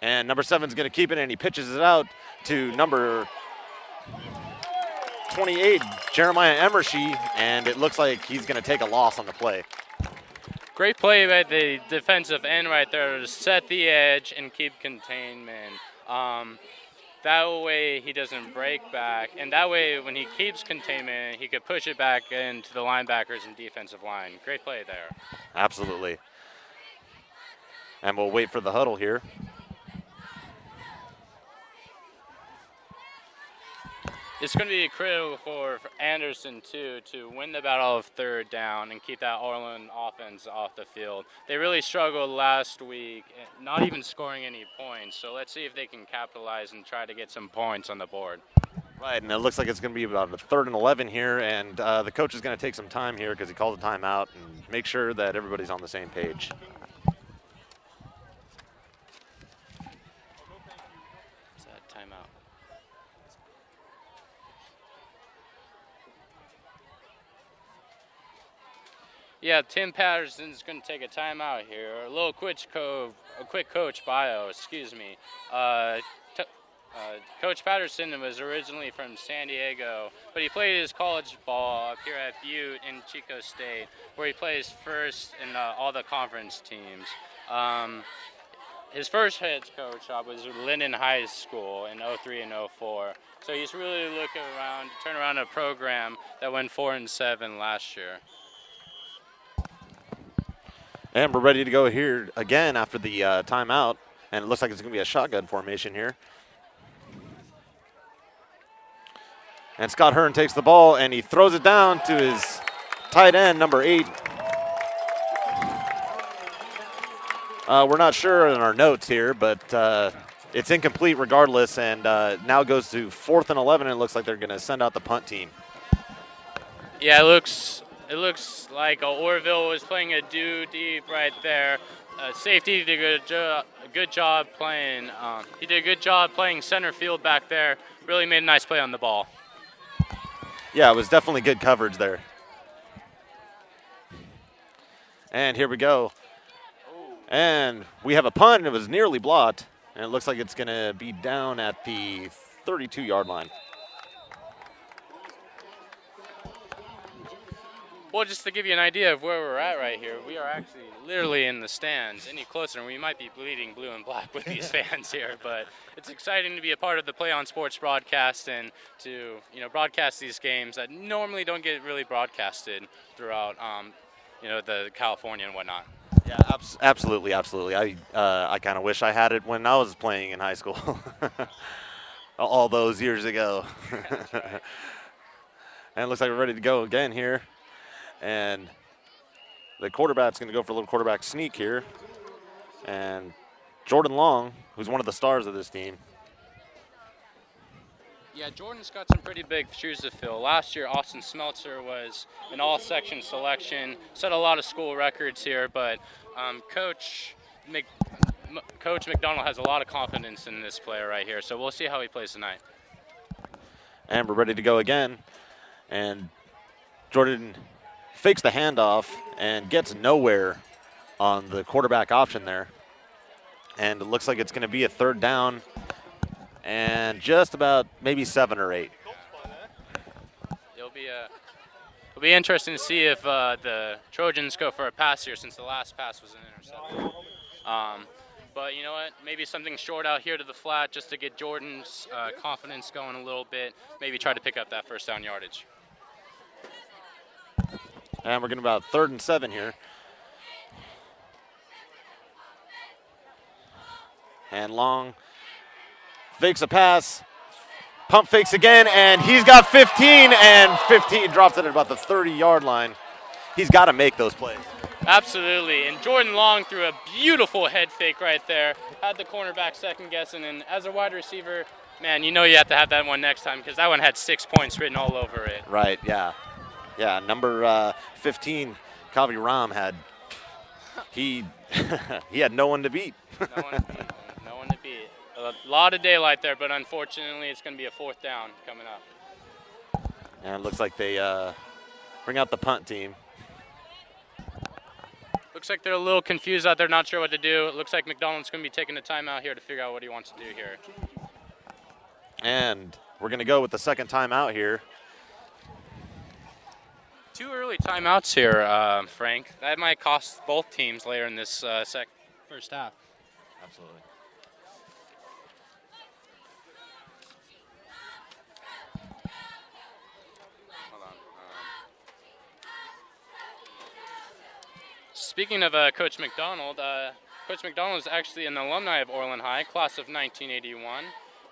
And number 7's going to keep it, and he pitches it out to number 28, Jeremiah Emershy, and it looks like he's going to take a loss on the play. Great play by the defensive end right there to set the edge and keep containment. That way he doesn't break back, and that way when he keeps containment, he could push it back into the linebackers and defensive line. Great play there. Absolutely. And we'll wait for the huddle here. It's going to be critical for Anderson, too, to win the battle of third down and keep that Orland offense off the field. They really struggled last week, not even scoring any points. So let's see if they can capitalize and try to get some points on the board. Right, and it looks like it's going to be about a 3rd and 11 here, and the coach is going to take some time here because he called a timeout and make sure that everybody's on the same page. Is that timeout? Yeah, Tim Patterson's going to take a timeout here. A little quick coach bio, excuse me. Coach Patterson was originally from San Diego, but he played his college ball up here at Butte in Chico State, where he plays first in all the conference teams. His first head coach job was Linden High School in 03 and 04. So he's really looking around to turn around a program that went 4-7 last year. And we're ready to go here again after the timeout, and it looks like it's going to be a shotgun formation here. And Scott Hearn takes the ball, and he throws it down to his tight end, number 8. We're not sure in our notes here, but it's incomplete regardless, and now goes to 4th and 11, and it looks like they're going to send out the punt team. Yeah, it looks like Orville was playing a deep right there. Safety did a good job playing. He did a good job playing center field back there. Really made a nice play on the ball. Yeah, it was definitely good coverage there. And here we go. And we have a punt. It was nearly blocked, and it looks like it's going to be down at the 32-yard line. Well, just to give you an idea of where we're at right here, we are actually literally in the stands. Any closer, and we might be bleeding blue and black with these fans here. But it's exciting to be a part of the Play on Sports broadcast and to broadcast these games that normally don't get really broadcasted throughout the California and whatnot. Yeah, absolutely. I kind of wish I had it when I was playing in high school, all those years ago. And it looks like we're ready to go again here. And the quarterback's going to go for a little quarterback sneak here. And Jordan Long, who's one of the stars of this team. Yeah, Jordan's got some pretty big shoes to fill. Last year, Austin Smeltzer was an all-section selection, set a lot of school records here, but Coach McDonald has a lot of confidence in this player right here, so we'll see how he plays tonight. And we're ready to go again. And Jordan fakes the handoff and gets nowhere on the quarterback option there. And it looks like it's going to be a 3rd down and just about maybe 7 or 8. It'll be interesting to see if the Trojans go for a pass here, since the last pass was an interception. But you know what? Maybe something short out here to the flat just to get Jordan's confidence going a little bit. Maybe try to pick up that 1st down yardage. And we're getting about 3rd and 7 here. And Long fakes a pass, pump fakes again, and he's got 15, and 15 drops it at about the 30-yard line. He's got to make those plays. Absolutely, and Jordan Long threw a beautiful head fake right there, had the cornerback second guessing, and as a wide receiver, man, you have to have that one next time because that one had 6 points written all over it. Right, yeah. Yeah, number 15, Kavi Ram he had no one to beat. No one to beat. A lot of daylight there, but unfortunately it's going to be a 4th down coming up. And it looks like they bring out the punt team. Looks like they're a little confused out there, not sure what to do. It looks like McDonald's going to be taking a timeout here to figure out what he wants to do here. And we're going to go with the second timeout here. 2 early timeouts here, Frank. That might cost both teams later in this first half. Absolutely. Hold on. Speaking of Coach McDonald, Coach McDonald is actually an alumni of Orland High, class of 1981.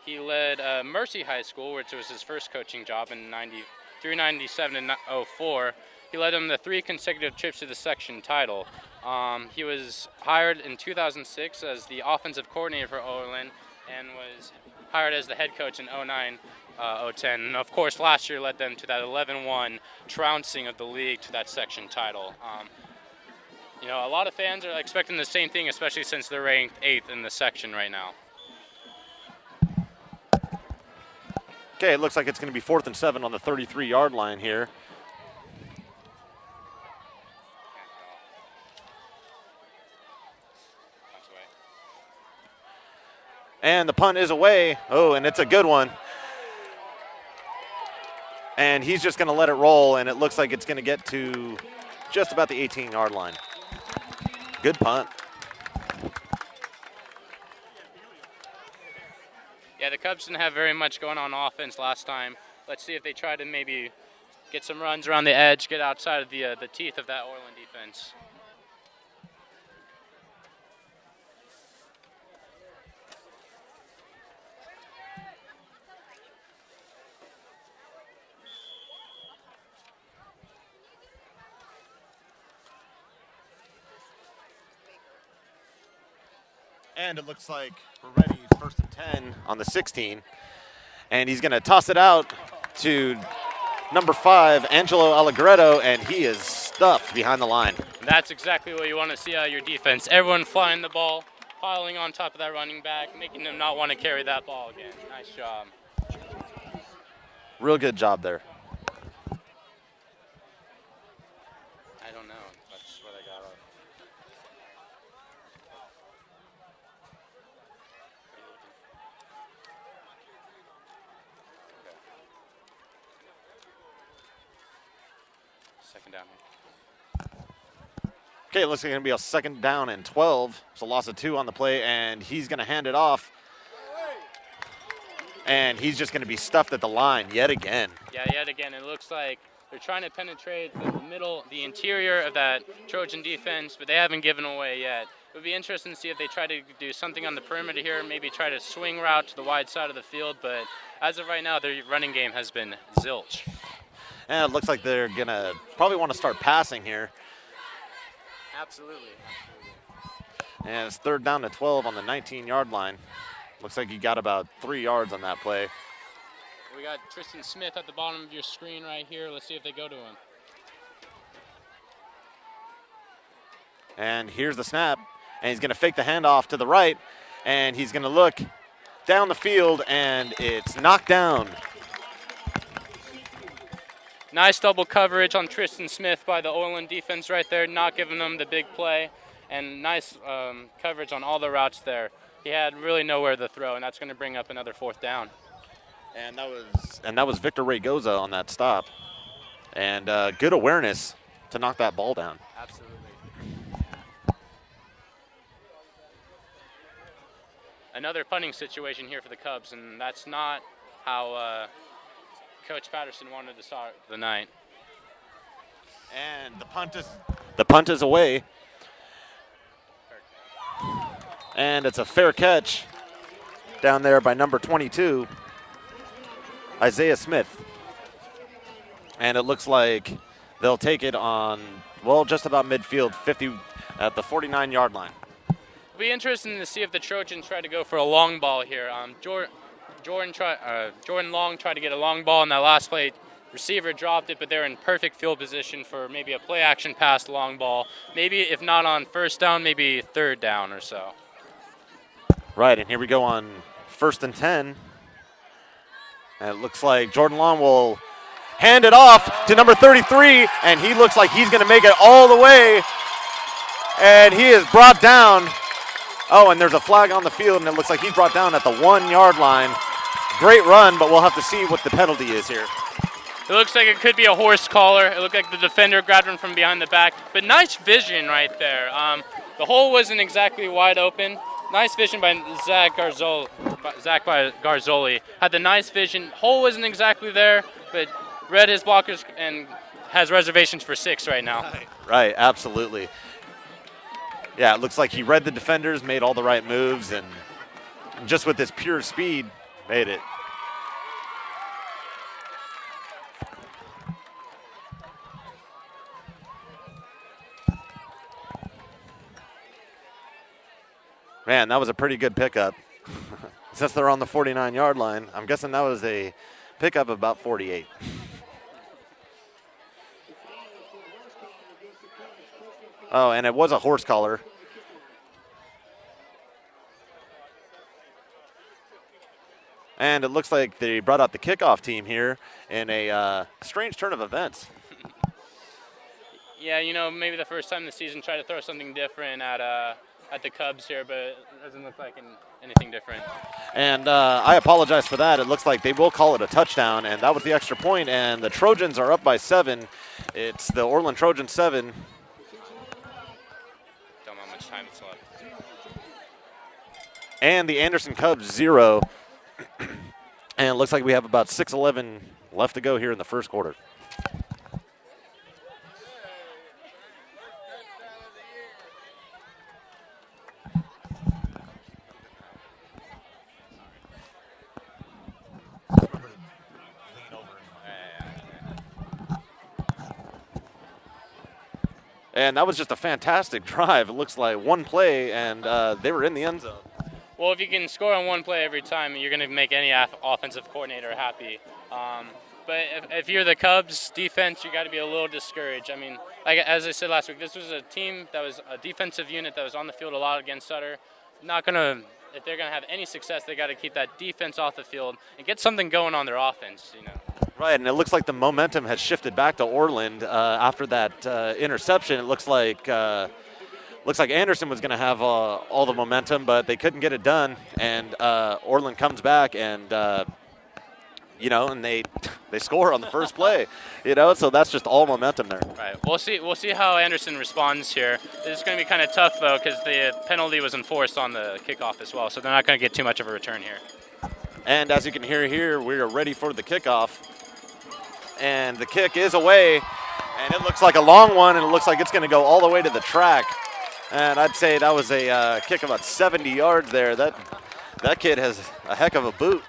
He led Mercy High School, which was his first coaching job in 97 and 04. He led them to 3 consecutive trips to the section title. He was hired in 2006 as the offensive coordinator for Orland and was hired as the head coach in 09-010. And of course, last year led them to that 11-1 trouncing of the league to that section title. You know, a lot of fans are expecting the same thing, especially since they're ranked 8th in the section right now. Okay, it looks like it's going to be 4th and 7 on the 33-yard line here. And the punt is away. Oh, and it's a good one. And he's just going to let it roll, and it looks like it's going to get to just about the 18-yard line. Good punt. Yeah, the Cubs didn't have very much going on offense last time. Let's see if they try to maybe get some runs around the edge, get outside of the teeth of that Orland defense. And it looks like we're ready, 1st and 10 on the 16. And he's going to toss it out to number 5, Angelo Allegretto, and he is stuffed behind the line. That's exactly what you want to see out of your defense. Everyone flying the ball, piling on top of that running back, making them not want to carry that ball again. Nice job. Real good job there. I don't know. That's what I got up. Second down. Okay, it looks like it's going to be a 2nd down and 12. It's a loss of 2 on the play, and he's going to hand it off. And he's just going to be stuffed at the line yet again. Yeah, yet again. It looks like they're trying to penetrate the interior of that Trojan defense, but they haven't given away yet. It would be interesting to see if they try to do something on the perimeter here, maybe try to swing route to the wide side of the field, but as of right now, their running game has been zilch. And it looks like they're going to probably want to start passing here. Absolutely. And it's 3rd down to 12 on the 19-yard line. Looks like he got about 3 yards on that play. We got Tristan Smith at the bottom of your screen right here. Let's see if they go to him. And here's the snap. And he's going to fake the handoff to the right. And he's going to look down the field, and it's knocked down. Nice double coverage on Tristan Smith by the Orland defense right there, not giving them the big play. And nice coverage on all the routes there. He had really nowhere to throw, and that's going to bring up another 4th down. And that was Victor Raygoza on that stop. And good awareness to knock that ball down. Absolutely. Another punting situation here for the Cubs, and that's not how Coach Patterson wanted to start the night. And the punt is away. And it's a fair catch down there by number 22, Isaiah Smith. And it looks like they'll take it on, well, just about midfield, 50 at the 49-yard line. It'll be interesting to see if the Trojans try to go for a long ball here. Jordan Long tried to get a long ball in that last play. Receiver dropped it, but they're in perfect field position for maybe a play-action pass long ball. Maybe if not on 1st down, maybe 3rd down or so. Right, and here we go on 1st and 10. And it looks like Jordan Long will hand it off to number 33, and he looks like he's going to make it all the way. And he is brought down. Oh, and there's a flag on the field, and it looks like he's brought down at the 1 yard line. Great run, but we'll have to see what the penalty is here. It looks like it could be a horse collar. It looked like the defender grabbed him from behind the back. But nice vision right there. The hole wasn't exactly wide open. Nice vision by Zach Garzoli. Had the nice vision. Hole wasn't exactly there, but read his blockers and has reservations for 6 right now. Right, absolutely. Yeah, it looks like he read the defenders, made all the right moves, and just with his pure speed, made it. Man, that was a pretty good pickup. Since they're on the 49-yard line, I'm guessing that was a pickup of about 48. Oh, and it was a horse collar. And it looks like they brought out the kickoff team here in a strange turn of events. Yeah, maybe the first time this season try to throw something different at the Cubs here, but it doesn't look like anything different. And I apologize for that. It looks like they will call it a touchdown, and that was the extra point, and the Trojans are up by 7. It's the Orland Trojans 7. Don't know how much time it's left. And the Anderson Cubs 0. And it looks like we have about 6:11 left to go here in the first quarter. And that was just a fantastic drive. It looks like one play, and they were in the end zone. Well, if you can score on one play every time, you're going to make any offensive coordinator happy. But if you're the Cubs defense, you got to be a little discouraged. I mean, like as I said last week, this was a team that was a defensive unit that was on the field a lot against Sutter. If they're going to have any success, they got to keep that defense off the field and get something going on their offense. Right, and it looks like the momentum has shifted back to Orland after that interception. It looks like Anderson was going to have all the momentum, but they couldn't get it done. And Orland comes back and and they score on the first play. So that's just all momentum there. Right. We'll see how Anderson responds here. It's going to be kind of tough though because the penalty was enforced on the kickoff as well, so they're not going to get too much of a return here. And as you can hear here, we are ready for the kickoff. And the kick is away, and it looks like a long one, and it looks like it's going to go all the way to the track. And I'd say that was a kick about 70 yards there. That kid has a heck of a boot.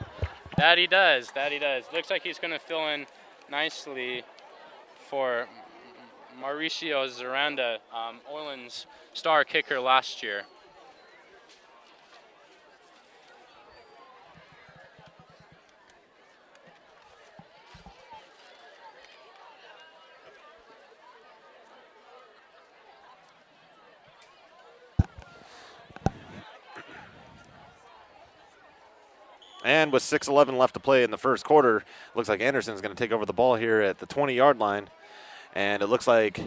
That he does. Looks like he's going to fill in nicely for Mauricio Zaranda, Orland's star kicker last year. And with 6:11 left to play in the first quarter, looks like Anderson's going to take over the ball here at the 20-yard line. And it looks like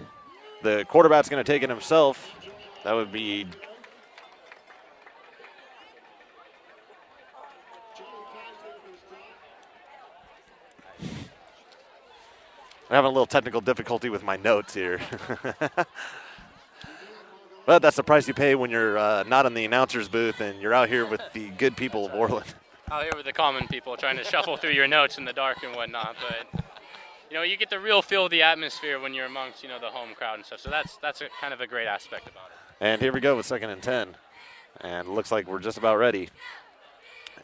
the quarterback's going to take it himself. That would be I'm having a little technical difficulty with my notes here. But that's the price you pay when you're not in the announcer's booth and you're out here with the good people of Orland. Out here with the common people trying to shuffle through your notes in the dark and whatnot. But, you get the real feel of the atmosphere when you're amongst, the home crowd and stuff. So that's kind of a great aspect about it. And here we go with 2nd and 10. And it looks like we're just about ready.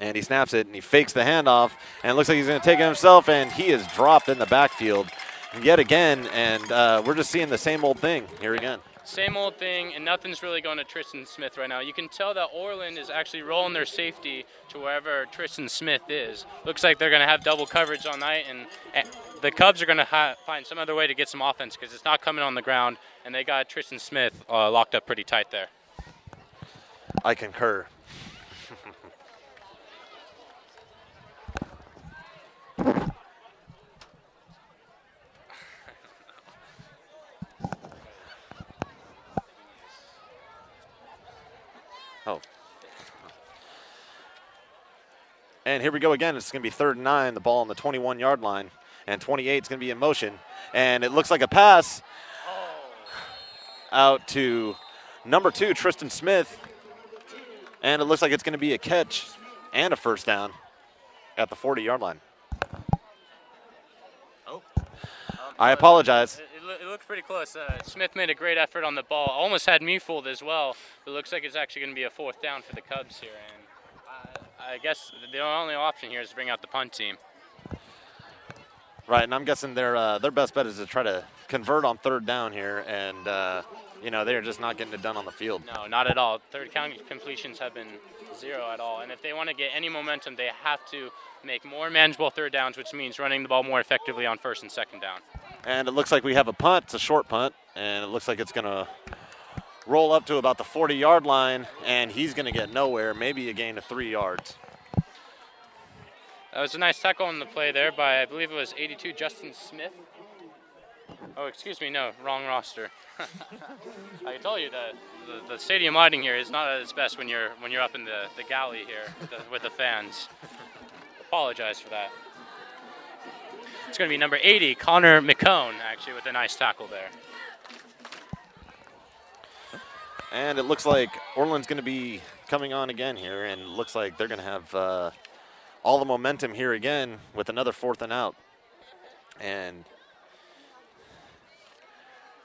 And he snaps it, and he fakes the handoff. And it looks like he's going to take it himself, and he is dropped in the backfield yet again. And we're just seeing the same old thing here again. Same old thing, and nothing's really going to Tristan Smith right now. You can tell that Orland is actually rolling their safety to wherever Tristan Smith is. Looks like they're going to have double coverage all night, and the Cubs are going to find some other way to get some offense because it's not coming on the ground, and they got Tristan Smith locked up pretty tight there. I concur. And here we go again. It's going to be 3rd and 9, the ball on the 21-yard line. And 28 is going to be in motion. And it looks like a pass out to number 2, Tristan Smith. And it looks like it's going to be a catch and a first down at the 40-yard line. I apologize. It looked pretty close. Smith made a great effort on the ball. Almost had me fooled as well. It looks like it's actually going to be a 4th down for the Cubs here. And I guess the only option here is to bring out the punt team. Right, and I'm guessing their best bet is to try to convert on 3rd down here, and they're just not getting it done on the field. No, not at all. Third down completions have been 0 at all, and if they want to get any momentum, they have to make more manageable 3rd downs, which means running the ball more effectively on 1st and 2nd down. And it looks like we have a punt. It's a short punt, and it looks like it's going to roll up to about the 40-yard line, and he's going to get nowhere, maybe a gain of 3 yards. That was a nice tackle on the play there by, I believe it was 82, Justin Smith. Oh, excuse me, no, wrong roster. I told you that the stadium lighting here is not at its best when you're up in the galley here with the fans. Apologize for that. It's going to be number 80, Connor McCone, actually, with a nice tackle there. And it looks like Orland's going to be coming on again here, and it looks like they're going to have all the momentum here again with another 4th and out. And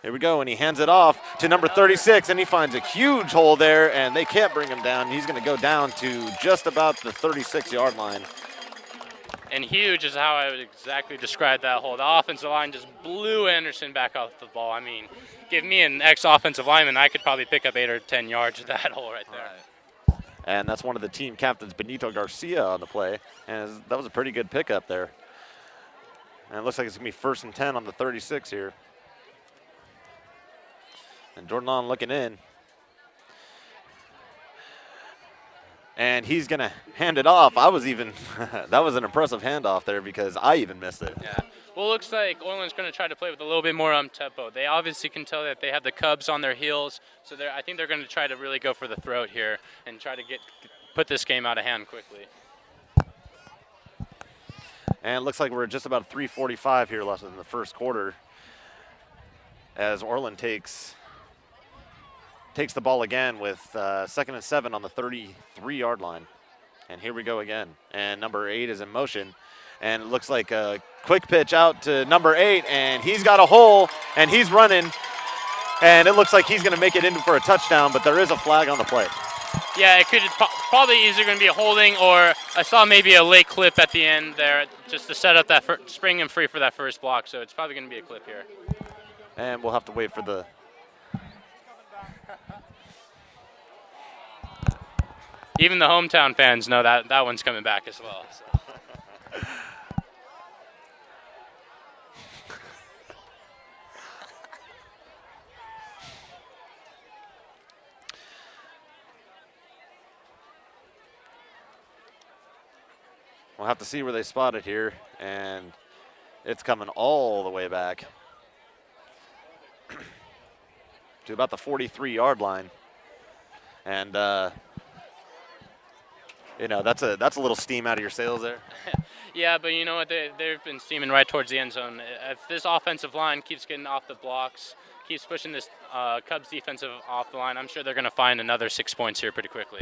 here we go, and he hands it off to number 36, and he finds a huge hole there, and they can't bring him down. He's going to go down to just about the 36-yard line. And huge is how I would exactly describe that hole. The offensive line just blew Anderson back off the ball. I mean, give me an ex-offensive lineman, I could probably pick up 8 or 10 yards of that hole right there. Right. And that's one of the team captains, Benito Garcia, on the play. And that was a pretty good pickup there. And it looks like it's going to be 1st and 10 on the 36 here. And Jordan Long looking in. And he's going to hand it off. That was an impressive handoff there because I even missed it. Yeah. Well, it looks like Orland's going to try to play with a little bit more tempo. They obviously can tell that they have the Cubs on their heels, so I think they're going to try to really go for the throat here and try to put this game out of hand quickly. And it looks like we're just about 3:45 here left in the first quarter as Orland takes the ball again with 2nd and 7 on the 33-yard line. And here we go again. And number 8 is in motion. And it looks like a quick pitch out to number 8, and he's got a hole, and he's running. And it looks like he's going to make it in for a touchdown, but there is a flag on the play. Yeah, it could probably either going to be a holding, or I saw maybe a late clip at the end there just to set up that spring him free for that first block. So it's probably going to be a clip here. And we'll have to wait for the even the hometown fans know that one's coming back as well. So. We'll have to see where they spot it here, and it's coming all the way back to about the 43-yard line. And that's a little steam out of your sails there. Yeah, but you know what? They've been steaming right towards the end zone. If this offensive line keeps getting off the blocks, keeps pushing this Cubs defensive off the line, I'm sure they're going to find another 6 points here pretty quickly.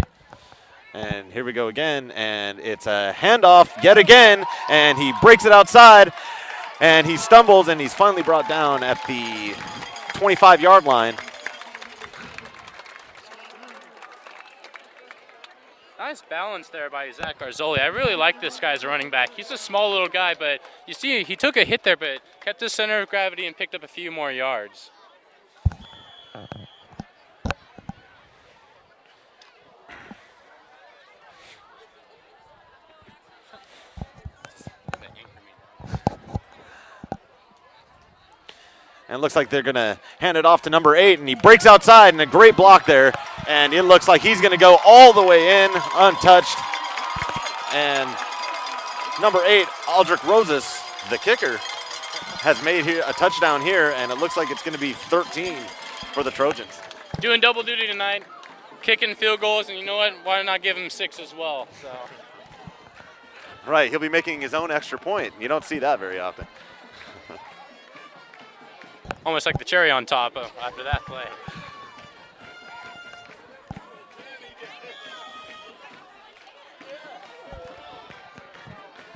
And here we go again, and it's a handoff yet again, and he breaks it outside, and he stumbles, and he's finally brought down at the 25-yard line. Nice balance there by Zach Garzoli. I really like this guy as a running back. He's a small little guy, but you see he took a hit there, but kept his center of gravity and picked up a few more yards. And it looks like they're going to hand it off to number 8, and he breaks outside, and a great block there. And it looks like he's going to go all the way in, untouched. And number 8, Aldrich Rosas, the kicker, has made here a touchdown here, and it looks like it's going to be 13 for the Trojans. Doing double duty tonight, kicking field goals, and you know what? Why not give him 6 as well? So. Right, he'll be making his own extra point. You don't see that very often. Almost like the cherry on top after that play.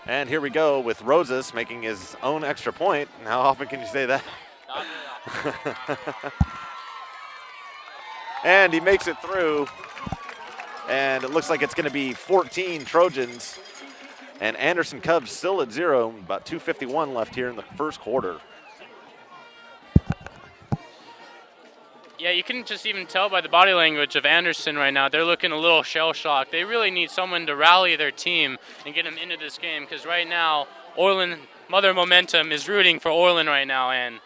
And here we go with Rosas making his own extra point. And how often can you say that? Not very often. And he makes it through. And it looks like it's going to be 14 Trojans. And Anderson Cubs still at 0. About 2:51 left here in the first quarter. Yeah, you can just even tell by the body language of Anderson right now. They're looking a little shell-shocked. They really need someone to rally their team and get them into this game because right now, Orland, Mother Momentum, is rooting for Orland right now, and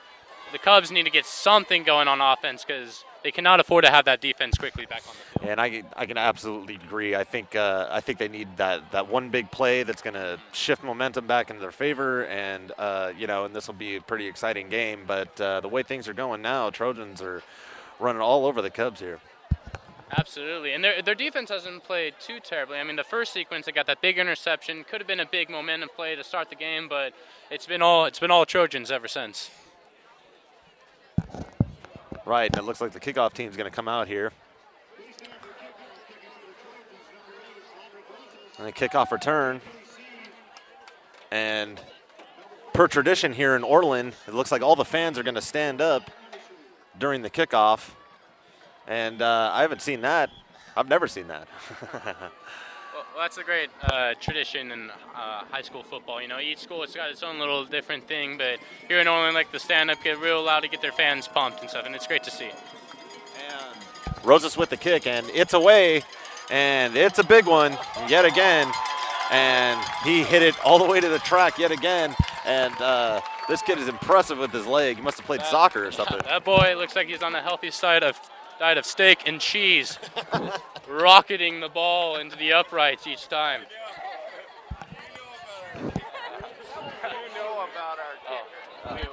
the Cubs need to get something going on offense because they cannot afford to have that defense quickly back on the field. And I can absolutely agree. I think they need that one big play that's going to shift momentum back in their favor, and and this will be a pretty exciting game. But the way things are going now, Trojans are running all over the Cubs here. Absolutely, and their defense hasn't played too terribly. I mean, the first sequence, they got that big interception. Could have been a big momentum play to start the game, but it's been all Trojans ever since. Right, and it looks like the kickoff team's going to come out here. And the kickoff return. And per tradition here in Orland, it looks like all the fans are going to stand up during the kickoff. And I haven't seen that. I've never seen that. Well, that's a great tradition in high school football. You know, each school has got its own little different thing, but here in Orland, like the stand-up get real loud to get their fans pumped and stuff, and it's great to see. And Rosas with the kick, and it's away, and it's a big one yet again. And he hit it all the way to the track yet again. And this kid is impressive with his leg. He must have played soccer or something. That boy looks like he's on the healthy side of diet of steak and cheese, rocketing the ball into the uprights each time. You know about our kicker.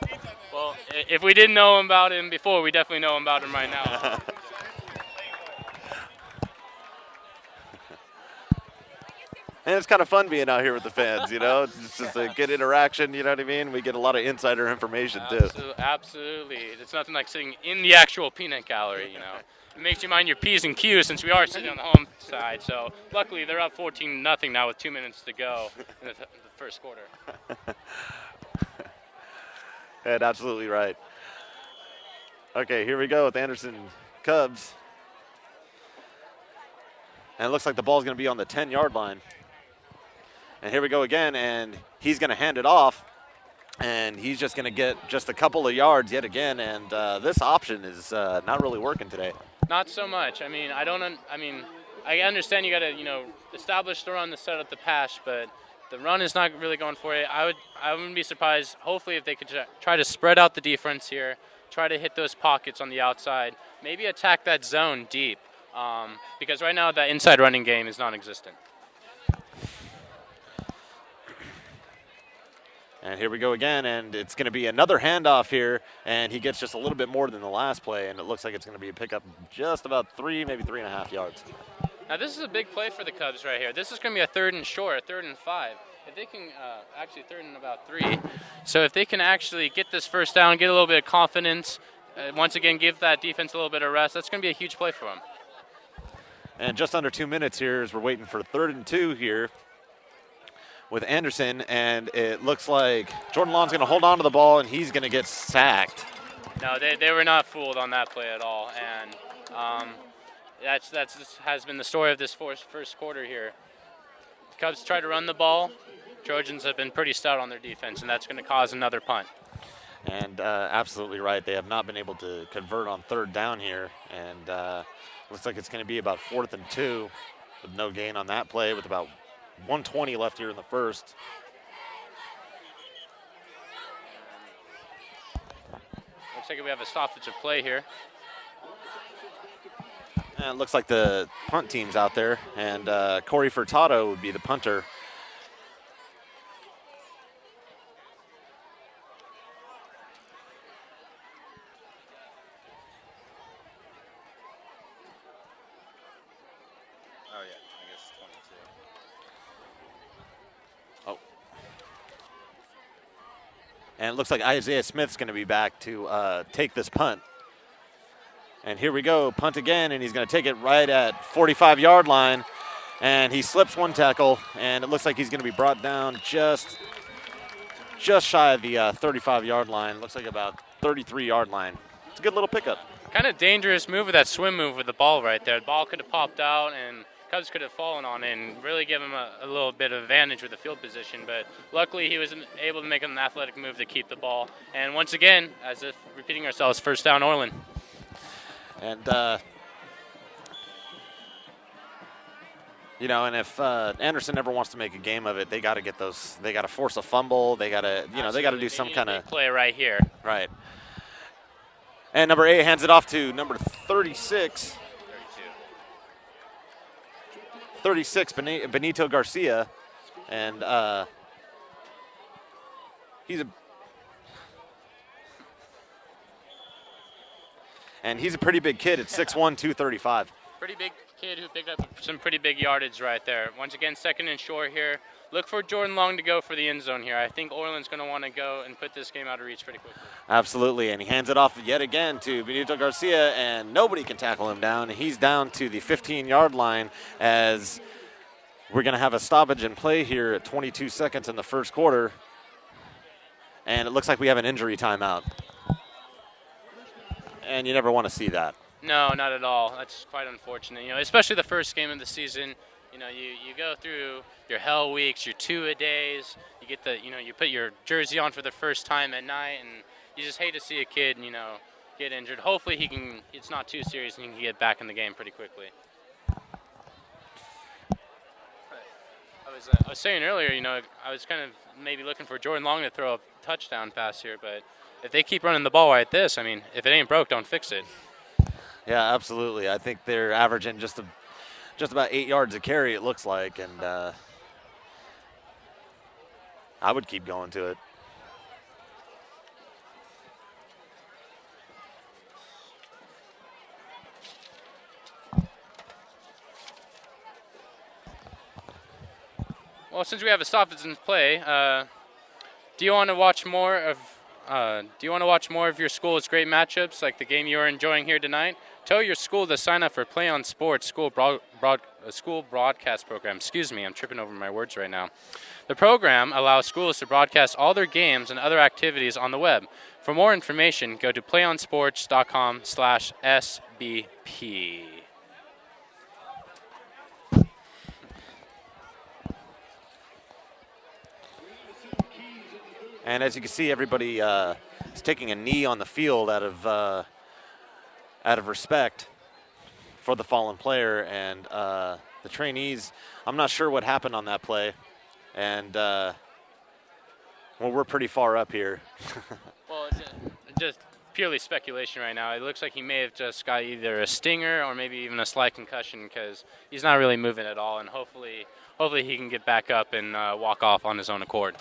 Yeah. Well, if we didn't know about him before, we definitely know about him right now. And it's kind of fun being out here with the fans, you know. It's just a good interaction, you know what I mean? We get a lot of insider information, too. Absolutely. It's nothing like sitting in the actual peanut gallery, you know. It makes you mind your P's and Q's since we are sitting on the home side. So, luckily, they're up 14-0 now with 2 minutes to go in the first quarter. And absolutely right. Okay, here we go with Anderson Cubs. And it looks like the ball's going to be on the 10-yard line. And here we go again, and he's going to hand it off, and he's just going to get just a couple of yards yet again, and this option is not really working today. Not so much. I mean, I understand you got to, establish the run to set up the pass, but the run is not really going for it. I wouldn't be surprised, hopefully, if they could try to spread out the defense here, try to hit those pockets on the outside, maybe attack that zone deep, because right now that inside running game is non-existent. And here we go again, and it's going to be another handoff here, and he gets just a little bit more than the last play, and it looks like it's going to be a pickup just about 3, maybe 3.5 yards. Now this is a big play for the Cubs right here. This is going to be a 3rd and short, a 3rd and 5. If they can, actually 3rd and about 3. So if they can actually get this first down, get a little bit of confidence, once again give that defense a little bit of rest, that's going to be a huge play for them. And just under 2 minutes here as we're waiting for 3rd and 2 here with Anderson, and it looks like Jordan Lawn's going to hold on to the ball, and he's going to get sacked. No, they were not fooled on that play at all, and that's has been the story of this first quarter here. The Cubs try to run the ball. Trojans have been pretty stout on their defense, and that's going to cause another punt. And absolutely right. They have not been able to convert on 3rd down here, and looks like it's going to be about 4th and 2 with no gain on that play with about 1:20 left here in the first. Looks like we have a stoppage of play here. And it looks like the punt team's out there, and Corey Furtado would be the punter. And it looks like Isaiah Smith's going to be back to take this punt. And here we go, punt again, and he's going to take it right at 45-yard line. And he slips one tackle, and it looks like he's going to be brought down just shy of the 35-yard line. Looks like about 33-yard line. It's a good little pickup. Kind of dangerous move with that swim move with the ball right there. The ball could have popped out, and Cubs could have fallen on it and really give him a little bit of advantage with the field position. But luckily, he was able to make an athletic move to keep the ball. And once again, as if repeating ourselves, first down, Orland. And, and if Anderson ever wants to make a game of it, they got to get those. They got to force a fumble. They got to, they got to do some kind of play right here. Right. And number 8 hands it off to number 36. 36, Benito Garcia. And he's a pretty big kid at 6'1", 235. Pretty big kid who picked up some pretty big yardage right there. Once again, second and short here. Look for Jordan Long to go for the end zone here. I think Orland's going to want to go and put this game out of reach pretty quickly. Absolutely, and he hands it off yet again to Benito Garcia, and nobody can tackle him down. He's down to the 15-yard line as we're going to have a stoppage in play here at 22 seconds in the first quarter, and it looks like we have an injury timeout. And you never want to see that. No, not at all. That's quite unfortunate. Especially the first game of the season. You go through your hell weeks, your two-a-days. You get you put your jersey on for the first time at night, and you just hate to see a kid, get injured. Hopefully it's not too serious and he can get back in the game pretty quickly. I was saying earlier, I was kind of maybe looking for Jordan Long to throw a touchdown pass here, but if they keep running the ball like this, if it ain't broke, don't fix it. Yeah, absolutely. I think they're averaging just about 8 yards a carry, it looks like, and I would keep going to it. Well, since we have a stoppage in play, do you want to watch more of your school's great matchups, like the game you are enjoying here tonight? Tell your school to sign up for Play on Sports school broadcast program. Excuse me, I'm tripping over my words right now. The program allows schools to broadcast all their games and other activities on the web. For more information, go to playonsports.com/SBP. And as you can see, everybody is taking a knee on the field out of respect for the fallen player. And the trainees, I'm not sure what happened on that play. And, we're pretty far up here. Well, just purely speculation right now. It looks like he may have just got either a stinger or maybe even a slight concussion because he's not really moving at all. And hopefully he can get back up and walk off on his own accord.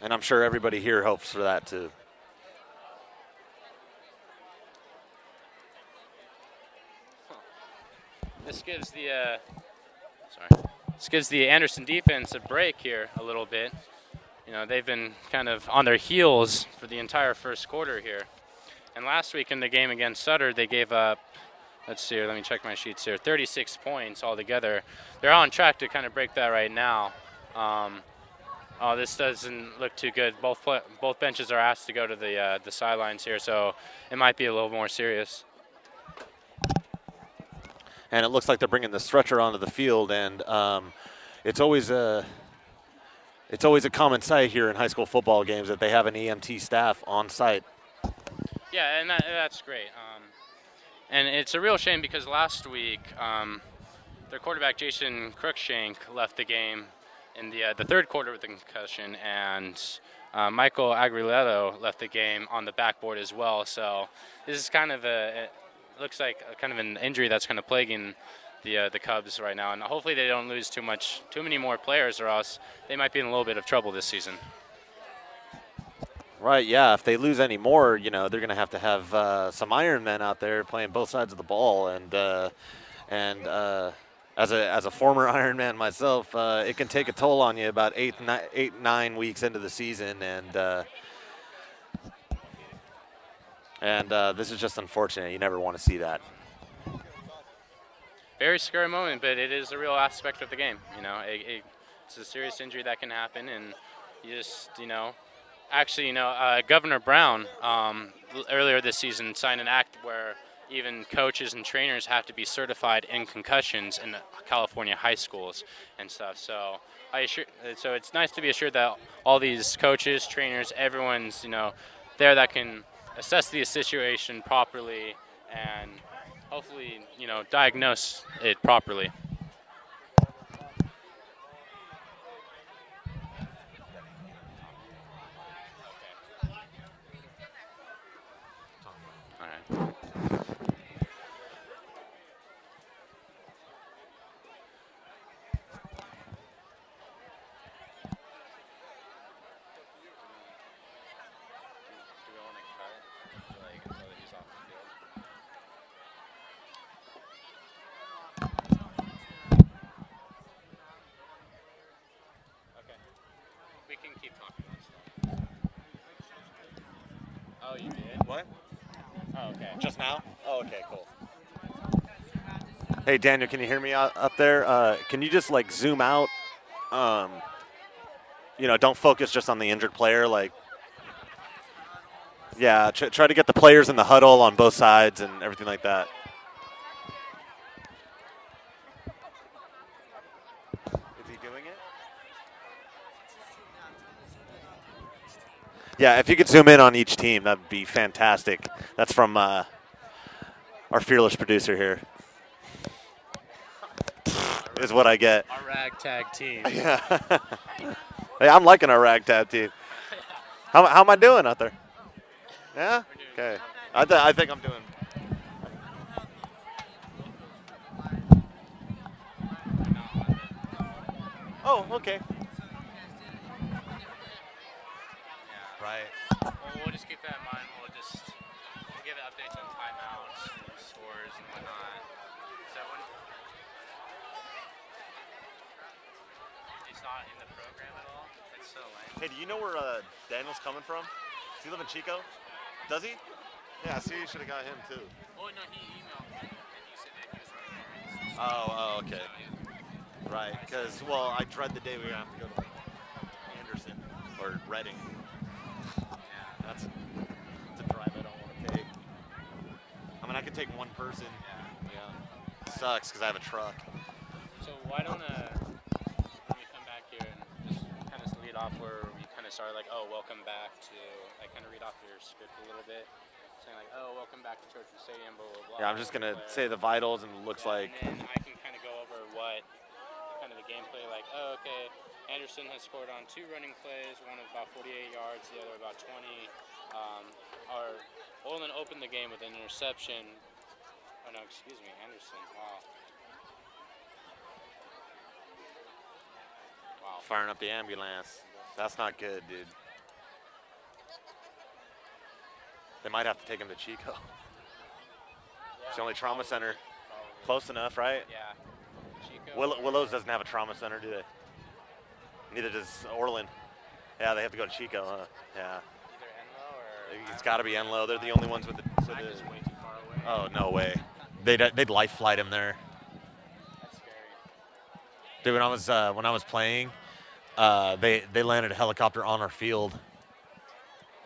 And I'm sure everybody here hopes for that too. This gives the Anderson defense a break here a little bit. They've been kind of on their heels for the entire first quarter here. And last week in the game against Sutter, they gave up, let's see here, let me check my sheets here, 36 points altogether. They're on track to kind of break that right now. This doesn't look too good. Both benches are asked to go to the sidelines here, so it might be a little more serious. And it looks like they're bringing the stretcher onto the field, and it's always a common sight here in high school football games that they have an EMT staff on site. Yeah, and that's great. And it's a real shame because last week their quarterback Jason Crookshank left the game in the third quarter with a concussion, and Michael Agriletto left the game on the backboard as well. So this is kind of looks like kind of an injury that's kind of plaguing the Cubs right now, and hopefully they don't lose too many more players, or else they might be in a little bit of trouble this season. Right, yeah. If they lose any more, they're going to have some Iron Men out there playing both sides of the ball, and as a former Ironman myself, it can take a toll on you about 9 weeks into the season, and this is just unfortunate. You never want to see that. Very scary moment, but it is a real aspect of the game. It's a serious injury that can happen, and you just, actually, Governor Brown earlier this season signed an act where even coaches and trainers have to be certified in concussions in California high schools and stuff. So so it's nice to be assured that all these coaches, trainers, everyone's there that can assess the situation properly and hopefully diagnose it properly. All right. We can keep talking about stuff. Oh, you did? What? Oh, okay. Just now? Oh, okay, cool. Hey, Daniel, can you hear me up there? Can you just like zoom out? Don't focus just on the injured player. Yeah, try to get the players in the huddle on both sides and everything like that. Is he doing it? Yeah, if you could zoom in on each team, that'd be fantastic. That's from our fearless producer here. Is what I get. Our ragtag team. Yeah. Hey, I'm liking our ragtag team. How am I doing out there? Yeah? Okay. I think I'm doing. Oh, okay. Right. Well, we'll just keep that in mind. We'll give updates on timeouts and scores and whatnot. So it's not in the program at all. It's so lame. Hey, do you know where Daniel's coming from? Does he live in Chico? Does he? Yeah, see, you should have got him too. Oh, no, he emailed me and he said that he was right there. Oh, okay. Right, because, I dread the day we're going to have to go to Anderson or Reading. That's a drive I don't want to take. I mean, I could take one person. Yeah. It sucks because I have a truck. So why don't when we come back here and just kind of lead off where we kind of started, like, welcome back to, like, kind of read off your script a little bit. Saying, like, welcome back to Church and Stadium, blah, blah, blah. Yeah, I'm just going to say the vitals and it looks like. And then I can kind of go over what kind of the gameplay, like, okay, Anderson has scored on 2 running plays, one of about 48 yards, the other about 20. Orland opened the game with an interception. Oh, no, excuse me, Anderson. Wow. Firing up the ambulance. That's not good, dude. They might have to take him to Chico. It's the only trauma center. Probably. Close enough, right? Yeah. Chico. Willows doesn't have a trauma center, do they? Neither does Orland. Yeah, they have to go to Chico, huh? Yeah. Either Enloe or... It's got to be Enloe. They're the only ones with the... Is way too far away. Oh, no way. They'd life flight him there. That's scary. Dude, when I was playing, they landed a helicopter on our field.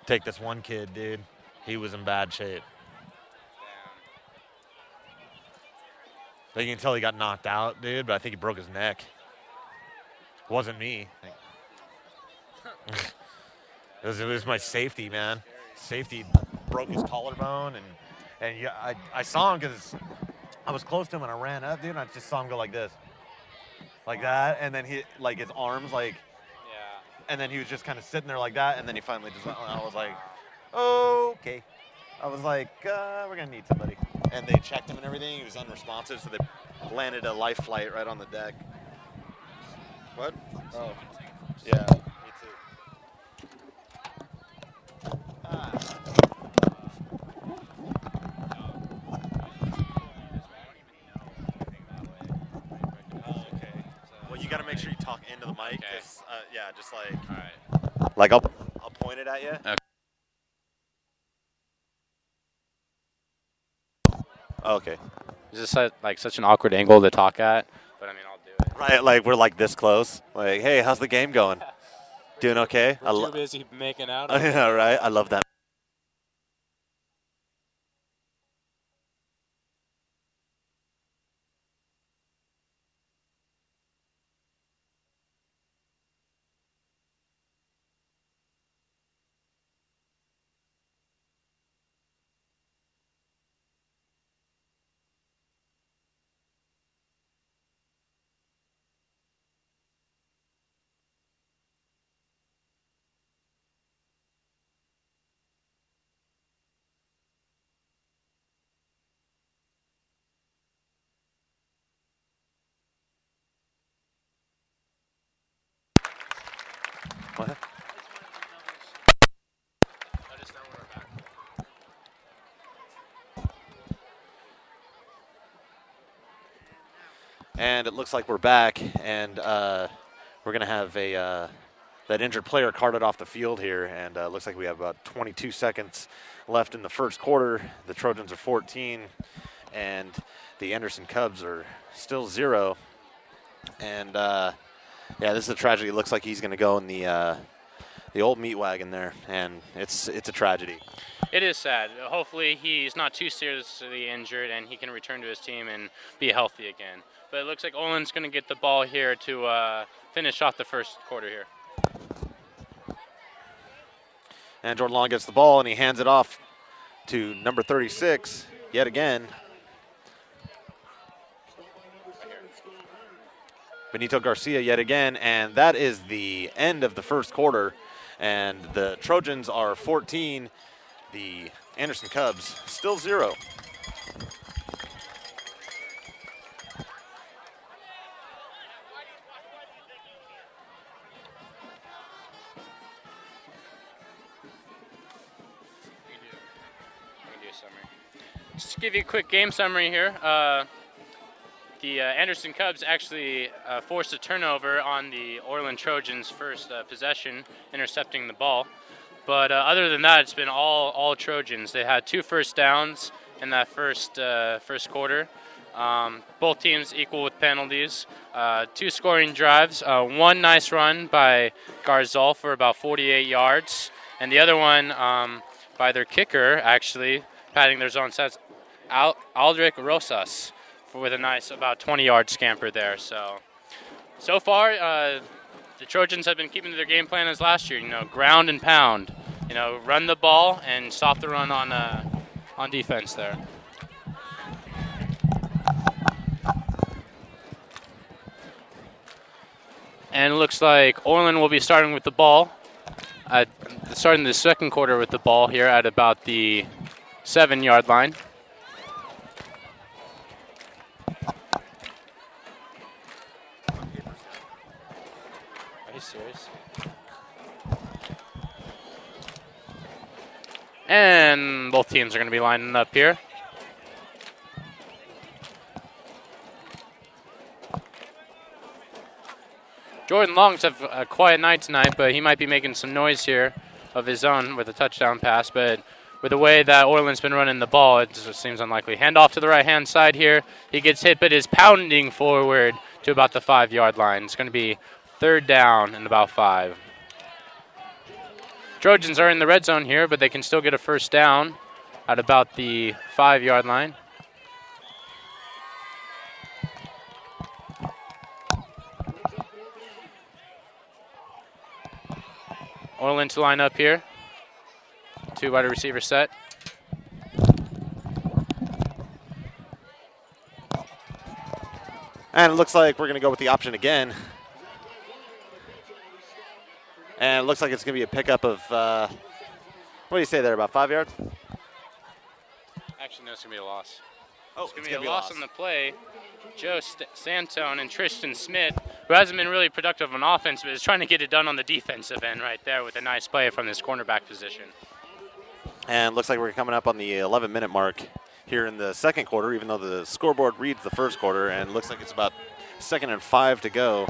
Take this one kid, dude. He was in bad shape. Damn. You can tell he got knocked out, dude, but I think he broke his neck. It wasn't me. It was my safety, man. Safety broke his collarbone, and yeah, I saw him because I was close to him and I ran up, dude, and I just saw him go like this. Like that, and then he, like, his arms, like, Yeah. and then he was just kind of sitting there like that, and then he finally just went, I was like, okay. I was like, we're going to need somebody. And they checked him and everything. He was unresponsive, so they landed a life flight right on the deck. What? Oh. Yeah, me too. talk into the mic. Okay. Yeah, just like. All right. Like I'll point it at you. Okay. Okay. Is this like such an awkward angle to talk at? But I mean, I'll do it. Right, like we're like this close. Like, hey, how's the game going? Doing okay? We're too busy making out. Yeah, right. I love that. What? Let us know when we're back. And it looks like we're back, and we're gonna have that injured player carted off the field here, and looks like we have about 22 seconds left in the first quarter. The Trojans are 14, and the Anderson Cubs are still 0. And yeah, this is a tragedy. It looks like he's gonna go in the old meat wagon there, and it's a tragedy. It is sad. Hopefully he's not too seriously injured and he can return to his team and be healthy again. But it looks like Orland's going to get the ball here to finish off the first quarter here. And Jordan Long gets the ball, and he hands it off to number 36 yet again. Benito Garcia yet again, and that is the end of the first quarter. And the Trojans are 14, the Anderson Cubs still 0. Just to give you a quick game summary here, the Anderson Cubs actually forced a turnover on the Orland Trojans' first possession, intercepting the ball. But other than that, it's been all Trojans. They had 2 first downs in that first quarter. Both teams equal with penalties. 2 scoring drives. 1 nice run by Garzal for about 48 yards, and the other one by their kicker, actually padding their zone sets, Aldrich Rosas, with a nice about 20-yard scamper there. So far, the Trojans have been keeping to their game plan as last year. Ground and pound. Run the ball and stop the run on defense there. And it looks like Orland will be starting with the ball, starting the second quarter with the ball here at about the 7-yard line. Are you serious? And both teams are going to be lining up here. Jordan Long's have a quiet night tonight, but he might be making some noise here of his own with a touchdown pass. But with the way that Orland's been running the ball, it just seems unlikely. Handoff to the right-hand side here. He gets hit, but is pounding forward to about the 5-yard line. It's going to be 3rd down and about 5. Trojans are in the red zone here, but they can still get a first down at about the 5-yard line. Orland to line up here. 2 wide receiver set. And it looks like we're going to go with the option again. And it looks like it's going to be a pickup of, what do you say there, about 5 yards? Actually, no, it's going to be a loss. Oh, it's going to be a loss on the play. Joe Santone and Tristan Smith, who hasn't been really productive on offense, but is trying to get it done on the defensive end right there with a nice play from this cornerback position. And looks like we're coming up on the 11-minute mark here in the second quarter, even though the scoreboard reads the first quarter, and looks like it's about 2nd and 5 to go.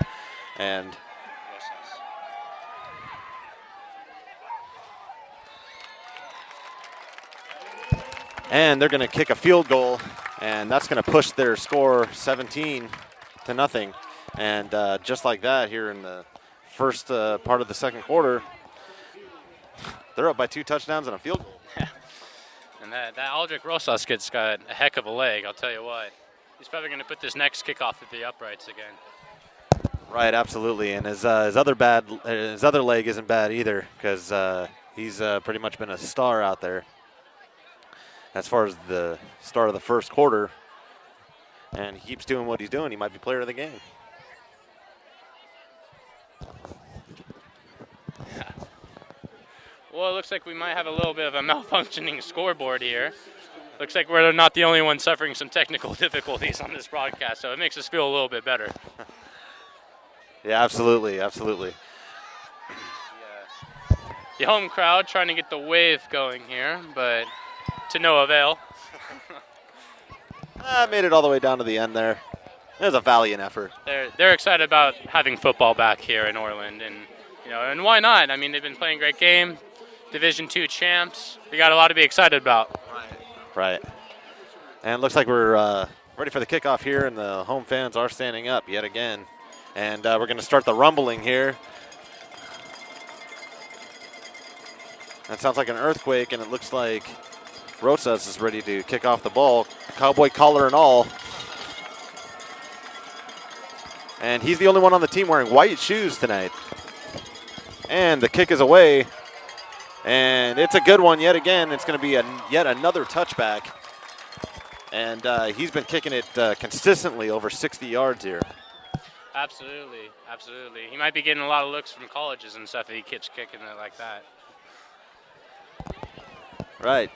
And they're going to kick a field goal, and that's going to push their score 17-0. And just like that, here in the first part of the second quarter, they're up by 2 touchdowns and a field goal. And that Aldrich Rosas kid's got a heck of a leg, I'll tell you what. He's probably going to put this next kickoff at the uprights again. Right, absolutely. And his other leg isn't bad either, because he's pretty much been a star out there as far as the start of the first quarter. And he keeps doing what he's doing. He might be player of the game. Well, it looks like we might have a little bit of a malfunctioning scoreboard here. Looks like we're not the only one suffering some technical difficulties on this broadcast, so it makes us feel a little bit better. Yeah, absolutely, absolutely. Yeah. The home crowd trying to get the wave going here, but to no avail. Made it all the way down to the end there. It was a valiant effort. They're excited about having football back here in Orland, and why not? I mean, they've been playing a great game, Division II champs. We got a lot to be excited about. Right. And it looks like we're ready for the kickoff here, and the home fans are standing up yet again. And we're going to start the rumbling here. That sounds like an earthquake, and it looks like Rosas is ready to kick off the ball, cowboy collar and all. And he's the only one on the team wearing white shoes tonight. And the kick is away. And it's a good one yet again. It's going to be yet another touchback. And he's been kicking it consistently over 60 yards here. Absolutely, absolutely. He might be getting a lot of looks from colleges and stuff if he keeps kicking it like that. Right.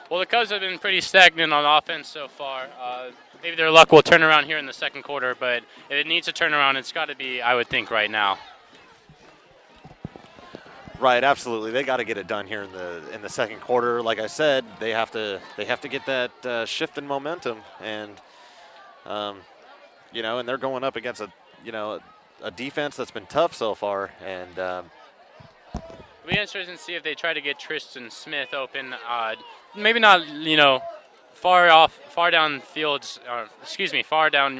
Well, the Cubs have been pretty stagnant on offense so far. Maybe their luck will turn around here in the second quarter, but if it needs to turn around, it's got to be, I would think, right now. Right, absolutely. They got to get it done here in the second quarter. Like I said, they have to get that shift in momentum, and and they're going up against a defense that's been tough so far, and it'll be interesting to see if they try to get Tristan Smith open. Maybe not, far down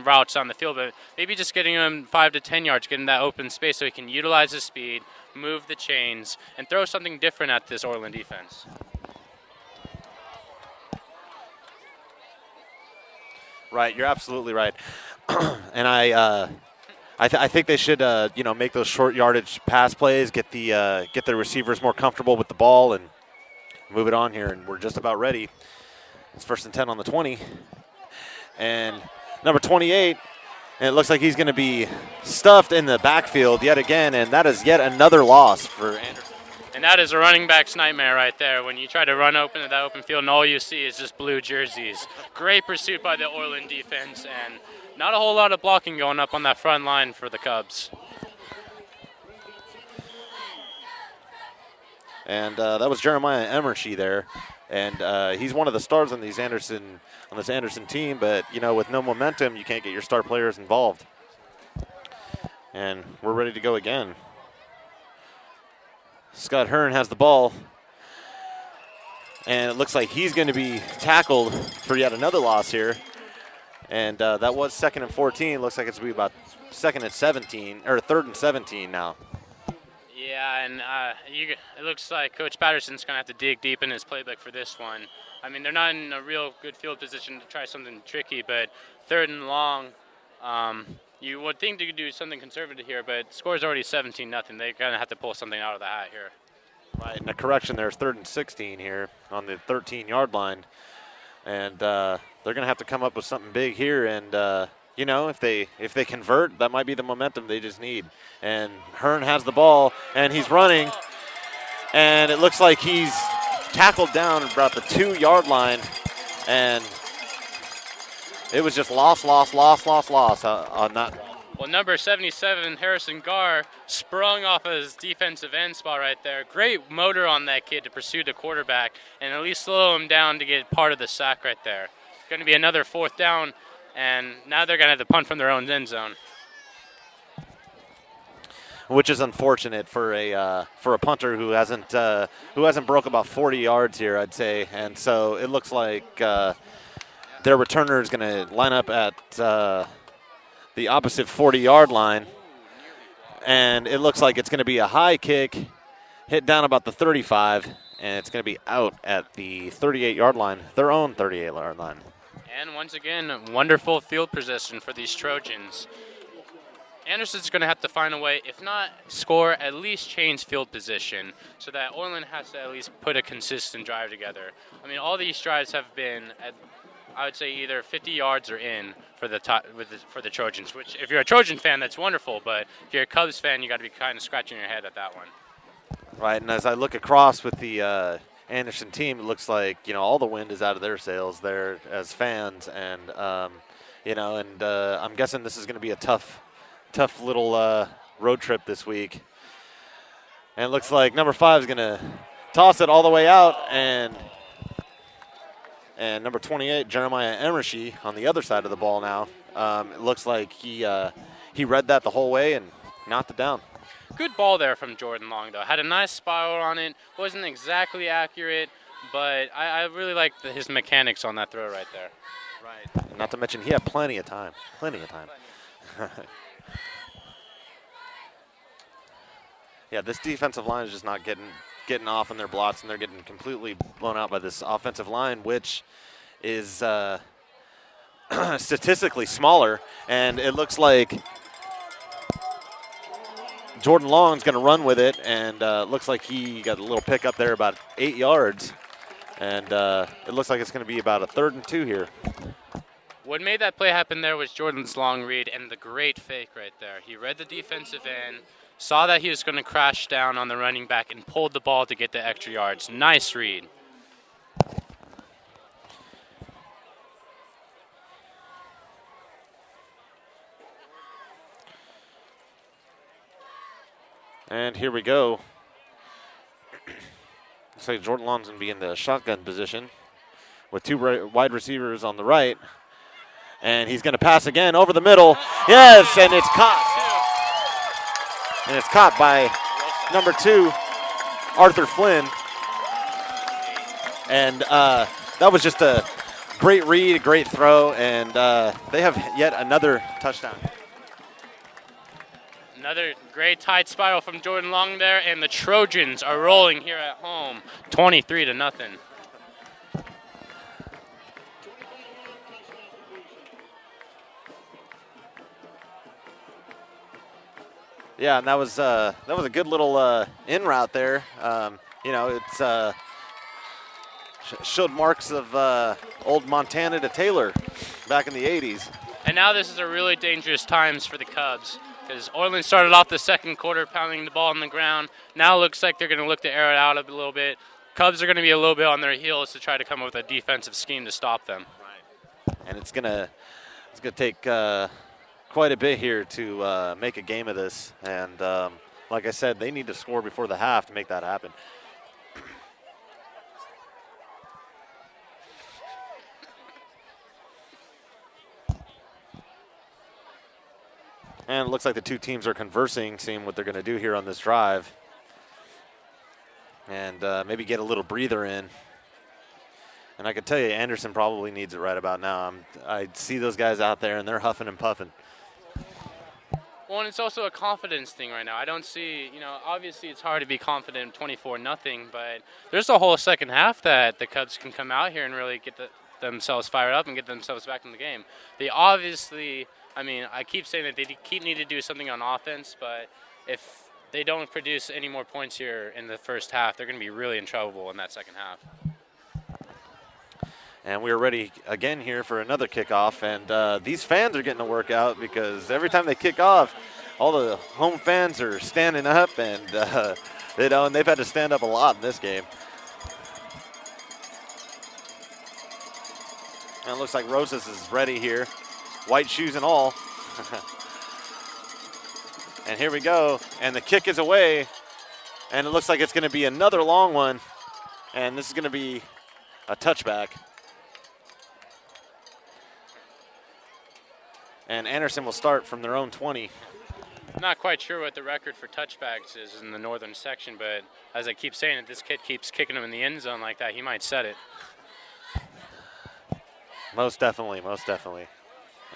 routes on the field, but maybe just getting him 5 to 10 yards, getting that open space so he can utilize his speed, move the chains, and throw something different at this Orland defense. Right, you're absolutely right. And I think they should make those short yardage pass plays, get the receivers more comfortable with the ball, and move it on here. And we're just about ready. It's 1st and 10 on the 20, and number 28. And it looks like he's going to be stuffed in the backfield yet again, and that is yet another loss for Anderson. And that is a running back's nightmare right there. When you try to run open to that open field and all you see is just blue jerseys. Great pursuit by the Orland defense, and not a whole lot of blocking going up on that front line for the Cubs. And that was Jeremiah Emershy there. And he's one of the stars on this Anderson team, but with no momentum, you can't get your star players involved. And we're ready to go again. Scott Hearn has the ball, and it looks like he's going to be tackled for yet another loss here. And that was 2nd and 14. Looks like it's going to be about 2nd and 17 or 3rd and 17 now. Yeah, and it looks like Coach Patterson's going to have to dig deep in his playbook for this one. I mean, they're not in a real good field position to try something tricky, but 3rd and long, you would think they could do something conservative here, but the score's already 17-0. They're going to have to pull something out of the hat here. Right, and a correction, there's 3rd and 16 here on the 13-yard line. And they're going to have to come up with something big here, and if they convert, that might be the momentum they just need. And Hearn has the ball, and he's running, and it looks like he's tackled down about the 2-yard line, and it was just loss on that. Well, number 77, Harrison Garr, sprung off his defensive end spot right there. Great motor on that kid to pursue the quarterback and at least slow him down to get part of the sack right there. Going to be another 4th down, and now they're going to have to punt from their own end zone. Which is unfortunate for a punter who hasn't broke about 40 yards here, I'd say. And so it looks like their returner is going to line up at the opposite 40-yard line, and it looks like it's going to be a high kick, hit down about the 35, and it's going to be out at the 38-yard line, their own 38-yard line. And once again, wonderful field position for these Trojans. Anderson's going to have to find a way, if not score, at least change field position so that Orland has to at least put a consistent drive together. I mean, all these drives have been at, I would say, either 50 yards or in for the Trojans, which if you're a Trojan fan, that's wonderful, but if you're a Cubs fan, you got to be kind of scratching your head at that one. Right, and as I look across with the Anderson team, it looks like, all the wind is out of their sails there as fans, and, I'm guessing this is going to be a tough little road trip this week. And it looks like number 5 is going to toss it all the way out, and number 28, Jeremiah Emershy, on the other side of the ball now. It looks like he read that the whole way and knocked it down. Good ball there from Jordan Long, though. Had a nice spiral on it. Wasn't exactly accurate, but I really liked his mechanics on that throw right there. Right. Not to mention he had plenty of time. Yeah, this defensive line is just not getting off on their blocks, and they're getting completely blown out by this offensive line, which is statistically smaller. And it looks like Jordan Long's going to run with it, and looks like he got a little pick up there about 8 yards. And it looks like it's going to be about a 3rd and 2 here. What made that play happen there was Jordan's long read and the great fake right there. He read the defensive end, saw that he was going to crash down on the running back, and pulled the ball to get the extra yards. Nice read. And here we go. Looks like Jordan Long's going to be in the shotgun position with 2 wide receivers on the right. And he's going to pass again over the middle. Yes, and it's caught. And it's caught by number 2, Arthur Flynn. And that was just a great read, a great throw, and they have yet another touchdown. Another great tight spiral from Jordan Long there, and the Trojans are rolling here at home, 23-0. Yeah, and that was a good little in route there. It's showed marks of old Montana to Taylor back in the 80s. And now this is a really dangerous times for the Cubs, because Orland started off the second quarter pounding the ball on the ground. Now it looks like they're going to look to air it out a little bit. Cubs are going to be a little bit on their heels to try to come up with a defensive scheme to stop them. Right. And it's gonna take quite a bit here to make a game of this. And like I said, they need to score before the half to make that happen. And it looks like the two teams are conversing, seeing what they're going to do here on this drive. And maybe get a little breather in. And I can tell you, Anderson probably needs it right about now. I see those guys out there, and they're huffing and puffing. Well, and it's also a confidence thing right now. I don't see, obviously it's hard to be confident 24-0, but there's a whole second half that the Cubs can come out here and really get themselves fired up and get themselves back in the game. They obviously, I keep saying that they need to do something on offense, but if they don't produce any more points here in the first half, they're going to be really in trouble in that second half. And we're ready again here for another kickoff. And these fans are getting a workout because every time they kick off, all the home fans are standing up, and and they've had to stand up a lot in this game. And it looks like Rosas is ready here, white shoes and all. And here we go. And the kick is away. And it looks like it's going to be another long one. And this is going to be a touchback. And Anderson will start from their own 20. Not quite sure what the record for touchbacks is in the northern section, but as I keep saying, if this kid keeps kicking him in the end zone like that, he might set it. Most definitely, most definitely.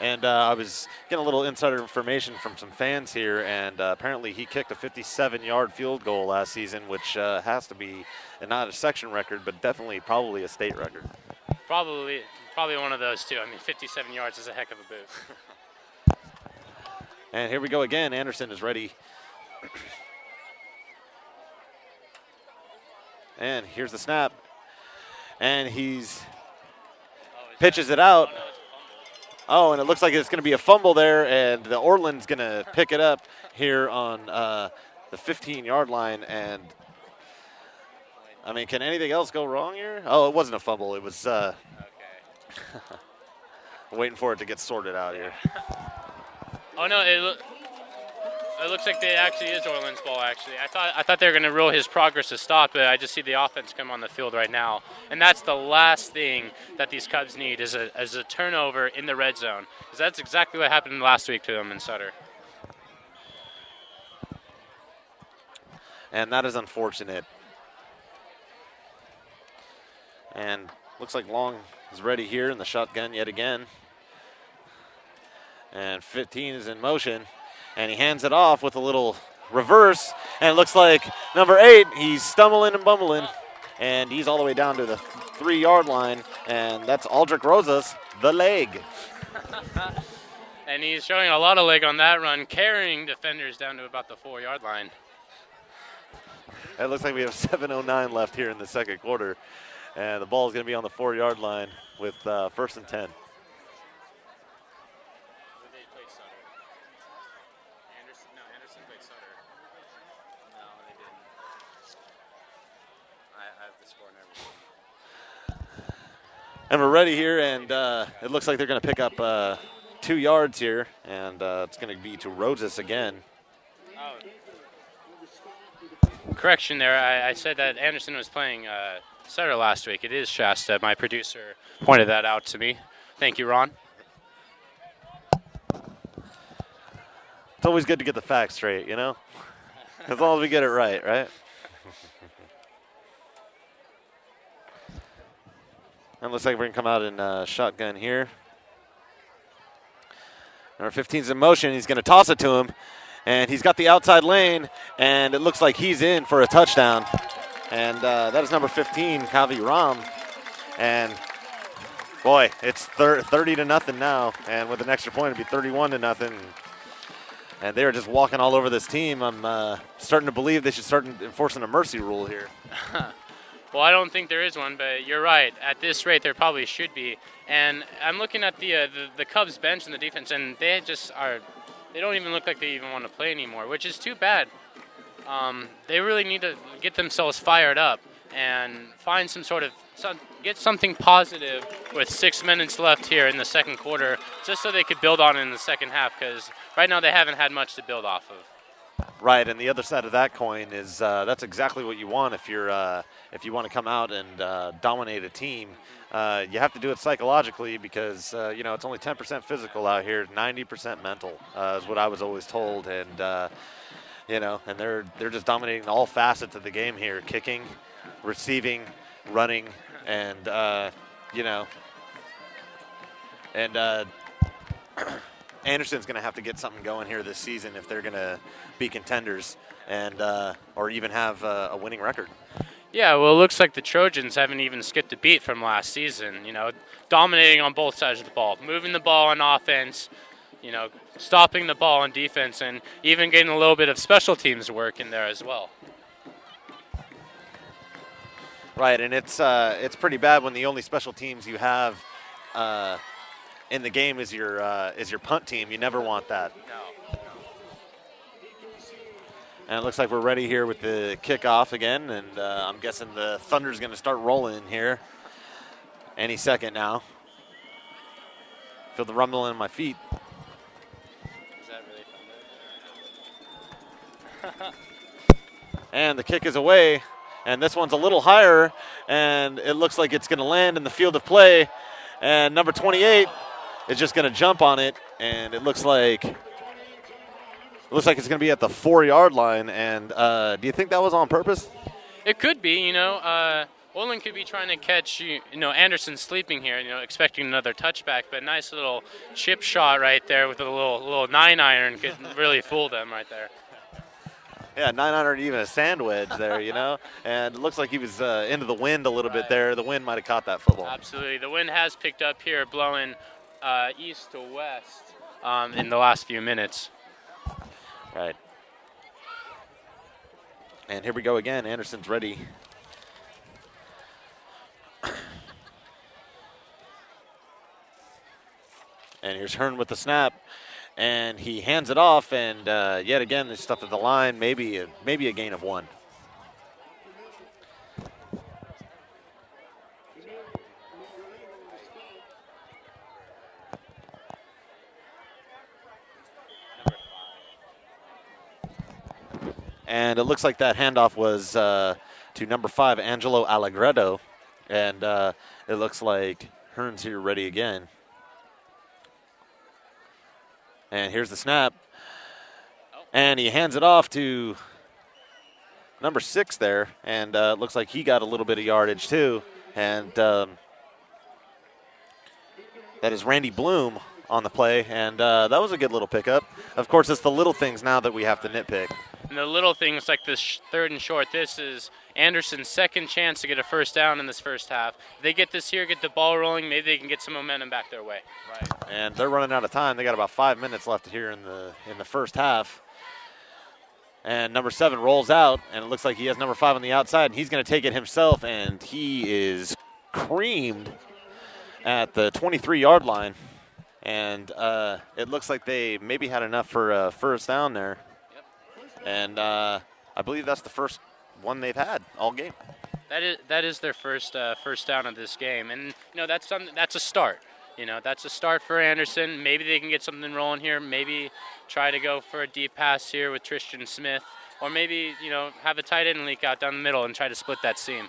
And I was getting a little insider information from some fans here, and apparently he kicked a 57-yard field goal last season, which has to be not a section record, but definitely probably a state record. Probably one of those two. I mean, 57 yards is a heck of a boot. And here we go again. Anderson is ready. And here's the snap. And he's pitches it out. Oh, and it looks like it's going to be a fumble there, and the Orland's going to pick it up here on the 15-yard line. And, I mean, can anything else go wrong here? Oh, it wasn't a fumble. It was Okay. waiting for it to get sorted out here. Oh, no, it looks like it actually is Orland's ball, actually. I thought they were going to rule his progress to stop, but I just see the offense come on the field right now. And that's the last thing that these Cubs need is a turnover in the red zone. Because that's exactly what happened last week to them in Sutter. And that is unfortunate. And looks like Long is ready here in the shotgun yet again. And 15 is in motion. And he hands it off with a little reverse. And it looks like number 8, he's stumbling and bumbling. And he's all the way down to the 3-yard line. And that's Aldrich Rosas, the leg. And he's showing a lot of leg on that run, carrying defenders down to about the 4-yard line. It looks like we have 7:09 left here in the second quarter. And the ball is going to be on the 4-yard line with 1st and 10. Anderson played Sutter. No, they didn't. I have the score and everything. And we're ready here, and it looks like they're going to pick up 2 yards here, and it's going to be to Rosas again. Oh. Correction there, I said that Anderson was playing Sutter last week. It is Shasta. My producer pointed that out to me. Thank you, Ron. It's always good to get the facts straight, you know? As long as we get it right, right? And looks like we're going to come out in shotgun here. Number 15's in motion. He's going to toss it to him. And he's got the outside lane, and it looks like he's in for a touchdown. And that is number 15, Kavi Ram. And, boy, it's 30-0 now. And with an extra point, it'd be 31-0. And they are just walking all over this team. I'm starting to believe they should start enforcing a mercy rule here. Well, I don't think there is one, but you're right. At this rate, there probably should be. And I'm looking at the Cubs bench and the defense, and they just are – they don't even look like they even want to play anymore, which is too bad. They really need to get themselves fired up and find get something positive with 6 minutes left here in the second quarter, just so they could build on it in the second half, because right now they haven't had much to build off of. Right, and the other side of that coin is that's exactly what you want if you want to come out and dominate a team. You have to do it psychologically because it's only 10% physical out here, 90% mental is what I was always told, and and they're just dominating all facets of the game here: kicking, receiving, running, and Anderson's going to have to get something going here this season if they're going to be contenders and or even have a winning record. Yeah, well, it looks like the Trojans haven't even skipped a beat from last season. Dominating on both sides of the ball, moving the ball on offense, stopping the ball on defense, and even getting a little bit of special teams work in there as well. Right, and it's pretty bad when the only special teams you have in the game is your punt team. You never want that. No. And it looks like we're ready here with the kickoff again, and I'm guessing the Thunder's going to start rolling here any second now. Feel the rumbling in my feet. Is that really And the kick is away. And this one's a little higher, and it looks like it's going to land in the field of play. And number 28 is just going to jump on it, and it looks like it's going to be at the 4-yard line. And do you think that was on purpose? It could be, Orland could be trying to catch, Anderson sleeping here, expecting another touchback, but nice little chip shot right there with a little 9-iron could really fool them right there. Yeah, 900, even a sand wedge there, And it looks like he was into the wind a little bit there. The wind might have caught that football. Absolutely. The wind has picked up here, blowing east to west in the last few minutes. Right. And here we go again. Anderson's ready. And here's Hearn with the snap. And he hands it off, and yet again, there's stuff at the line, maybe a gain of 1. And it looks like that handoff was to number 5, Angelo Allegretto, and it looks like Hearn's here ready again. And here's the snap. And he hands it off to number 6 there. And it looks like he got a little bit of yardage too. And that is Randy Bloom on the play. And that was a good little pickup. Of course, it's the little things now that we have to nitpick. And the little things like this 3rd and short, this is Anderson's second chance to get a first down in this first half. If they get this here, get the ball rolling, maybe they can get some momentum back their way. Right. And they're running out of time. They got about 5 minutes left here in the first half. And number 7 rolls out, and it looks like he has number 5 on the outside, and he's going to take it himself, and he is creamed at the 23-yard line. And it looks like they maybe had enough for a first down there. And I believe that's the first one they've had all game. That is their first down of this game, and that's a start. That's a start for Anderson. Maybe they can get something rolling here. Maybe try to go for a deep pass here with Tristan Smith, or maybe have a tight end leak out down the middle and try to split that seam.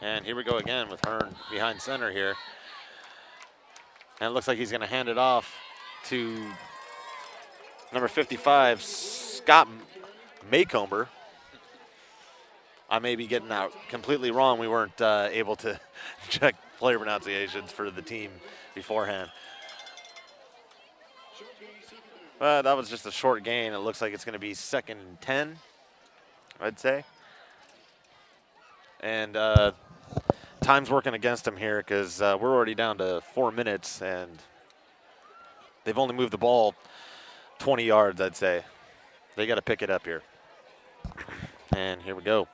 And here we go again with Hearn behind center here, and it looks like he's going to hand it off to number 55, Scott Maycomber. I may be getting that completely wrong. We weren't able to check player pronunciations for the team beforehand. That was just a short gain. It looks like it's going to be 2nd and 10, I'd say. And time's working against them here because we're already down to 4 minutes, and they've only moved the ball 20 yards, I'd say. They got to pick it up here. And here we go.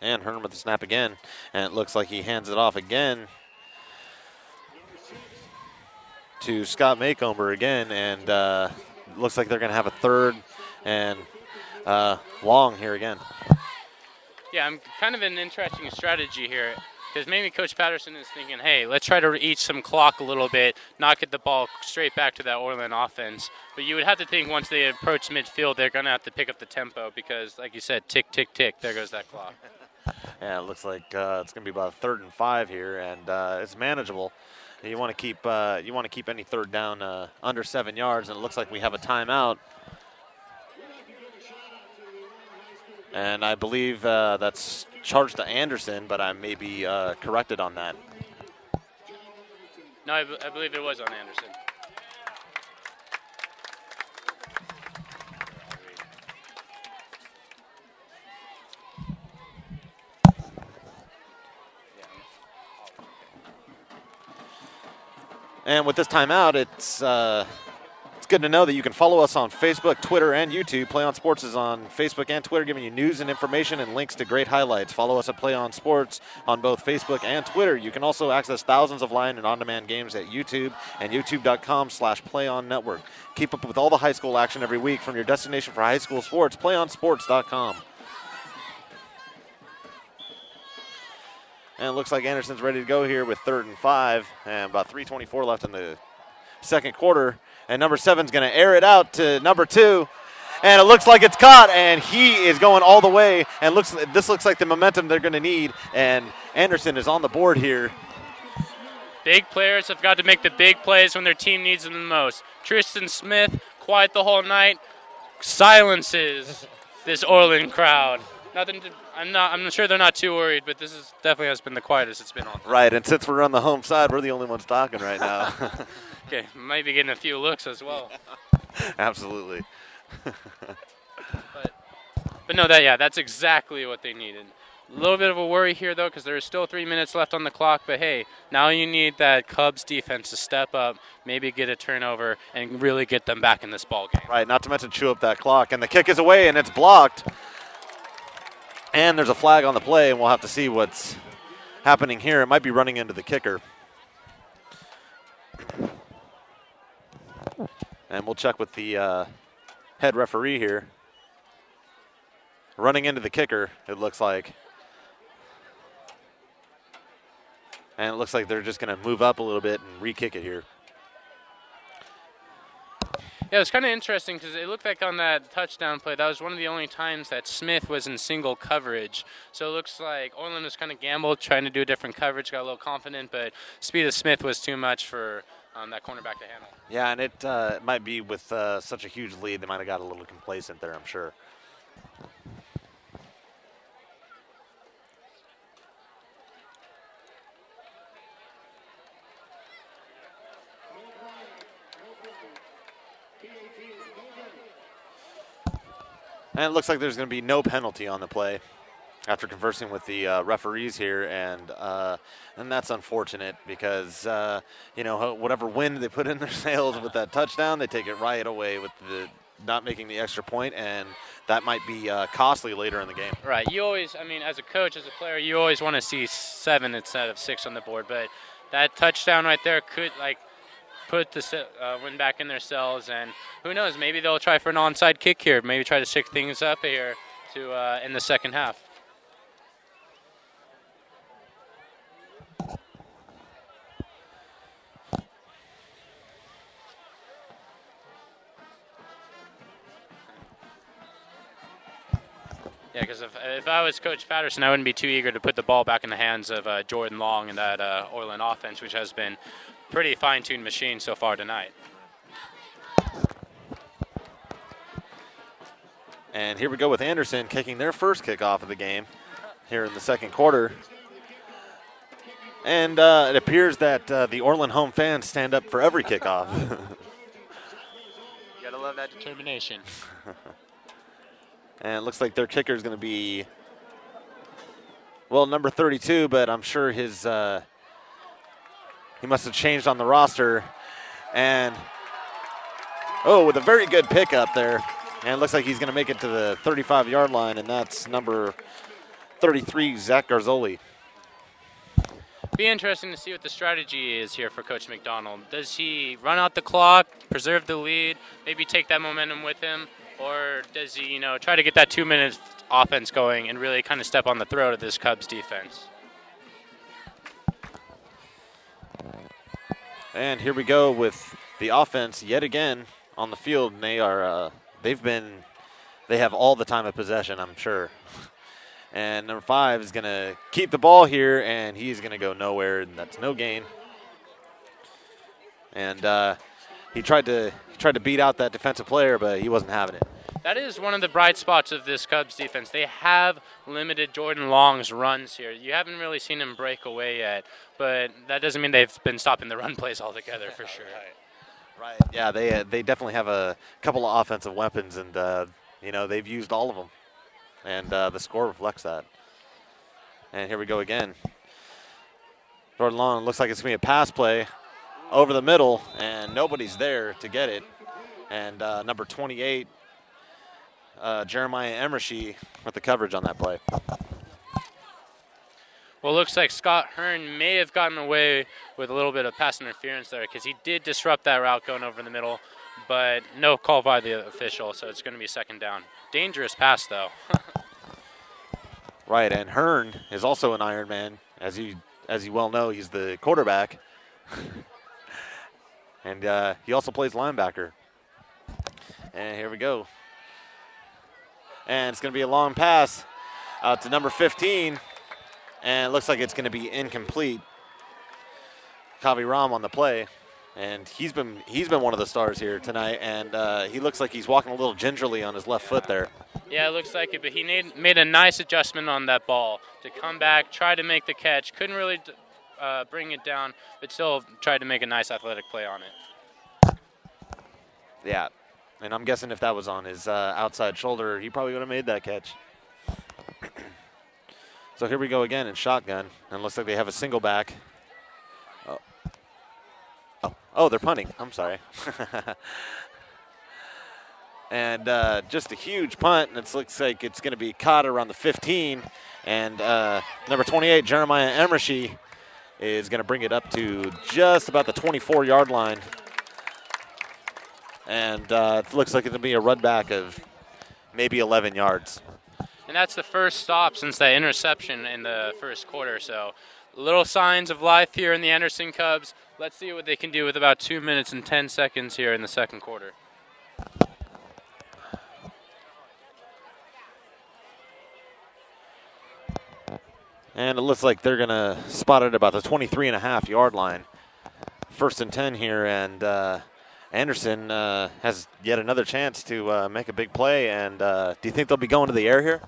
And Hearn with the snap again. And it looks like he hands it off again to Scott Maycomber again. And looks like they're going to have a 3rd and long here again. Yeah, I'm kind of an interesting strategy here. Because maybe Coach Patterson is thinking, hey, let's try to eat some clock a little bit, not get the ball straight back to that Orland offense. But you would have to think once they approach midfield, they're going to have to pick up the tempo because, like you said, tick, tick, tick, there goes that clock. Yeah, it looks like it's going to be about 3rd and 5 here, and it's manageable. You want to keep any 3rd down under 7 yards, and it looks like we have a timeout. And I believe that's charged to Anderson, but I may be corrected on that. No, I believe it was on Anderson. And with this timeout, it's good to know that you can follow us on Facebook, Twitter, and YouTube. Play On Sports is on Facebook and Twitter, giving you news and information and links to great highlights. Follow us at Play On Sports on both Facebook and Twitter. You can also access thousands of live and on-demand games at YouTube and youtube.com/PlayOnNetwork. Keep up with all the high school action every week from your destination for high school sports, PlayOnSports.com. And it looks like Anderson's ready to go here with 3rd and 5, and about 3:24 left in the second quarter. And number 7's going to air it out to number 2. And it looks like it's caught, and he is going all the way. And this looks like the momentum they're going to need. And Anderson is on the board here. Big players have got to make the big plays when their team needs them the most. Tristan Smith, quiet the whole night, silences this Orland crowd. I'm sure they're not too worried, but this is definitely has been the quietest it's been all time. Right, and since we're on the home side, we're the only ones talking right now. Okay, might be getting a few looks as well. Absolutely. but no, that's exactly what they needed. A little bit of a worry here, though, because there is still 3 minutes left on the clock. But, hey, now you need that Cubs defense to step up, maybe get a turnover, and really get them back in this ball game. Right, not to mention chew up that clock. And the kick is away, and it's blocked. And there's a flag on the play, and we'll have to see what's happening here. It might be running into the kicker. And we'll check with the head referee here. Running into the kicker, it looks like. And it looks like they're just going to move up a little bit and re-kick it here. Yeah, it was kind of interesting because it looked like on that touchdown play, that was one of the only times that Smith was in single coverage. So it looks like Orland was kind of gambled, trying to do a different coverage, got a little confident, but speed of Smith was too much for that cornerback to handle. Yeah, and it might be with such a huge lead, they might have got a little complacent there, I'm sure. And it looks like there's going to be no penalty on the play after conversing with the referees here, and that's unfortunate because whatever wind they put in their sails with that touchdown, they take it right away with the not making the extra point, and that might be costly later in the game. Right. You always, as a coach, as a player, you always want to see 7 instead of 6 on the board, but that touchdown right there could put the win back in their cells, and who knows, maybe they'll try for an onside kick here, maybe try to shake things up here to in the second half. Yeah, because if I was Coach Patterson, I wouldn't be too eager to put the ball back in the hands of Jordan Long and that Orland offense, which has been pretty fine-tuned machine so far tonight. And here we go with Anderson kicking their first kickoff of the game here in the second quarter. And it appears that the Orland home fans stand up for every kickoff. You gotta love that determination. And it looks like their kicker is going to be, number 32, but I'm sure he must have changed on the roster. And, with a very good pickup there. And it looks like he's going to make it to the 35-yard line, and that's number 33, Zach Garzoli. Be interesting to see what the strategy is here for Coach McDonald. Does he run out the clock, preserve the lead, maybe take that momentum with him? Or does he, try to get that 2-minute offense going and really kind of step on the throat of this Cubs defense? And here we go with the offense yet again on the field. And they are, they have all the time of possession, I'm sure. And number 5 is going to keep the ball here, and he's going to go nowhere, and that's no gain. And he tried to beat out that defensive player, but he wasn't having it. That is one of the bright spots of this Cubs defense. They have limited Jordan Long's runs here. You haven't really seen him break away yet, but that doesn't mean they've been stopping the run plays altogether for sure. Right. Yeah, they definitely have a couple of offensive weapons, and they've used all of them, and the score reflects that. And here we go again. Jordan Long looks like it's going to be a pass play over the middle, and nobody's there to get it. And number 28, Jeremiah Emershy with the coverage on that play. Well, it looks like Scott Hearn may have gotten away with a little bit of pass interference there because he did disrupt that route going over the middle, but no call by the official, so it's going to be second down. Dangerous pass, though. Right, and Hearn is also an Ironman. As you well know, he's the quarterback, and he also plays linebacker. And here we go. And it's going to be a long pass out to number 15, and it looks like it's going to be incomplete. Kavi Ram on the play, and he's been one of the stars here tonight, and he looks like he's walking a little gingerly on his left foot there. Yeah, it looks like it, but he made a nice adjustment on that ball to come back, try to make the catch. Couldn't really bring it down, but still tried to make a nice athletic play on it. Yeah, and I'm guessing if that was on his outside shoulder, he probably would have made that catch. So here we go again in shotgun, and it looks like they have a single back. Oh, they're punting. I'm sorry. And just a huge punt, and it looks like it's going to be caught around the 15. And number 28, Jeremiah Emershy, is going to bring it up to just about the 24-yard line. And it looks like it'll be a run back of maybe 11 yards. And that's the first stop since that interception in the first quarter. So little signs of life here in the Anderson Cubs. Let's see what they can do with about 2 minutes and 10 seconds here in the second quarter. And it looks like they're going to spot it about the 23.5-yard line. 1st and 10 here, and Anderson has yet another chance to make a big play. And do you think they'll be going to the air here?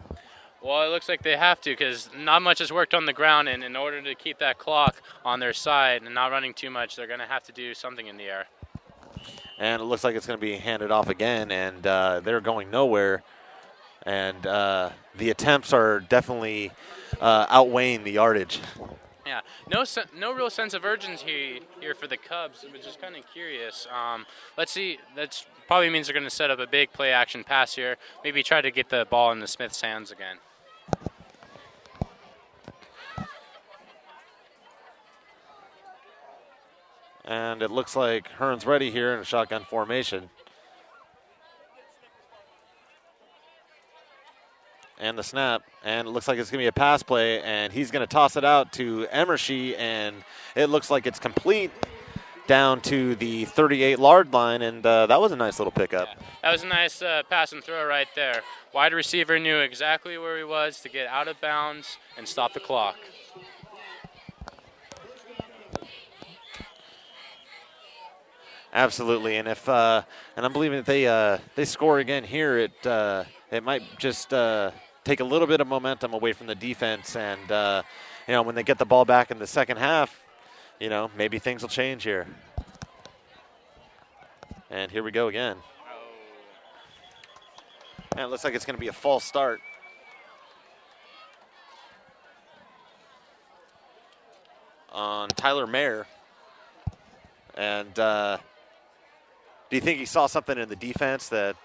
Well, it looks like they have to because not much has worked on the ground, and in order to keep that clock on their side and not running too much, they're going to have to do something in the air. And it looks like it's going to be handed off again, and they're going nowhere. And the attempts are definitely outweighing the yardage. Yeah, no real sense of urgency here for the Cubs, which is kind of curious. Let's see. That probably means they're going to set up a big play-action pass here. Maybe try to get the ball into Smith's hands again. And it looks like Hearn's ready here in a shotgun formation. And the snap, and it looks like it's going to be a pass play, and he's going to toss it out to Emershy, and it looks like it's complete down to the 38-yard line, and that was a nice little pickup. Yeah, that was a nice pass and throw right there. Wide receiver knew exactly where he was to get out of bounds and stop the clock. Absolutely, and if and I'm believing if they score again here, it might just take a little bit of momentum away from the defense, and when they get the ball back in the second half, maybe things will change here. And here we go again. And it looks like it's going to be a false start. On Tyler Mayer. And do you think he saw something in the defense that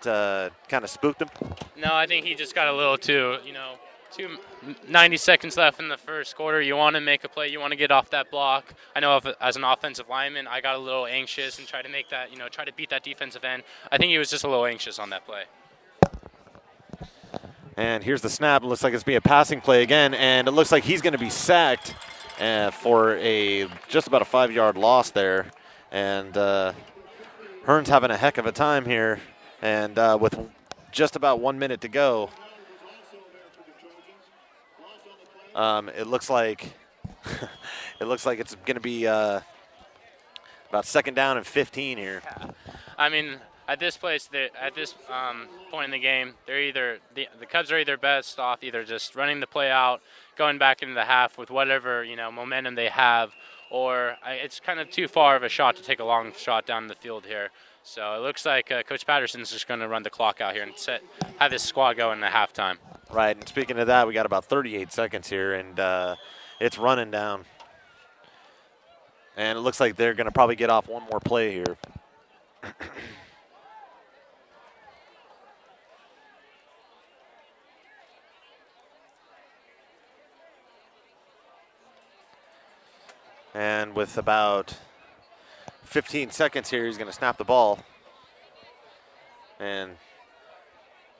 kind of spooked him? No, I think he just got a little too 90 seconds left in the first quarter. You want to make a play. You want to get off that block. I know as an offensive lineman, I got a little anxious and tried to make that, try to beat that defensive end. I think he was just a little anxious on that play. And here's the snap. It looks like it's being a passing play again, and it looks like he's going to be sacked for just about a 5-yard loss there. And Hearn's having a heck of a time here, and with just about 1 minute to go, it looks like it's going to be about 2nd down and 15 here. I mean, at this point in the game, they're either the Cubs are either best off either just running the play out, going back into the half with whatever momentum they have, or it's kind of too far of a shot to take a long shot down the field here. So it looks like Coach Patterson's just going to run the clock out here and have his squad go into halftime. Right, and speaking of that, we got about 38 seconds here, and it's running down. And it looks like they're going to probably get off one more play here. And with about 15 seconds here, he's going to snap the ball. And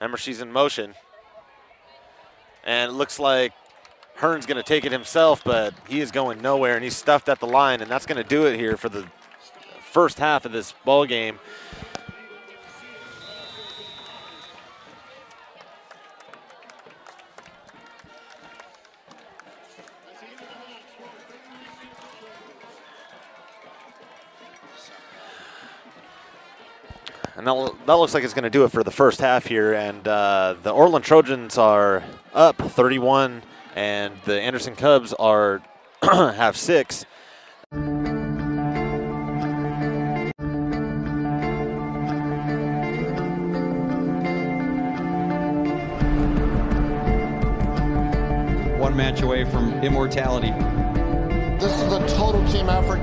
Emershy's in motion. And it looks like Hearn's going to take it himself, but he is going nowhere, and he's stuffed at the line, and that's going to do it here for the first half of this ball game. And that looks like it's going to do it for the first half here. And the Orland Trojans are up 31, and the Anderson Cubs are have 6. One match away from immortality. This is a total team effort.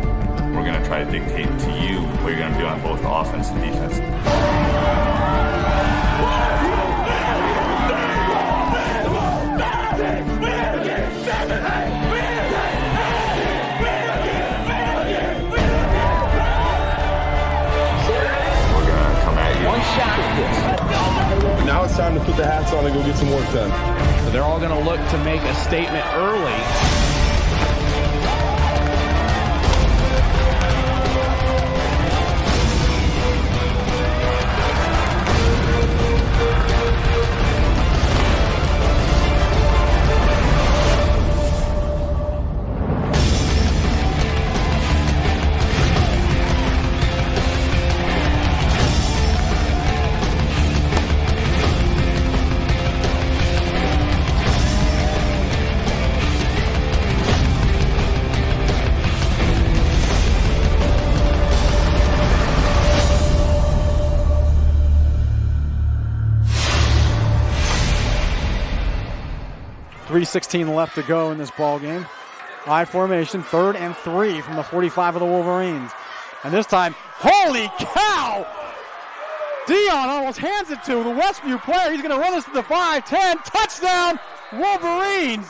We're going to try to dictate to you what you're going to do on both offense and defense. We're going to come at you. One shot at this. Now it's time to put the hats on and go get some work done. So they're all going to look to make a statement early. .316 left to go in this ball game. I formation, 3rd and 3 from the 45 of the Wolverines. And this time, holy cow! Dion almost hands it to the Westview player. He's going to run this to the 5-10. Touchdown, Wolverines!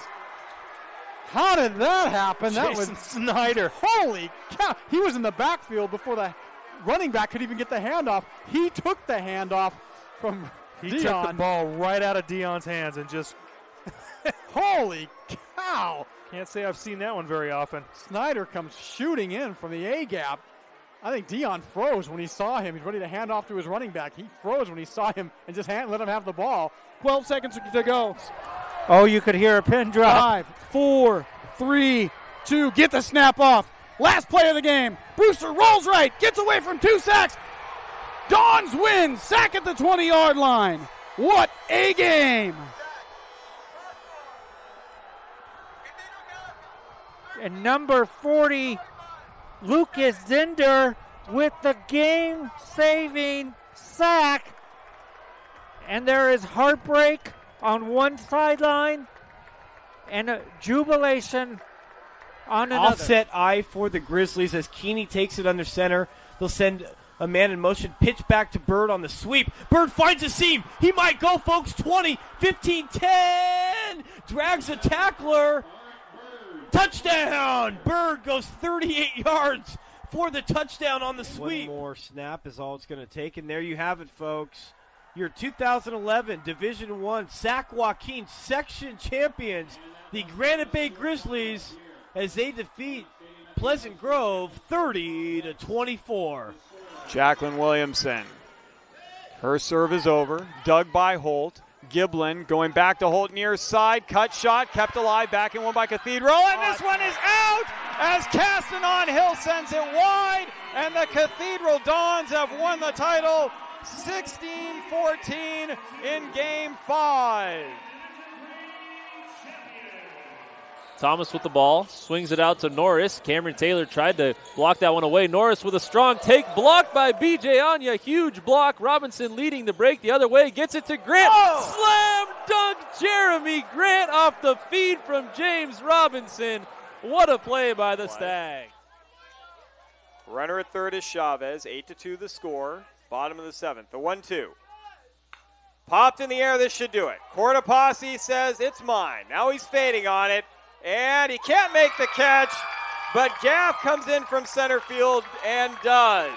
How did that happen? That was Snyder. Holy cow! He was in the backfield before the running back could even get the handoff. He took the handoff from Dion. He took the ball right out of Dion's hands and just... Holy cow! Can't say I've seen that one very often. Snyder comes shooting in from the A-gap. I think Dion froze when he saw him. He's ready to hand off to his running back. He froze when he saw him and just let him have the ball. 12 seconds to go. Oh, you could hear a pin drop. 5, 4, 3, 2. Get the snap off. Last play of the game. Brewster rolls right. Gets away from 2 sacks. Dons win. Sack at the 20-yard line. What a game. And number 40, Lucas Zinder with the game-saving sack. And there is heartbreak on one sideline and a jubilation on another. Offset eye for the Grizzlies as Keeney takes it under center. They'll send a man in motion, pitch back to Bird on the sweep. Bird finds a seam. He might go, folks. 20, 15, 10. Drags a tackler. Touchdown! Bird goes 38 yards for the touchdown on the sweep. One more snap is all it's going to take, and there you have it, folks. Your 2011 Division I Sac Joaquin section champions, the Granite Bay Grizzlies, as they defeat Pleasant Grove 30-24. Jacqueline Williamson. Her serve is over. Dug by Holt. Giblin going back to Holt near side. Cut shot, kept alive, back and one by Cathedral. And this one is out as Castanon Hill sends it wide. And the Cathedral Dons have won the title 16-14 in Game 5. Thomas with the ball, swings it out to Norris. Cameron Taylor tried to block that one away. Norris with a strong take, blocked by B.J. Anya. Huge block. Robinson leading the break the other way, gets it to Grant. Slam dunk Jeremy Grant off the feed from James Robinson. What a play by the Stag. Runner at third is Chavez. 8-2 the score. Bottom of the 7th. The 1-2. Popped in the air. This should do it. Cortopassi says it's mine. Now he's fading on it. And he can't make the catch, but Gaff comes in from center field and does.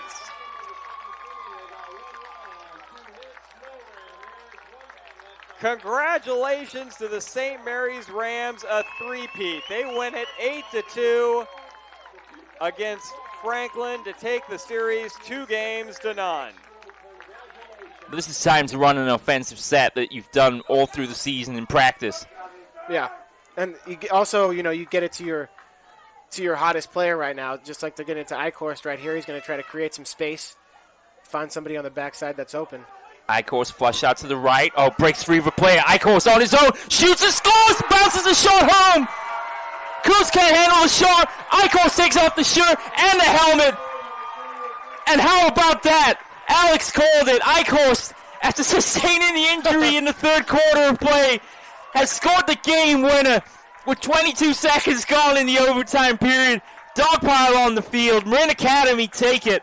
Congratulations to the St. Mary's Rams, a three-peat. They win it 8-2 against Franklin to take the series 2-0. But this is time to run an offensive set that you've done all through the season in practice. Yeah, and also, you get it to your hottest player right now, just like they're getting into Eichhorst right here. He's going to try to create some space, find somebody on the backside that's open. Eichhorst flush out to the right. Oh, breaks free of a player. Eichhorst on his own. Shoots and scores. Bounces the shot home. Kuz can't handle the shot. Eichhorst takes off the shirt and the helmet. And how about that? Alex called it. Eichhorst, after sustaining the injury in the third quarter of play, has scored the game winner with 22 seconds gone in the overtime period. Dogpile on the field. Marin Academy take it.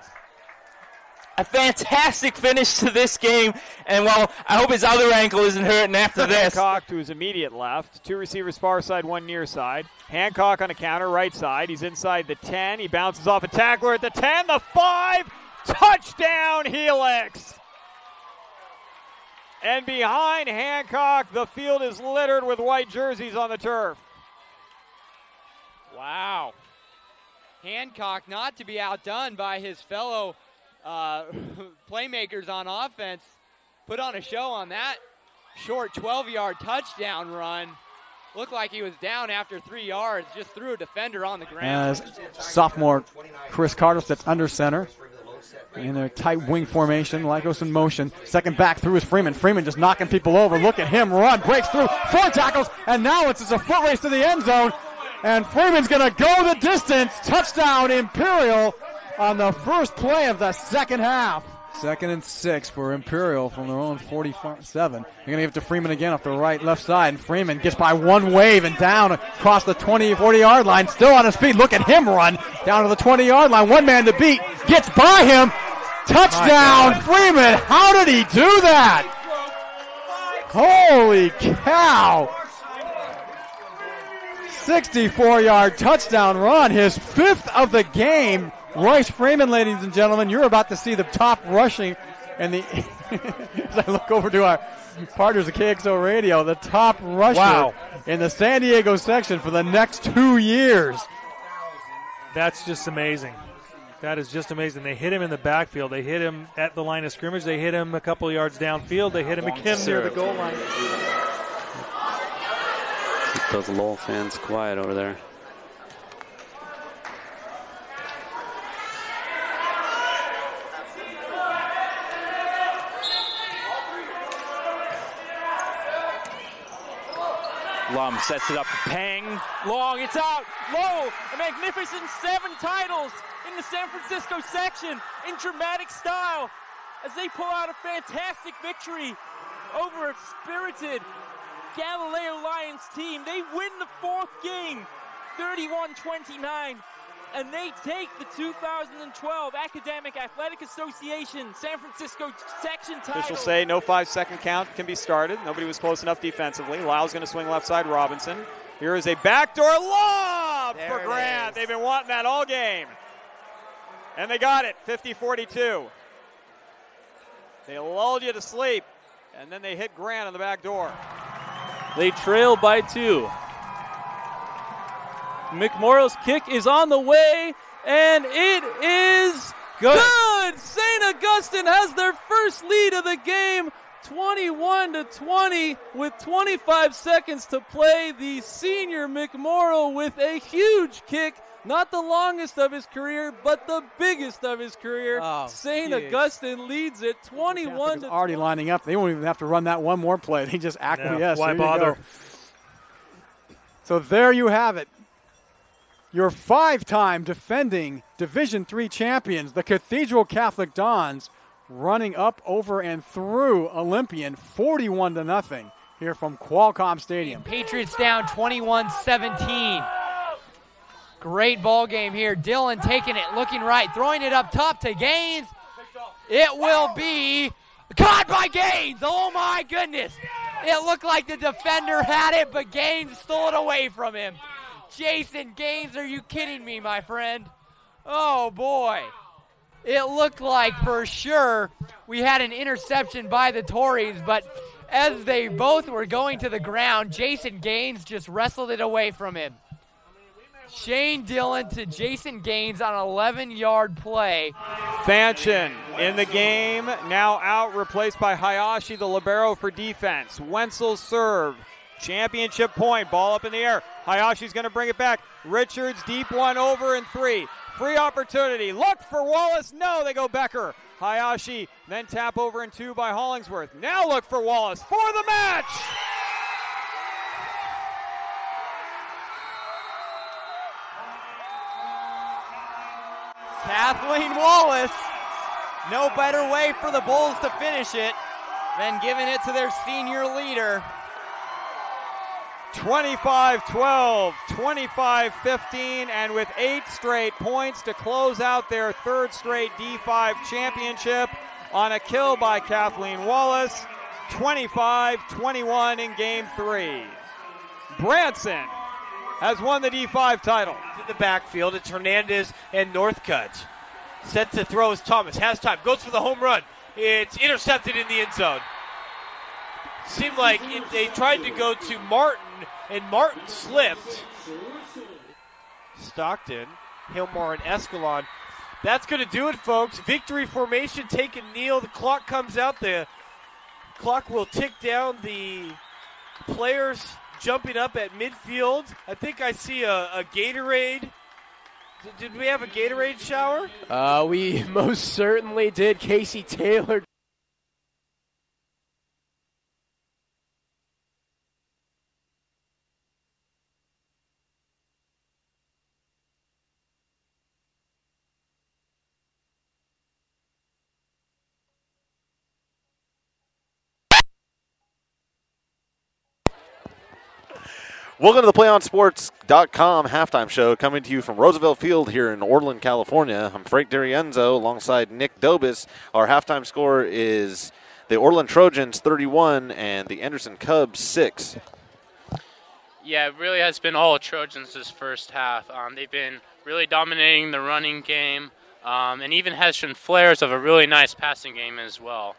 A fantastic finish to this game, and I hope his other ankle isn't hurting after this. Hancock to his immediate left. Two receivers far side, one near side. Hancock on a counter, right side. He's inside the 10. He bounces off a tackler at the 10, the 5. Touchdown, Helix. And behind Hancock, the field is littered with white jerseys on the turf. Wow. Hancock not to be outdone by his fellow playmakers on offense. Put on a show on that short 12-yard touchdown run. Looked like he was down after 3 yards, just threw a defender on the ground. As sophomore Chris Carter sits under center in their tight wing formation. Lycos in motion. Second back through is Freeman. Freeman just knocking people over. Look at him run. Breaks through. 4 tackles. And now it's just a foot race to the end zone. And Freeman's going to go the distance. Touchdown Imperial on the first play of the second half. 2nd and 6 for Imperial from their own 47. They're going to give it to Freeman again off the left side. And Freeman gets by one wave and down across the 40-yard line. Still on his feet. Look at him run down to the 20-yard line. One man to beat. Gets by him. Touchdown, Freeman. How did he do that? Holy cow. 64-yard touchdown run. His 5th of the game. Royce Freeman, ladies and gentlemen, you're about to see the top rushing, and as I look over to our partners at KXO Radio, the top rusher in the San Diego section for the next 2 years. That's just amazing. That is just amazing. They hit him in the backfield. They hit him at the line of scrimmage. They hit him a couple of yards downfield. They hit him again near the goal line. Keep those Lowell fans quiet over there. Lum sets it up for Pang. Long, it's out. Low, a magnificent 7 titles in the San Francisco section in dramatic style as they pull out a fantastic victory over a spirited Galileo Lions team. They win the 4th game, 31-29, and they take the 2012 Academic Athletic Association San Francisco section title. Officials say no 5-second count can be started. Nobody was close enough defensively. Lyle's going to swing left side. Robinson. Here is a backdoor lob for Grant. They've been wanting that all game. And they got it, 50-42. They lulled you to sleep, and then they hit Grant on the back door. They trail by 2. McMorrow's kick is on the way, and it is good. St. Augustine has their first lead of the game, 21-20, with 25 seconds to play. The senior McMorrow with a huge kick, not the longest of his career, but the biggest of his career. St. Augustine leads it 21-20. Already lining up. They won't even have to run that one more play. They just acquiesce. Why bother? So there you have it. Your 5-time defending Division III champions, the Cathedral Catholic Dons, running up over and through Olympian 41-0 here from Qualcomm Stadium. Patriots down 21-17. Great ball game here. Dillon taking it, looking right, throwing it up top to Gaines. It will be caught by Gaines. Oh my goodness. It looked like the defender had it, but Gaines stole it away from him. Jason Gaines, are you kidding me, my friend? Oh, boy. It looked like for sure we had an interception by the Tories, but as they both were going to the ground, Jason Gaines just wrestled it away from him. Shane Dillon to Jason Gaines on an 11-yard play. Fanchen in the game, now out, replaced by Hayashi, the libero for defense. Wenzel serve, championship point, ball up in the air. Hayashi's going to bring it back. Richards, deep one, over and 3. Free opportunity, look for Wallace, no, they go Becker. Hayashi, then tap over and 2 by Hollingsworth. Now look for Wallace for the match! Kathleen Wallace, no better way for the Bulls to finish it than giving it to their senior leader. 25-12, 25-15, and with 8 straight points to close out their 3rd straight D5 championship on a kill by Kathleen Wallace, 25-21 in Game 3. Branson has won the D5 title. In the backfield, it's Hernandez and Northcutt. Set to throw is Thomas. Has time. Goes for the home run. It's intercepted in the end zone. Seemed like they tried to go to Martin, and Martin slipped. Stockton, Hilmar, and Escalon. That's going to do it, folks. Victory formation, take a kneel. The clock comes out. The clock will tick down. The players jumping up at midfield. I think I see a Gatorade. Did we have a Gatorade shower? We most certainly did. Casey Taylor. Welcome to the PlayOnSports.com halftime show, coming to you from Roosevelt Field here in Orland, California. I'm Frank D'Arienzo alongside Nick Dobis. Our halftime score is the Orland Trojans 31 and the Anderson Cubs 6. Yeah, it really has been all Trojans this first half. They've been really dominating the running game, and even has shown flares of a really nice passing game as well.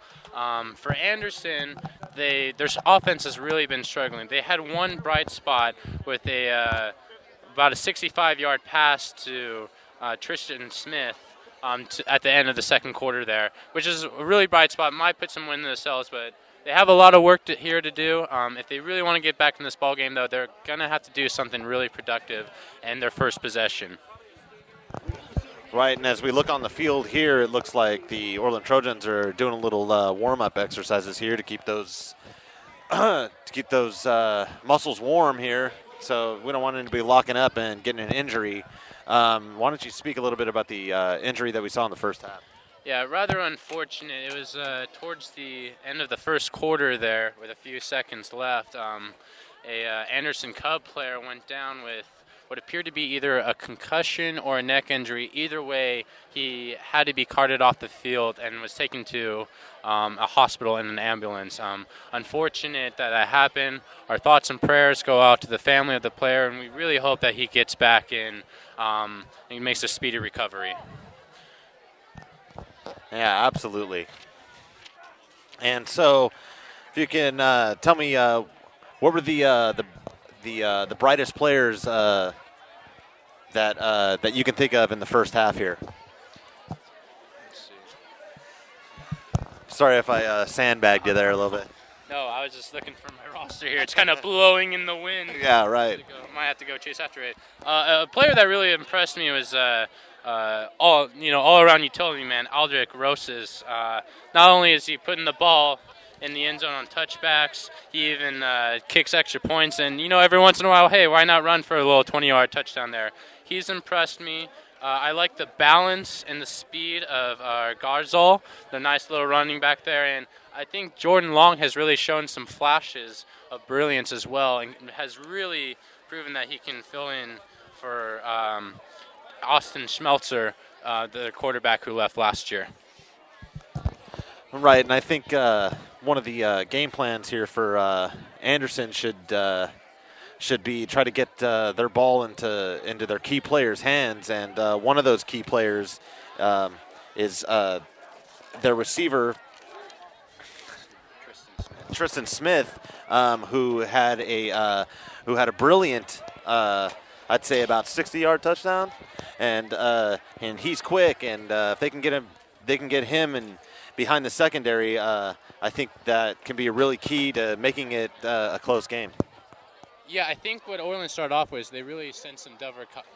For Anderson, their offense has really been struggling. They had one bright spot with about a 65-yard pass to Tristan Smith at the end of the second quarter there, which is a really bright spot. Might put some wind in the sails, but they have a lot of work here to do. If they really want to get back in this ball game, though, they're going to have to do something really productive in their first possession. Right, and as we look on the field here, it looks like the Orland Trojans are doing a little warm-up exercises here to keep those muscles warm here. So we don't want them to be locking up and getting an injury. Why don't you speak a little bit about the injury that we saw in the first half? Yeah, rather unfortunate. It was towards the end of the first quarter there with a few seconds left. Anderson Cub player went down with what appeared to be either a concussion or a neck injury. Either way, he had to be carted off the field and was taken to a hospital in an ambulance. Unfortunate that happened. Our thoughts and prayers go out to the family of the player, and we really hope that he gets back in and makes a speedy recovery. Yeah, absolutely. And so, if you can tell me, what were the brightest players that you can think of in the first half here? Sorry if I sandbagged you there a little bit. No, I was just looking for my roster here. It's kind of blowing in the wind. Yeah, right. Might have to go chase after it. A player that really impressed me was all around utility man, Aldrich Rosas. Not only is he putting the ball in the end zone on touchbacks, he even kicks extra points. And every once in a while, hey, why not run for a little 20-yard touchdown there? He's impressed me. I like the balance and the speed of Garzal, the nice little running back there. And I think Jordan Long has really shown some flashes of brilliance as well, and has really proven that he can fill in for Austin Schmelzer, the quarterback who left last year. Right, and I think one of the game plans here for Anderson should be try to get their ball into their key players' hands, and one of those key players is their receiver, Tristan Smith, who had a brilliant, I'd say about 60-yard touchdown, and he's quick, and if they can get him and behind the secondary, I think that can be really key to making it a close game. Yeah, I think what Orland started off with, they really sent some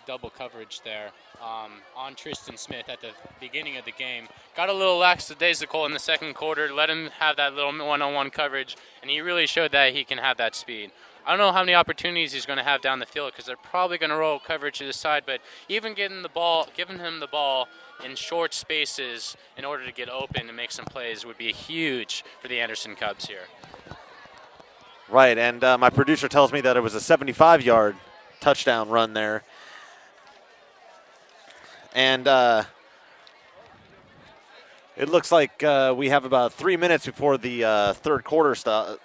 double coverage there on Tristan Smith at the beginning of the game. Got a little lackadaisical in the second quarter, let him have that little one-on-one coverage, and he really showed that he can have that speed. I don't know how many opportunities he's going to have down the field because they're probably going to roll coverage to the side, but even giving him the ball in short spaces in order to get open and make some plays would be huge for the Anderson Cubs here. Right, and my producer tells me that it was a 75-yard touchdown run there. And it looks like we have about 3 minutes before the third quarter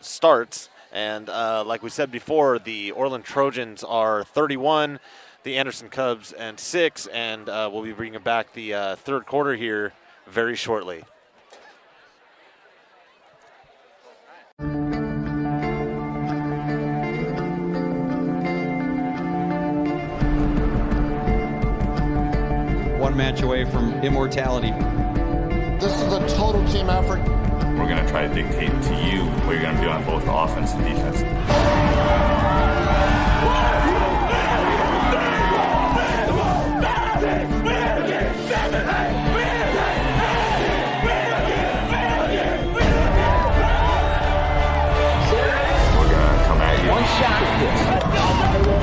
starts. And like we said before, the Orland Trojans are 31, the Anderson Cubs and 6, and we'll be bringing back the third quarter here very shortly. One match away from immortality. This is a total team effort. We're going to try to dictate to you what you're going to do on both offense and defense.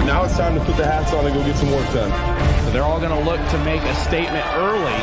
Now it's time to put the hats on and go get some work done. So they're all going to look to make a statement early.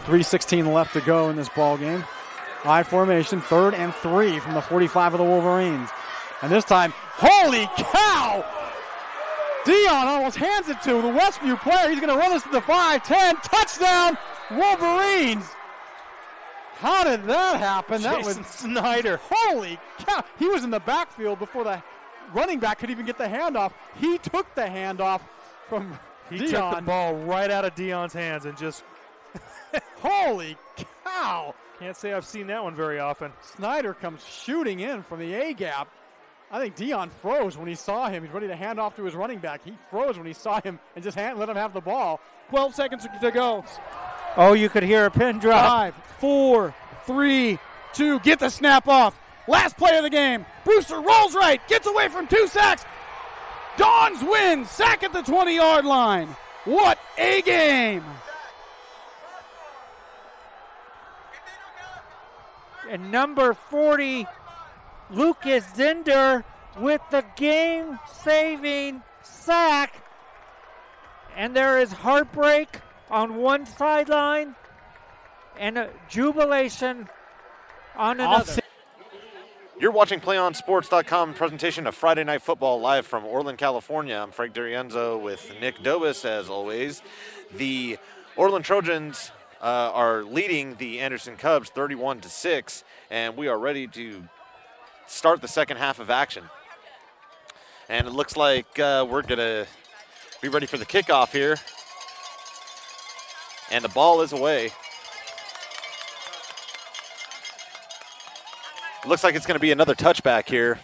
.316 left to go in this ball game. I formation, 3rd and 3 from the 45 of the Wolverines. And this time, holy cow! Dion almost hands it to the Westview player. He's going to run this to the 5-10. Touchdown, Wolverines! How did that happen? That was Snyder. Holy cow! He was in the backfield before the running back could even get the handoff. He took the handoff from Dion. He took the ball right out of Dion's hands and just... Holy cow! Can't say I've seen that one very often. Snyder comes shooting in from the A-gap. I think Dion froze when he saw him. He's ready to hand off to his running back. He froze when he saw him and just let him have the ball. 12 seconds to go. Oh, you could hear a pin drop. 5, 4, 3, 2. Get the snap off. Last play of the game. Brewster rolls right. Gets away from 2 sacks. Dons win. Sack at the 20-yard line. What a game. And number 40, Lucas Zinder with the game-saving sack. And there is heartbreak on one sideline and a jubilation on another. You're watching PlayOnSports.com presentation of Friday Night Football live from Orland, California. I'm Frank D'Arienzo with Nick Dobis, as always. The Orland Trojans are leading the Anderson Cubs 31-6, and we are ready to start the second half of action. And it looks like we're going to be ready for the kickoff here. And the ball is away. Looks like it's going to be another touchback here.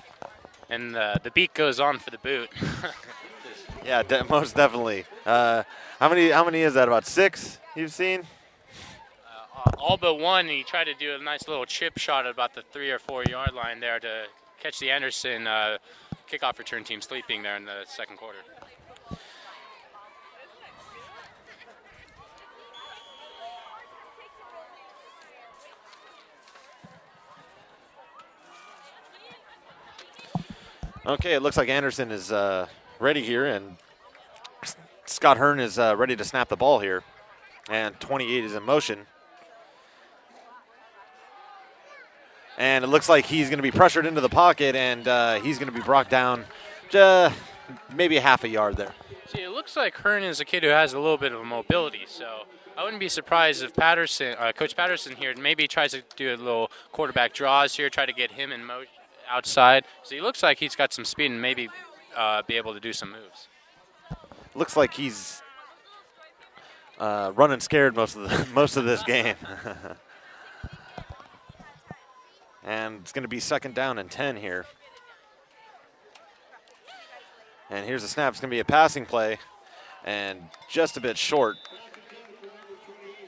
And the beat goes on for the boot. Yeah, most definitely. How many is that? About 6 you've seen? All but one. He tried to do a nice little chip shot at about the 3 or 4 yard line there to catch the Anderson kickoff return team sleeping there in the second quarter. Okay, it looks like Anderson is ready here, and Scott Hearn is ready to snap the ball here. And 28 is in motion. And it looks like he's going to be pressured into the pocket, and he's going to be brought down maybe a half a yard there. See, it looks like Hearn is a kid who has a little bit of mobility, so I wouldn't be surprised if Coach Patterson here maybe tries to do a little quarterback draws here, try to get him in motion outside. So he looks like he's got some speed and maybe be able to do some moves. Looks like he's running scared most of this game. And it's going to be 2nd down and 10 here. And here's the snap. It's going to be a passing play, and just a bit short.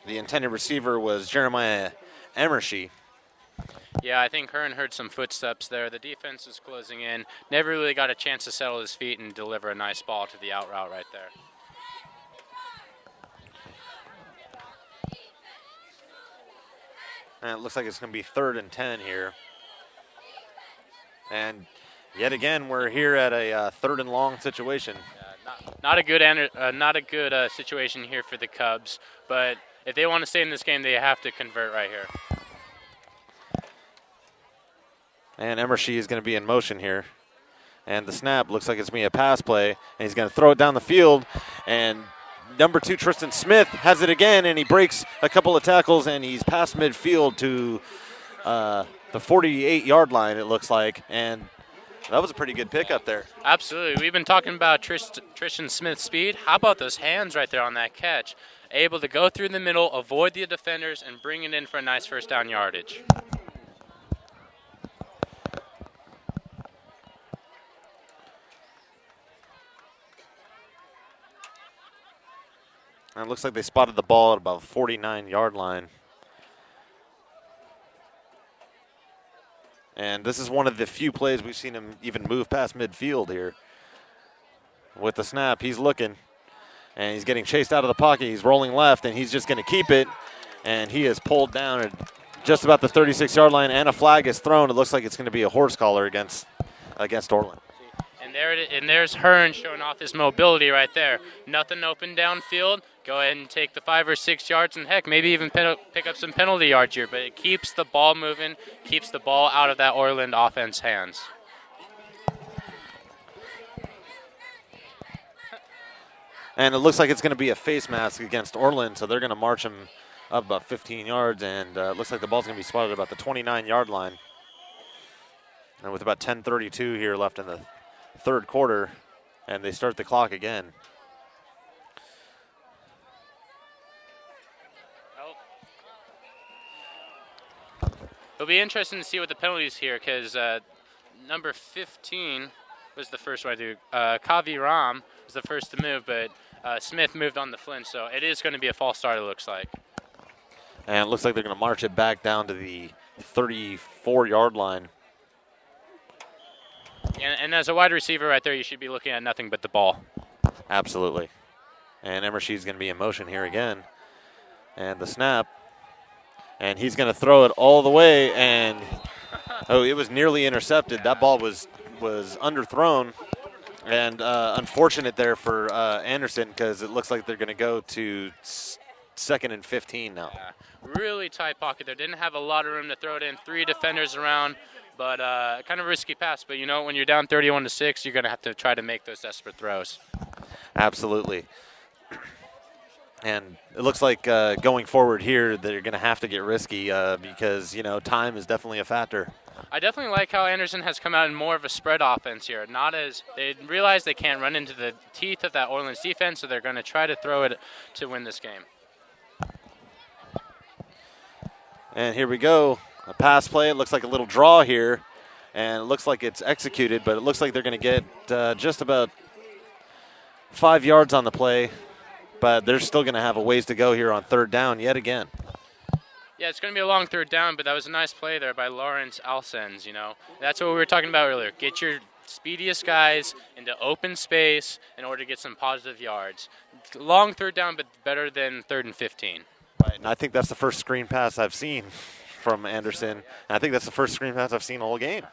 The intended receiver was Jeremiah Emershy. Yeah, I think Hearn heard some footsteps there. The defense was closing in. Never really got a chance to settle his feet and deliver a nice ball to the out route right there. And it looks like it's going to be 3rd and 10 here. And yet again, we're here at a 3rd and long situation. Not a good situation here for the Cubs, but if they want to stay in this game, they have to convert right here. And Emershy is going to be in motion here. And the snap looks like it's going to be a pass play. And he's going to throw it down the field. And number 2, Tristan Smith, has it again, and he breaks a couple of tackles, and he's past midfield to the 48-yard line, it looks like. And that was a pretty good pickup there. Absolutely. We've been talking about Tristan Smith's speed. How about those hands right there on that catch? Able to go through the middle, avoid the defenders, and bring it in for a nice 1st down yardage. And it looks like they spotted the ball at about 49-yard line. And this is one of the few plays we've seen him even move past midfield here. With the snap, he's looking, and he's getting chased out of the pocket. He's rolling left, and he's just going to keep it. And he is pulled down at just about the 36-yard line, and a flag is thrown. It looks like it's going to be a horse collar against Orland. And there's Hearn showing off his mobility right there. Nothing open downfield. Go ahead and take the 5 or 6 yards, and heck, maybe even pick up some penalty yards here. But it keeps the ball moving, keeps the ball out of that Orland offense hands. And it looks like it's going to be a face mask against Orland, so they're going to march him up about 15 yards, and it looks like the ball's going to be spotted about the 29-yard line. And with about 10:32 here left in the 3rd quarter, and they start the clock again. It'll be interesting to see what the penalties here, because number 15 was the first one to do. Kavi Ram was the first to move, but Smith moved on the flinch, so it is going to be a false start, it looks like. And it looks like they're going to march it back down to the 34-yard line. And as a wide receiver right there, you should be looking at nothing but the ball. Absolutely. And Emershy's going to be in motion here again. And the snap. And he's going to throw it all the way, and it was nearly intercepted. That ball was underthrown, and unfortunate there for Anderson, because it looks like they're going to go to 2nd and 15 now. Yeah, really tight pocket there. Didn't have a lot of room to throw it in. 3 defenders around, but kind of risky pass. But, when you're down 31-6, you're going to have to try to make those desperate throws. Absolutely. And it looks like going forward here, they're going to have to get risky because, time is definitely a factor. I definitely like how Anderson has come out in more of a spread offense here. They realize they can't run into the teeth of that Orleans defense, so they're going to try to throw it to win this game. And here we go. A pass play. It looks like a little draw here, and it looks like it's executed, but it looks like they're going to get just about 5 yards on the play. But they're still going to have a ways to go here on 3rd down yet again. Yeah, it's going to be a long 3rd down, but that was a nice play there by Lawrence Alsens, That's what we were talking about earlier. Get your speediest guys into open space in order to get some positive yards. Long 3rd down, but better than 3rd and 15. Right, and I think that's the first screen pass I've seen from Anderson. And I think that's the first screen pass I've seen all game.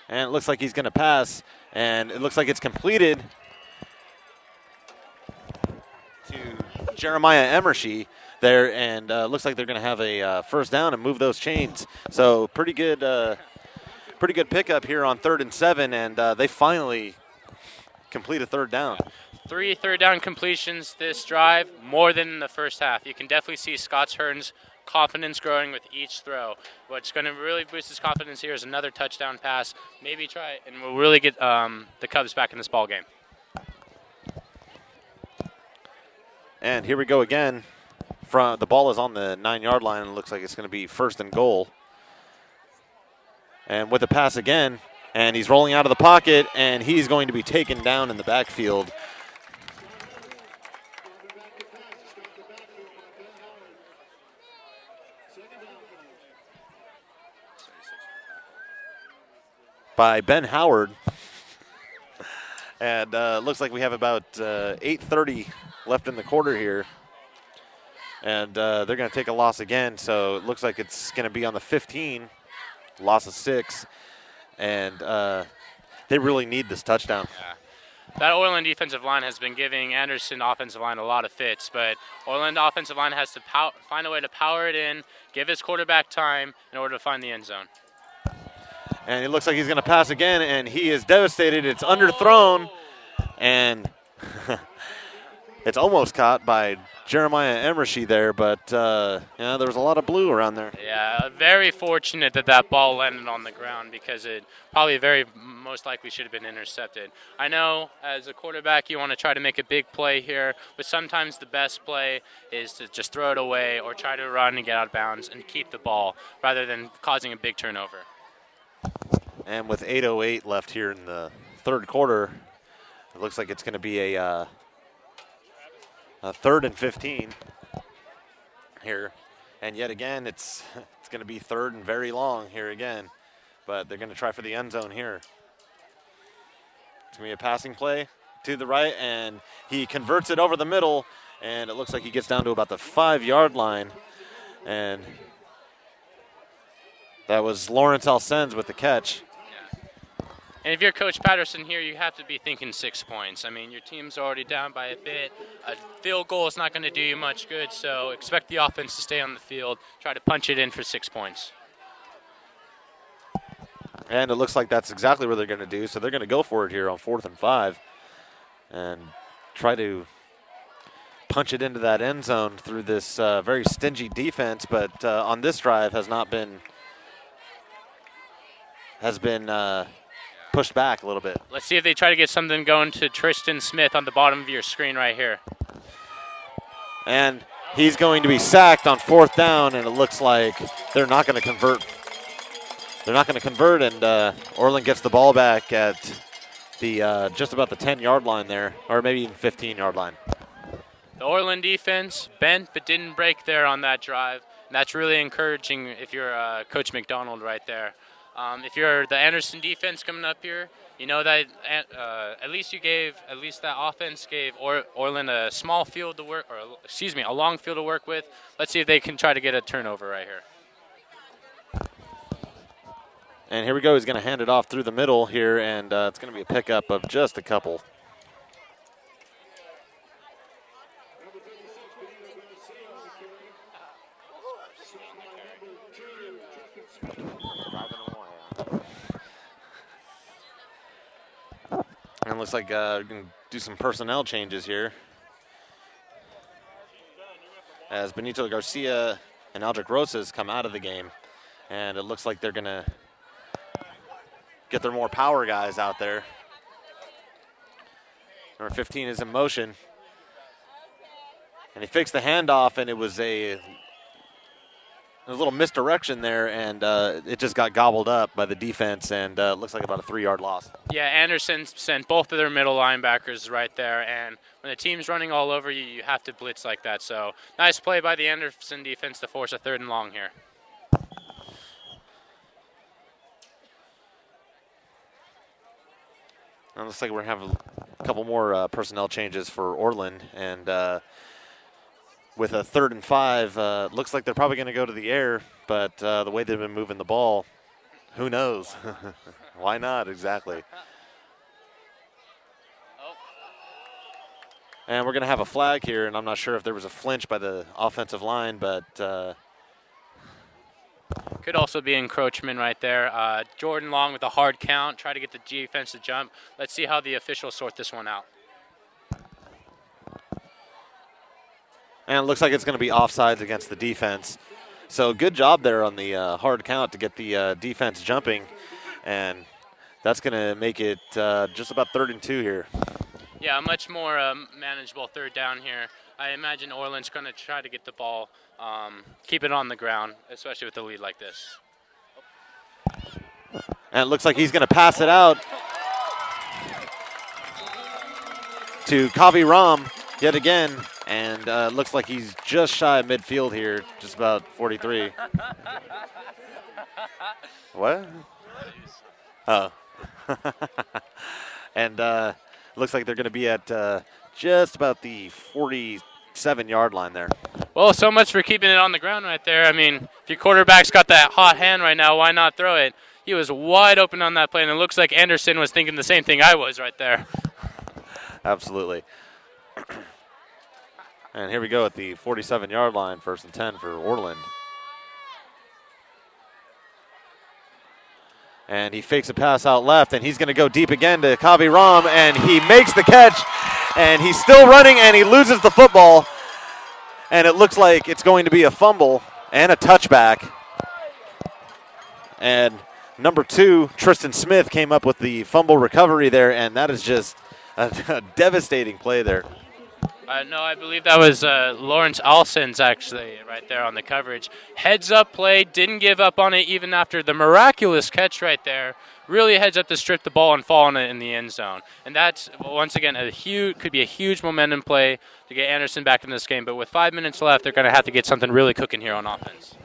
And it looks like he's going to pass, and it looks like it's completed to Jeremiah Emershy there, and looks like they're going to have a first down and move those chains. So pretty good pickup here on 3rd and 7, and they finally complete a third down. 3 third down completions this drive, more than in the first half. You can definitely see Scott Hearn's confidence growing with each throw. What's going to really boost his confidence here is another touchdown pass. Maybe try it, and we'll really get the Cubs back in this ball game. And here we go again. The ball is on the 9-yard line, and it looks like it's going to be 1st and goal. And with the pass again, and he's rolling out of the pocket, and he's going to be taken down in the backfield. By Ben Howard. And looks like we have about 8:30 left in the quarter here. And they're going to take a loss again, so it looks like it's going to be on the 15, loss of 6. And they really need this touchdown. Yeah. That Orland defensive line has been giving Anderson offensive line a lot of fits, but Orland offensive line has to find a way to power it in, give his quarterback time in order to find the end zone. And it looks like he's going to pass again, and he is devastated. It's underthrown, and it's almost caught by Jeremiah Emershy there, but there was a lot of blue around there. Yeah, very fortunate that ball landed on the ground because it probably very most likely should have been intercepted. I know as a quarterback you want to try to make a big play here, but sometimes the best play is to just throw it away or try to run and get out of bounds and keep the ball rather than causing a big turnover. And with 8:08 left here in the third quarter, it looks like it's going to be a 3rd and 15 here. And yet again, it's going to be 3rd and very long here again. But they're going to try for the end zone here. It's going to be a passing play to the right, and he converts it over the middle, and it looks like he gets down to about the 5-yard line. And that was Lawrence Alcens with the catch. And if you're Coach Patterson here, you have to be thinking 6 points. I mean, your team's already down by a bit. A field goal is not going to do you much good, so expect the offense to stay on the field. Try to punch it in for 6 points. And it looks like that's exactly what they're going to do, so they're going to go for it here on 4th and 5 and try to punch it into that end zone through this very stingy defense, but on this drive has been pushed back a little bit. Let's see if they try to get something going to Tristan Smith on the bottom of your screen right here. And he's going to be sacked on 4th down, and it looks like they're not going to convert. They're not going to convert, and Orland gets the ball back at the just about the 10-yard line there, or maybe even 15-yard line. The Orland defense bent but didn't break there on that drive, and that's really encouraging if you're Coach McDonald right there. If you're the Anderson defense coming up here, you know that at least that offense gave Orland a small field to work, or a long field to work with. Let's see if they can try to get a turnover right here. And here we go. He's going to hand it off through the middle here, and it's going to be a pickup of just a couple. And it looks like we're going to do some personnel changes here, as Benito Garcia and Aldrich Rosas come out of the game. And it looks like they're going to get their more power guys out there. Number 15 is in motion. And he fakes the handoff, and it was a little misdirection there, and it just got gobbled up by the defense, and it looks like about a 3-yard loss. Yeah, Anderson sent both of their middle linebackers right there, and when the team's running all over you, you have to blitz like that. So nice play by the Anderson defense to force a 3rd and long here. It looks like we're having a couple more personnel changes for Orland, and with a 3rd and 5, looks like they're probably going to go to the air, but the way they've been moving the ball, who knows? Why not? Exactly. And we're going to have a flag here, and I'm not sure if there was a flinch by the offensive line, but could also be encroachment right there. Jordan Long with a hard count, try to get the defense to jump. Let's see how the officials sort this one out. And it looks like it's going to be offsides against the defense. So good job there on the hard count to get the defense jumping, and that's going to make it just about 3rd and 2 here. Yeah, a much more manageable 3rd down here. I imagine Orland's going to try to get the ball, keep it on the ground, especially with a lead like this. And it looks like he's going to pass it out to Kavi Ram yet again, and looks like he's just shy of midfield here, just about 43. What? Oh. And looks like they're going to be at just about the 47-yard line there. Well, so much for keeping it on the ground right there. I mean, if your quarterback's got that hot hand right now, why not throw it? He was wide open on that play, and it looks like Anderson was thinking the same thing I was right there. Absolutely. And here we go at the 47-yard line, 1st and 10 for Orland. And he fakes a pass out left, and he's going to go deep again to Kavi Ram, and he makes the catch, and he's still running, and he loses the football. And it looks like it's going to be a fumble and a touchback. And number 2, Tristan Smith, came up with the fumble recovery there, and that is just a devastating play there. No, I believe that was Lawrence Alson's actually right there on the coverage. Heads up play, didn't give up on it even after the miraculous catch right there. Really heads up to strip the ball and fall on it in the end zone. And that's, once again, could be a huge momentum play to get Anderson back in this game. But with 5 minutes left, they're going to have to get something really cooking here on offense.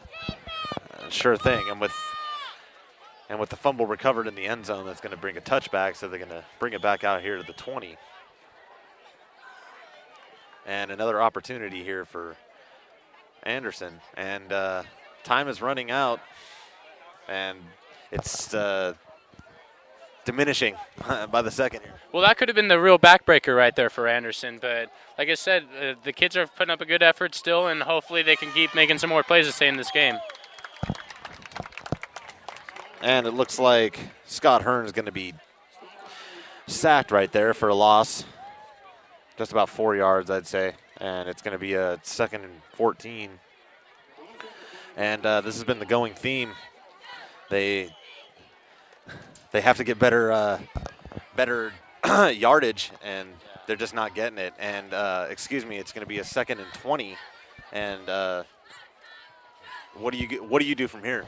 Sure thing. And with the fumble recovered in the end zone, that's going to bring a touchback, so they're going to bring it back out here to the 20. And another opportunity here for Anderson. And time is running out, and it's diminishing by the second here. Well, that could have been the real backbreaker right there for Anderson. But like I said, the kids are putting up a good effort still, and hopefully they can keep making some more plays to stay in this game. And it looks like Scott Hearn is going to be sacked right there for a loss. Just about 4 yards, I'd say. And it's going to be a 2nd and 14. And this has been the going theme. They have to get better yardage, and they're just not getting it. And, it's going to be a 2nd and 20. And what do you do from here?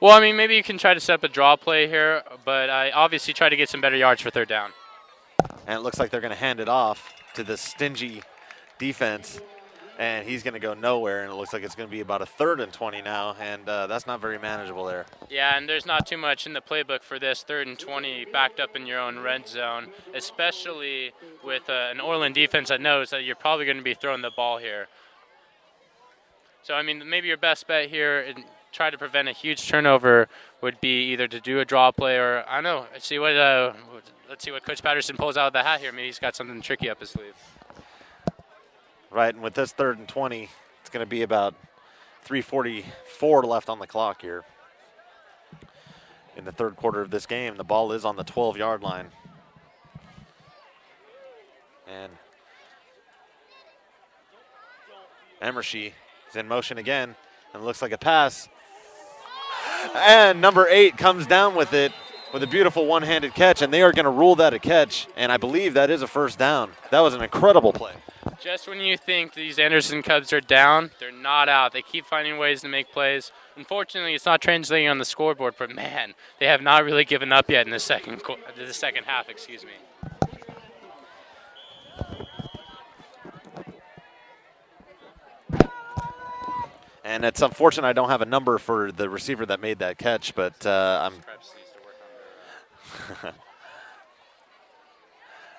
Well, I mean, maybe you can try to set up a draw play here, but I obviously try to get some better yards for 3rd down. And it looks like they're going to hand it off to the stingy defense, and he's going to go nowhere, and it looks like it's going to be about a 3rd and 20 now, and that's not very manageable there. Yeah, and there's not too much in the playbook for this 3rd and 20 backed up in your own red zone, especially with an Orland defense that knows that you're probably going to be throwing the ball here. So, I mean, maybe your best bet here and try to prevent a huge turnover would be either to do a draw play or, I don't know, let's see what Coach Patterson pulls out of the hat here. Maybe he's got something tricky up his sleeve. Right, and with this 3rd and 20, it's going to be about 3:44 left on the clock here in the 3rd quarter of this game. The ball is on the 12-yard line. And Emershy is in motion again, and it looks like a pass. And number 8 comes down with it with a beautiful one-handed catch, and they are going to rule that a catch, and I believe that is a 1st down. That was an incredible play. Just when you think these Anderson Cubs are down, they're not out. They keep finding ways to make plays. Unfortunately, it's not translating on the scoreboard, but, man, they have not really given up yet in the second half. And it's unfortunate I don't have a number for the receiver that made that catch, but I'm.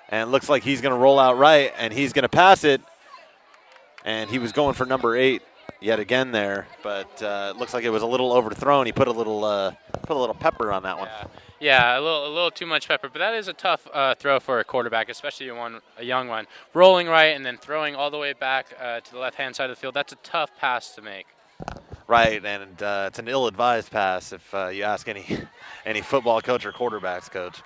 And it looks like he's going to roll out right, and he's going to pass it. And he was going for number 8, yet again there, but it looks like it was a little overthrown. He put a little pepper on that one. Yeah, a little too much pepper, but that is a tough throw for a quarterback, especially a young one. Rolling right and then throwing all the way back to the left-hand side of the field, that's a tough pass to make. Right, and it's an ill-advised pass if you ask any football coach or quarterbacks coach.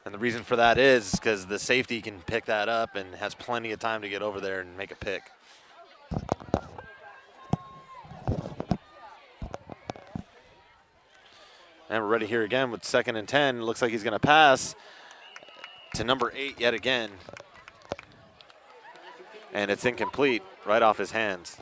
And the reason for that is because the safety can pick that up and has plenty of time to get over there and make a pick. And we're ready here again with 2nd and 10. Looks like he's going to pass to number 8 yet again. And it's incomplete right off his hands.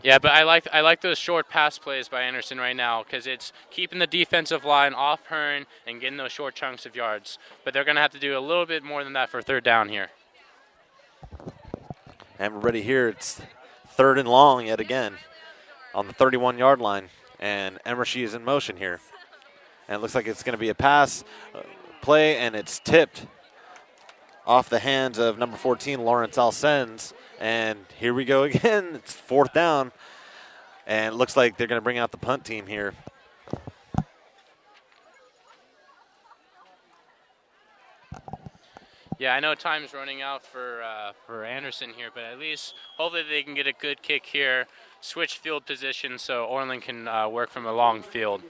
Yeah, but I like those short pass plays by Anderson right now because it's keeping the defensive line off Hearn and getting those short chunks of yards. But they're going to have to do a little bit more than that for 3rd down here. And we're ready here. It's 3rd and long yet again on the 31-yard line. And Emershy is in motion here. And it looks like it's going to be a pass play, and it's tipped off the hands of number 14, Lawrence Alcens. And here we go again. It's 4th down. And it looks like they're going to bring out the punt team here. Yeah, I know time's running out for Anderson here, but at least hopefully they can get a good kick here, switch field position so Orland can work from a long field.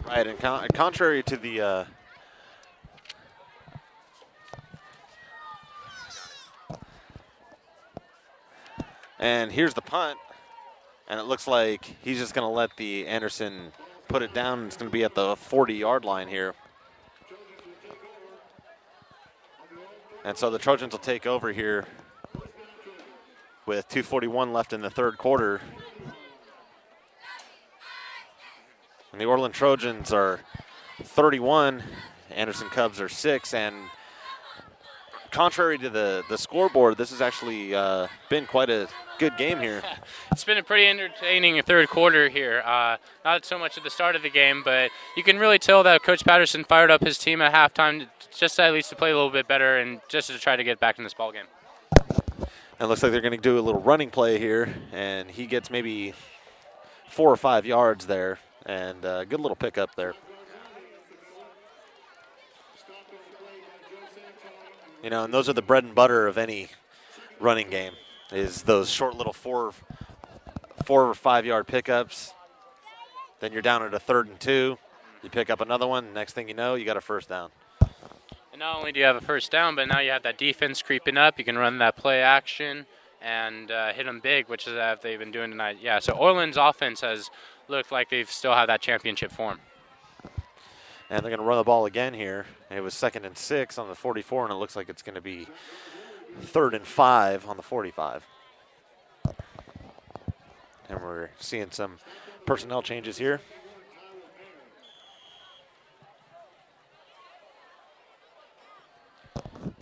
Right, and contrary to the and here's the punt, and it looks like he's just going to let the Anderson put it down. It's going to be at the 40-yard line here. And so the Trojans will take over here with 2:41 left in the 3rd quarter. And the Orland Trojans are 31, Anderson Cubs are 6, and contrary to the scoreboard, this has actually been quite a good game here. It's been a pretty entertaining 3rd quarter here. Not so much at the start of the game, but you can really tell that Coach Patterson fired up his team at halftime just at least to play a little bit better and just to try to get back in this ball game. And it looks like they're going to do a little running play here, and he gets maybe 4 or 5 yards there, and a good little pickup there. You know, and those are the bread and butter of any running game, is those short little 4 or 5 yard pickups. Then you're down at a 3rd and 2. You pick up another one. Next thing you know, you got a 1st down. And not only do you have a 1st down, but now you have that defense creeping up. You can run that play action and hit them big, which is what they've been doing tonight. Yeah, so Orland's offense has looked like they've still have that championship form. And they're going to run the ball again here. It was 2nd and 6 on the 44, and it looks like it's going to be 3rd and 5 on the 45. And we're seeing some personnel changes here.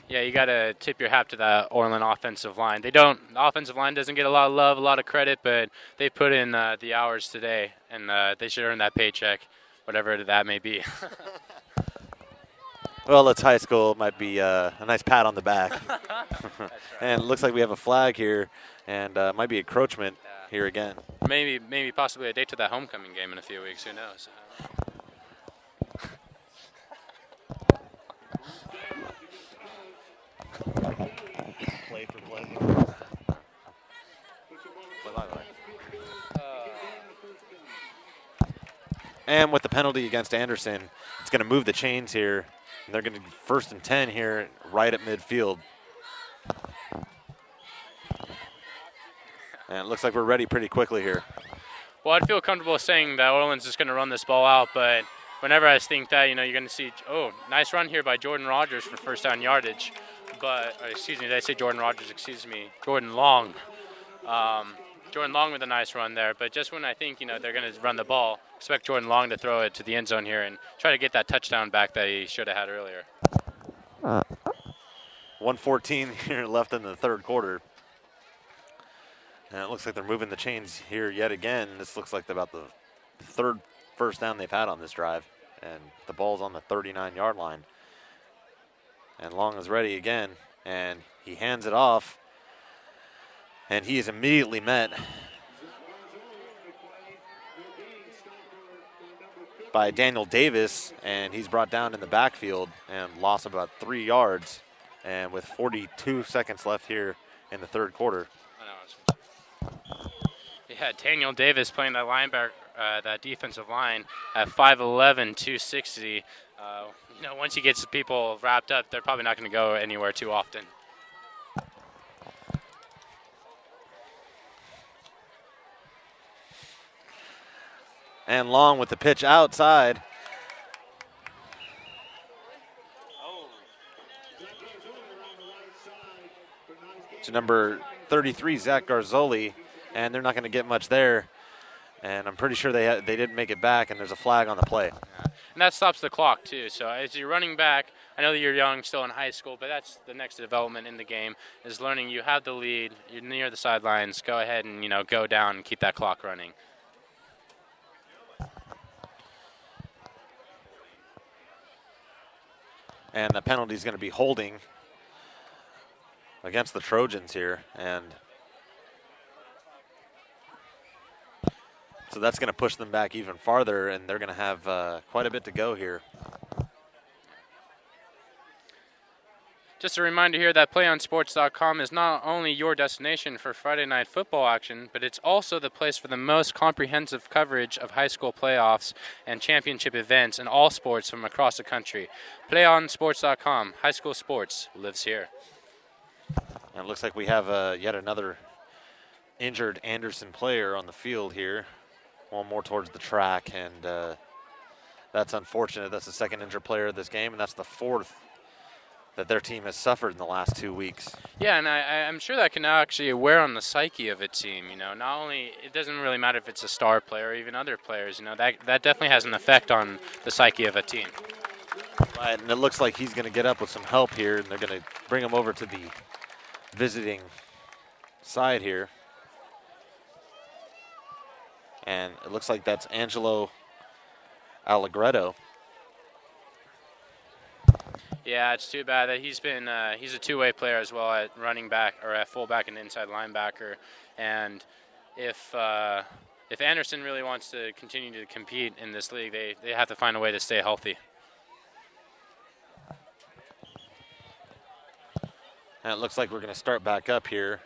Yeah, you got to tip your hat to the Orland offensive line. The offensive line doesn't get a lot of love, a lot of credit, but they put in the hours today, and they should earn that paycheck, whatever that may be. Well, it's high school. It might be a nice pat on the back. And it looks like we have a flag here, and might be encroachment here again. Maybe possibly a date to that homecoming game in a few weeks. Who knows? Play for play. And with the penalty against Anderson, it's going to move the chains here. And they're going to 1st and 10 here right at midfield. And it looks like we're ready pretty quickly here. Well, I'd feel comfortable saying that Orland's just going to run this ball out, but whenever I think that, you're going to see, nice run here by Jordan Rogers for 1st down yardage. But, did I say Jordan Rogers? Jordan Long. Jordan Long with a nice run there. But just when I think, they're going to run the ball, expect Jordan Long to throw it to the end zone here and try to get that touchdown back that he should have had earlier. 1:14 here left in the 3rd quarter. And it looks like they're moving the chains here yet again. This looks like about the third first down they've had on this drive. And the ball's on the 39-yard line. And Long is ready again. And he hands it off. And he is immediately met by Daniel Davis. And he's brought down in the backfield and lost about 3 yards. And with 42 seconds left here in the third quarter. Yeah, Daniel Davis playing that linebacker, that defensive line at 5'11", 260. Once he gets people wrapped up, they're probably not going to go anywhere too often. And Long with the pitch outside. To number 33, Zach Garzoli, and they're not going to get much there. And I'm pretty sure they didn't make it back, and there's a flag on the play. Yeah. And that stops the clock, too. So as you're running back, I know that you're young, still in high school, but that's the next development in the game is learning you have the lead, you're near the sidelines, go ahead and, go down and keep that clock running. And the penalty is going to be holding against the Trojans here. And so that's going to push them back even farther, and they're going to have quite a bit to go here. Just a reminder here that PlayOnSports.com is not only your destination for Friday night football action, but it's also the place for the most comprehensive coverage of high school playoffs and championship events in all sports from across the country. PlayOnSports.com, high school sports lives here. And it looks like we have yet another injured Anderson player on the field here. One more towards the track, and that's unfortunate. That's the second injured player of this game, and that's the fourth that their team has suffered in the last 2 weeks. Yeah, and I'm sure that can actually wear on the psyche of a team. Not only it doesn't really matter if it's a star player or even other players. That definitely has an effect on the psyche of a team. Right, and it looks like he's going to get up with some help here, and they're going to bring him over to the visiting side here. And it looks like that's Angelo Allegretto. Yeah, it's too bad that he's a two-way player as well at running back or at fullback and inside linebacker. And if Anderson really wants to continue to compete in this league, they have to find a way to stay healthy. And it looks like we're going to start back up here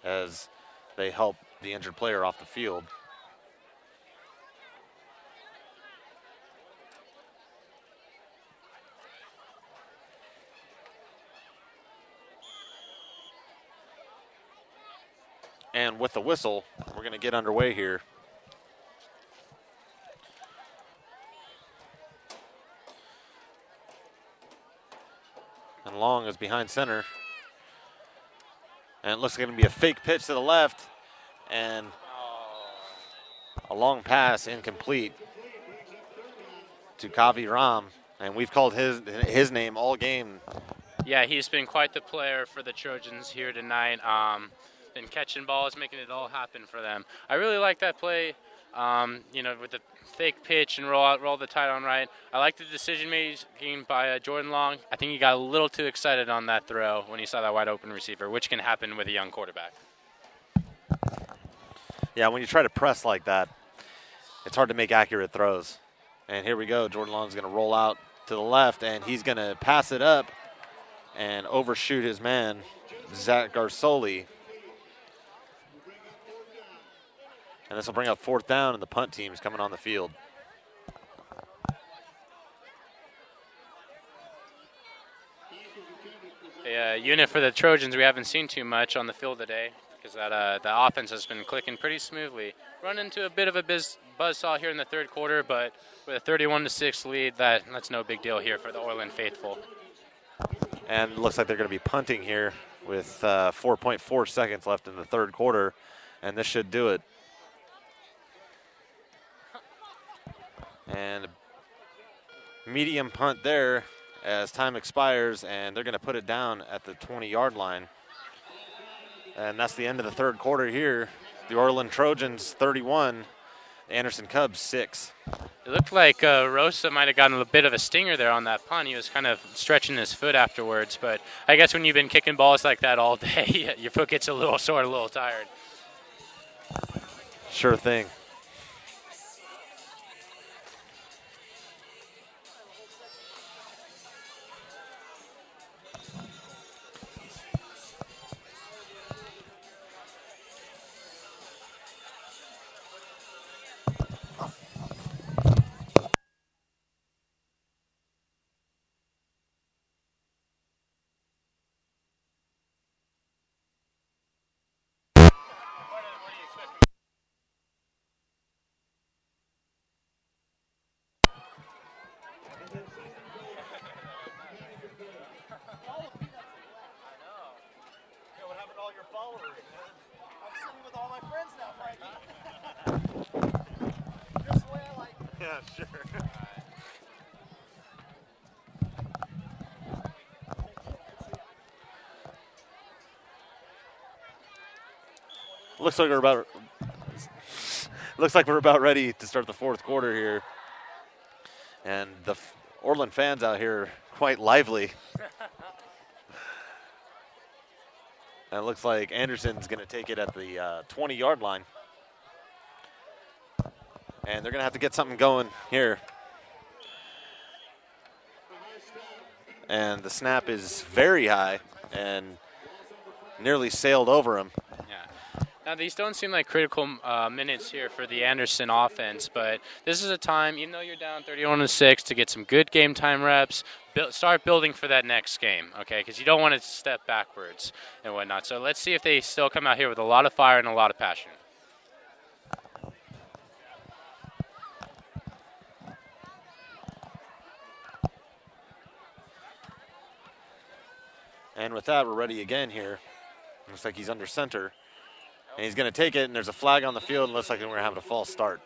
as they help the injured player off the field. And with the whistle, we're going to get underway here. And Long is behind center. And it looks like it's going to be a fake pitch to the left. And a long pass incomplete to Kavi Ram. And we've called his name all game. Yeah, he's been quite the player for the Trojans here tonight. Been catching balls, making it all happen for them. I really like that play, with the fake pitch and roll the tight on right. I like the decision making by Jordan Long. I think he got a little too excited on that throw when he saw that wide open receiver, which can happen with a young quarterback. Yeah, when you try to press like that, it's hard to make accurate throws. And here we go. Jordan Long's going to roll out to the left, and he's going to pass it up and overshoot his man, Zach Garzoli. And this will bring up fourth down, and the punt team's coming on the field. The unit for the Trojans we haven't seen too much on the field today because the offense has been clicking pretty smoothly. Run into a bit of a buzzsaw here in the third quarter, but with a 31-6 lead, that's no big deal here for the Orland faithful. And it looks like they're going to be punting here with 4.4 seconds left in the third quarter, and this should do it. And medium punt there as time expires, and they're going to put it down at the 20-yard line. And that's the end of the third quarter here. The Orland Trojans 31, Anderson Cubs 6. It looked like Rosa might have gotten a bit of a stinger there on that punt. He was kind of stretching his foot afterwards, but I guess when you've been kicking balls like that all day, your foot gets a little sore, a little tired. Sure thing. Yeah, sure. Looks like we're about ready to start the fourth quarter here, and the Orland fans out here are quite lively. And it looks like Anderson's going to take it at the 20-yard line, and they're going to have to get something going here. And the snap is very high and nearly sailed over him. Yeah. Now, these don't seem like critical minutes here for the Anderson offense, but this is a time, even though you're down 31-6, to get some good game time reps, start building for that next game, okay, because you don't want to step backwards and whatnot. So let's see if they still come out here with a lot of fire and a lot of passion. And with that, we're ready again here. Looks like he's under center. And he's going to take it, and there's a flag on the field, and looks like we're having a false start.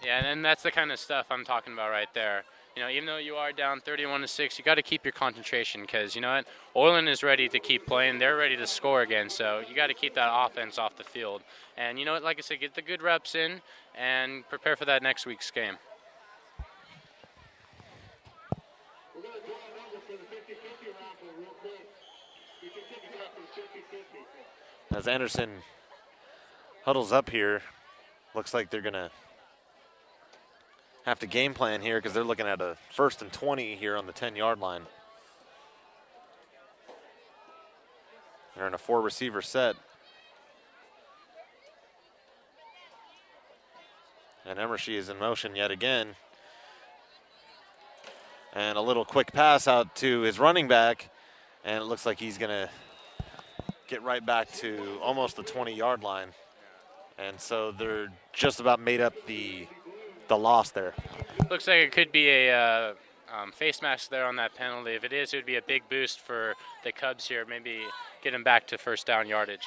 Yeah, and that's the kind of stuff I'm talking about right there. You know, even though you are down 31-6, you got to keep your concentration because, you know what, Orland is ready to keep playing. They're ready to score again, so you got to keep that offense off the field. And, you know what, like I said, get the good reps in and prepare for that next week's game. As Anderson huddles up here, looks like they're going to have to game plan here because they're looking at a 1st and 20 here on the 10-yard line. They're in a 4-receiver set. And Emershy is in motion yet again. And a little quick pass out to his running back, and it looks like he's going to get right back to almost the 20-yard line. And so they're just about made up the loss there. Looks like it could be a face mask there on that penalty. If it is, it would be a big boost for the Cubs here. Maybe get them back to first down yardage.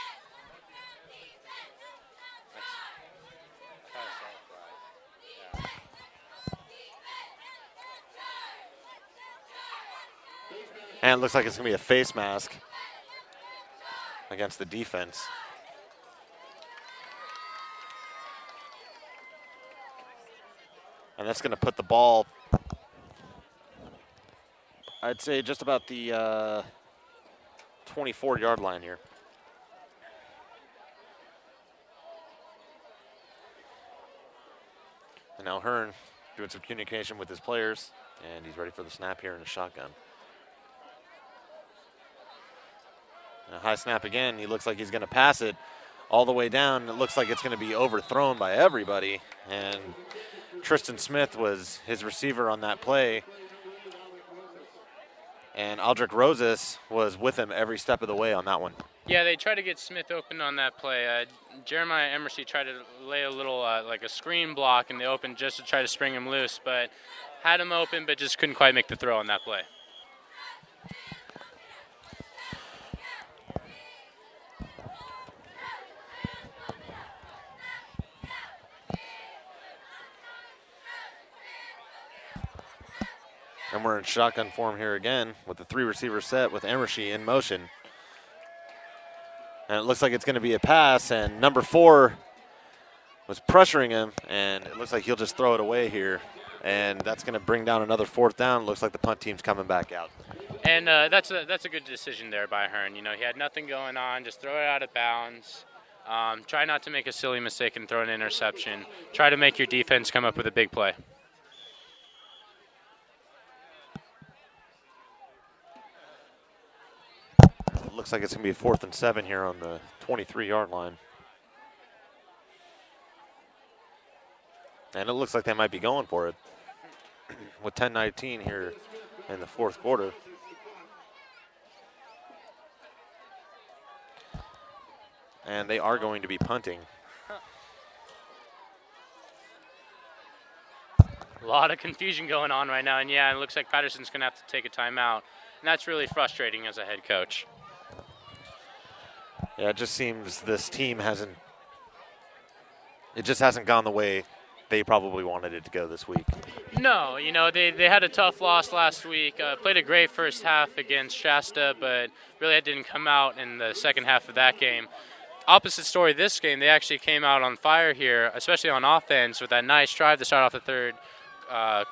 And it looks like it's going to be a face mask against the defense. And that's going to put the ball, I'd say, just about the 24-yard line here. And now Hearn doing some communication with his players, and he's ready for the snap here in a shotgun. A high snap again. He looks like he's going to pass it all the way down. It looks like it's going to be overthrown by everybody. And Tristan Smith was his receiver on that play. And Aldrich Rosas was with him every step of the way on that one. Yeah, they tried to get Smith open on that play. Jeremiah Emersy tried to lay a little, like a screen block in the open just to try to spring him loose, but had him open, but just couldn't quite make the throw on that play. And we're in shotgun form here again with the 3-receiver set with Emershy in motion. And it looks like it's going to be a pass, and number 4 was pressuring him, and it looks like he'll just throw it away here. And that's going to bring down another 4th down. Looks like the punt team's coming back out. And that's a good decision there by Hearn. You know, he had nothing going on. Just throw it out of bounds. Try not to make a silly mistake and throw an interception. Try to make your defense come up with a big play. Looks like it's going to be a 4th and 7 here on the 23-yard line. And it looks like they might be going for it with 10:19 here in the 4th quarter. And they are going to be punting. A lot of confusion going on right now, and yeah, it looks like Patterson's going to have to take a timeout, and that's really frustrating as a head coach. Yeah, it just seems this team hasn't gone the way they probably wanted it to go this week. No, you know, they had a tough loss last week, played a great first half against Shasta, but really it didn't come out in the second half of that game. Opposite story this game, they actually came out on fire here, especially on offense, with that nice drive to start off the third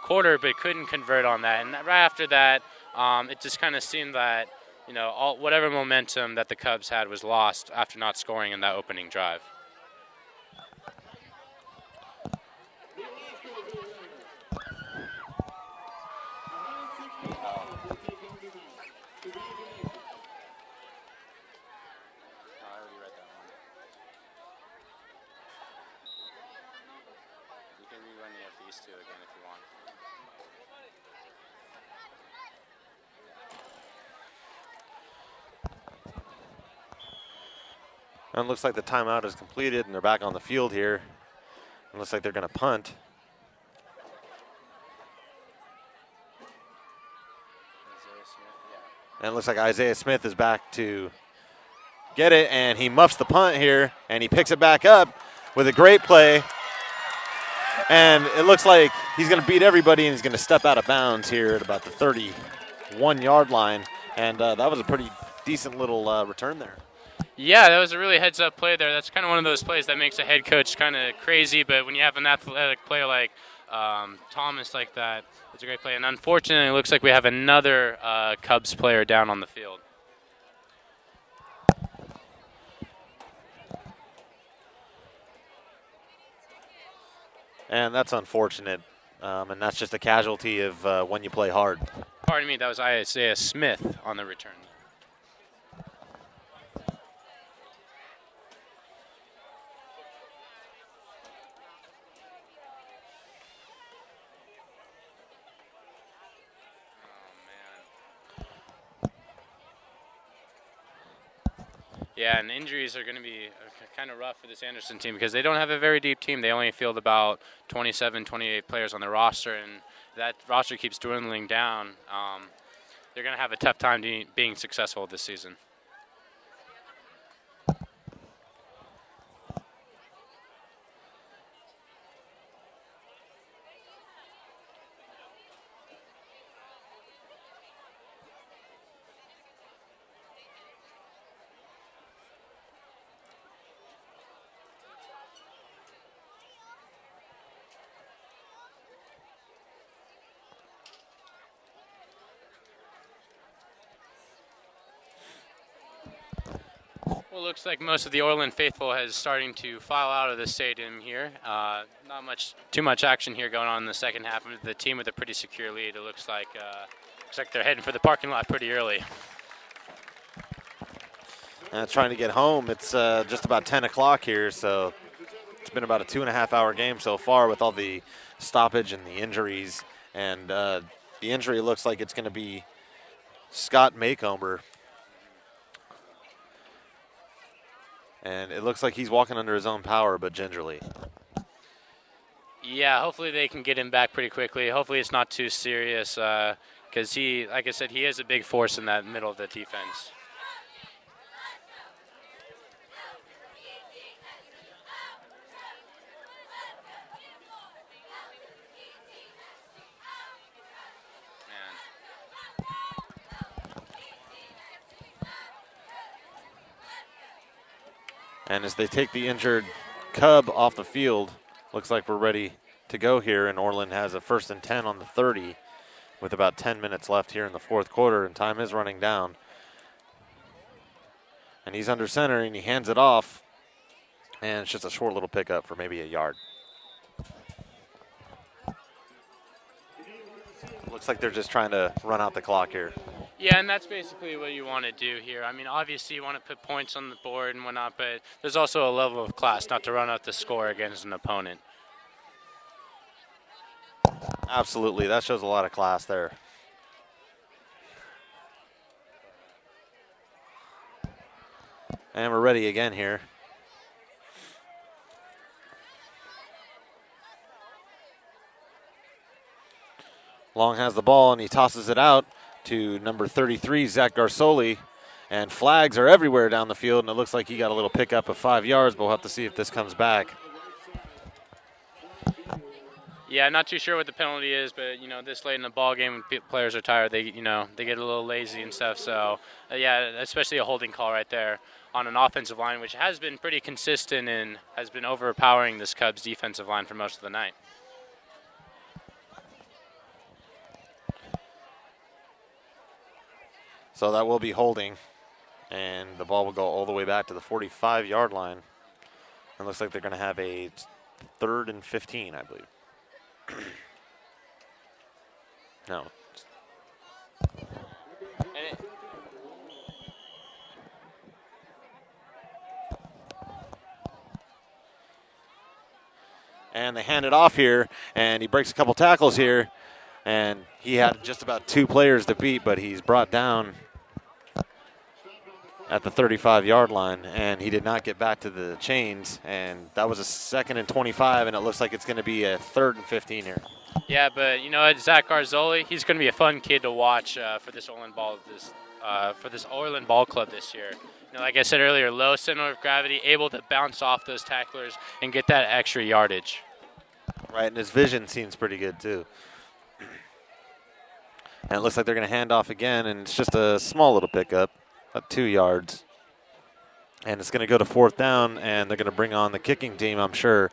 quarter, but couldn't convert on that. And right after that, it just kind of seemed that, you know, whatever momentum that the Cubs had was lost after not scoring in that opening drive. And it looks like the timeout is completed, and they're back on the field here. It looks like they're going to punt. And it looks like Isaiah Smith is back to get it, and he muffs the punt here, and he picks it back up with a great play. And it looks like he's going to beat everybody, and he's going to step out of bounds here at about the 31-yard line. And that was a pretty decent little return there. Yeah, that was a really heads-up play there. That's kind of one of those plays that makes a head coach kind of crazy, but when you have an athletic player like Thomas like that, it's a great play. And unfortunately, it looks like we have another Cubs player down on the field. And that's unfortunate, and that's just a casualty of when you play hard. Pardon me, that was Isaiah Smith on the return. Yeah, and injuries are going to be kind of rough for this Anderson team because they don't have a very deep team. They only field about 27, 28 players on their roster, and that roster keeps dwindling down. They're going to have a tough time being successful this season. Well, it looks like most of the Orland faithful is starting to file out of the stadium here. Not too much action here going on in the second half. The team with a pretty secure lead. It looks like they're heading for the parking lot pretty early. Trying to get home. It's just about 10 o'clock here, so it's been about a 2.5-hour game so far with all the stoppage and the injuries. And the injury looks like it's going to be Scott Maycomber. And it looks like he's walking under his own power, but gingerly. Yeah, hopefully they can get him back pretty quickly. Hopefully it's not too serious because he, like I said, he is a big force in that middle of the defense. And as they take the injured Cub off the field, looks like we're ready to go here, and Orland has a 1st and 10 on the 30 with about 10 minutes left here in the fourth quarter, and time is running down. And he's under center, and he hands it off, and it's just a short little pickup for maybe a yard. Looks like they're just trying to run out the clock here. Yeah, and that's basically what you want to do here. I mean, obviously you want to put points on the board and whatnot, but there's also a level of class not to run out the score against an opponent. Absolutely, that shows a lot of class there. And we're ready again here. Long has the ball, and he tosses it out to number 33, Zach Garsoli. And flags are everywhere down the field, and it looks like he got a little pickup of 5 yards, but we'll have to see if this comes back. Yeah, not too sure what the penalty is, but, you know, this late in the ball game when players are tired, they get a little lazy and stuff. So, yeah, especially a holding call right there on an offensive line, which has been pretty consistent and has been overpowering this Cubs defensive line for most of the night. So that will be holding, and the ball will go all the way back to the 45-yard line. It looks like they're going to have a 3rd and 15, I believe. No. And they hand it off here, and he breaks a couple tackles here, and he had just about 2 players to beat, but he's brought down at the 35-yard line, and he did not get back to the chains, and that was a 2nd and 25, and it looks like it's going to be a 3rd and 15 here. Yeah, but you know what, Zach Garzoli, he's going to be a fun kid to watch for this Orland Ball Club this year. You know, like I said earlier, low center of gravity, able to bounce off those tacklers and get that extra yardage. Right, and his vision seems pretty good too. And it looks like they're going to hand off again, and it's just a small little pickup, about 2 yards. And it's going to go to 4th down, and they're going to bring on the kicking team, I'm sure,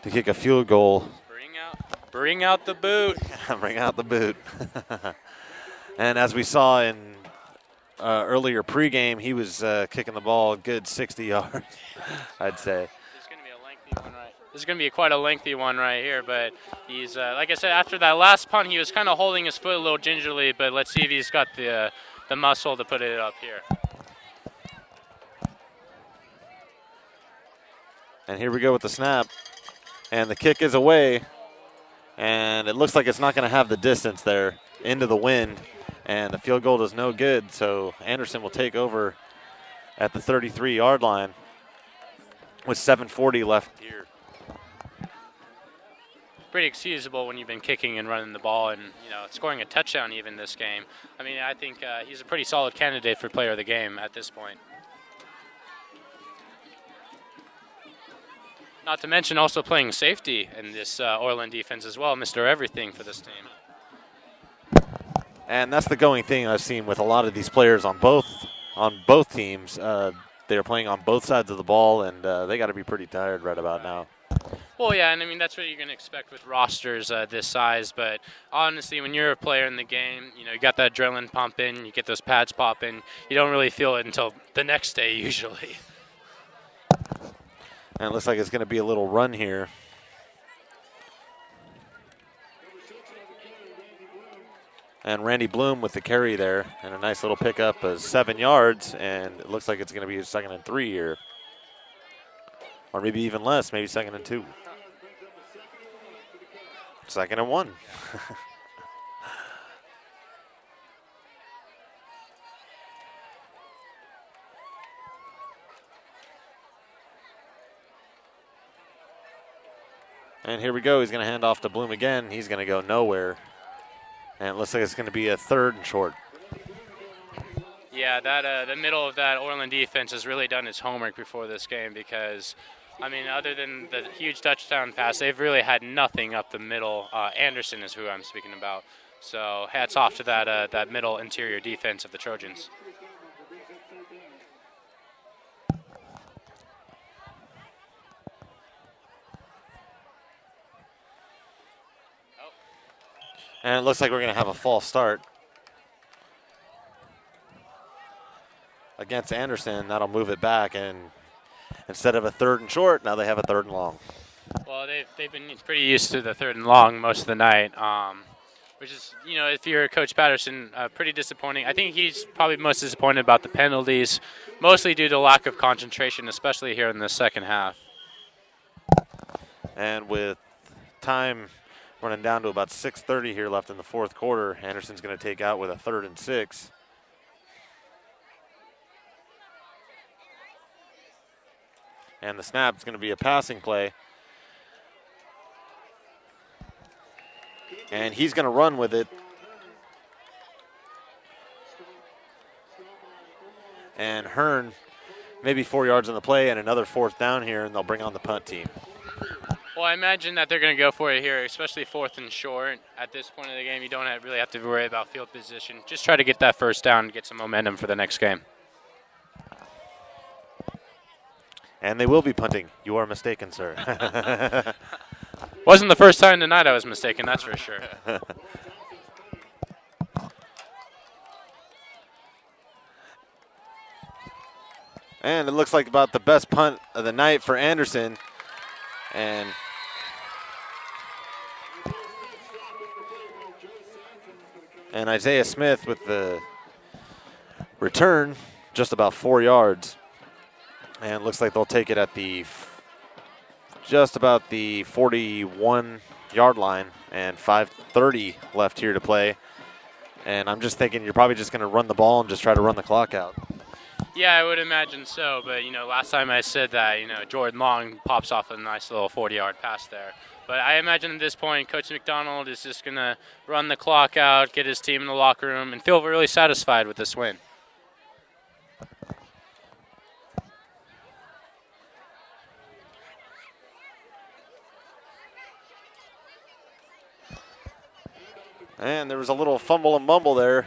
to kick a field goal. Bring out the boot. Bring out the boot. And as we saw in earlier pregame, he was kicking the ball a good 60 yards, I'd say. This is going to be quite a lengthy one right here, but he's, like I said, after that last punt, he was kind of holding his foot a little gingerly, but let's see if he's got the muscle to put it up here. And here we go with the snap, and the kick is away, and it looks like it's not going to have the distance there into the wind, and the field goal is no good, so Anderson will take over at the 33-yard line with 7:40 left here. Pretty excusable when you've been kicking and running the ball and, you know, scoring a touchdown even this game. I mean, I think he's a pretty solid candidate for player of the game at this point. Not to mention also playing safety in this Orland defense as well, Mr. Everything for this team. And that's the going thing I've seen with a lot of these players on both teams. They're playing on both sides of the ball, and they got to be pretty tired right about now. Well, yeah, and I mean, that's what you're going to expect with rosters this size. But honestly, when you're a player in the game, you know, you got that adrenaline pumping, you get those pads popping, you don't really feel it until the next day usually. And it looks like it's going to be a little run here. And Randy Bloom with the carry there, and a nice little pickup of 7 yards, and it looks like it's going to be a 2nd and 3 here. Or maybe even less, maybe 2nd and 2. 2nd and 1. And here we go. He's going to hand off to Bloom again. He's going to go nowhere. And it looks like it's going to be a 3rd and short. Yeah, that the middle of that Orland defense has really done its homework before this game because, I mean, other than the huge touchdown pass, they've really had nothing up the middle. Anderson is who I'm speaking about. So hats off to that middle interior defense of the Trojans. And it looks like we're going to have a false start against Anderson. That'll move it back, and instead of a 3rd and short, now they have a 3rd and long. Well, they've been pretty used to the 3rd and long most of the night, which is, if you're Coach Patterson, pretty disappointing. I think he's probably most disappointed about the penalties, mostly due to lack of concentration, especially here in the second half. And with time running down to about 6:30 here left in the 4th quarter, Anderson's going to take out with a 3rd and 6. And the snap is going to be a passing play. And he's going to run with it. And Hearn, maybe 4 yards on the play and another 4th down here, and they'll bring on the punt team. Well, I imagine that they're going to go for it here, especially 4th and short. At this point of the game, you don't really have to worry about field position. Just try to get that 1st down and get some momentum for the next game. And they will be punting. You are mistaken, sir. Wasn't the first time tonight I was mistaken, that's for sure. And it looks like about the best punt of the night for Anderson. And Isaiah Smith with the return, just about 4 yards. And looks like they'll take it at just about the 41-yard line, and 5:30 left here to play. And I'm just thinking you're probably just going to run the ball and just try to run the clock out. Yeah, I would imagine so. But, last time I said that, Jordan Long pops off a nice little 40-yard pass there. But I imagine at this point, Coach McDonald is just going to run the clock out, get his team in the locker room, and feel really satisfied with this win. And there was a little fumble and mumble there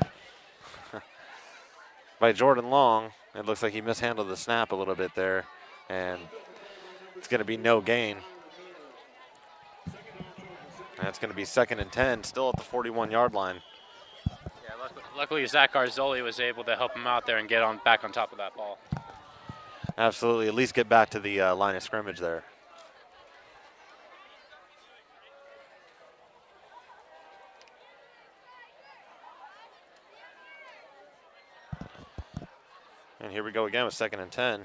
by Jordan Long. It looks like he mishandled the snap a little bit there, and it's going to be no gain. And it's going to be 2nd and 10, still at the 41-yard line. Yeah, luckily Zach Garzoli was able to help him out there and get back on top of that ball. Absolutely, at least get back to the line of scrimmage there. And here we go again with 2nd and 10.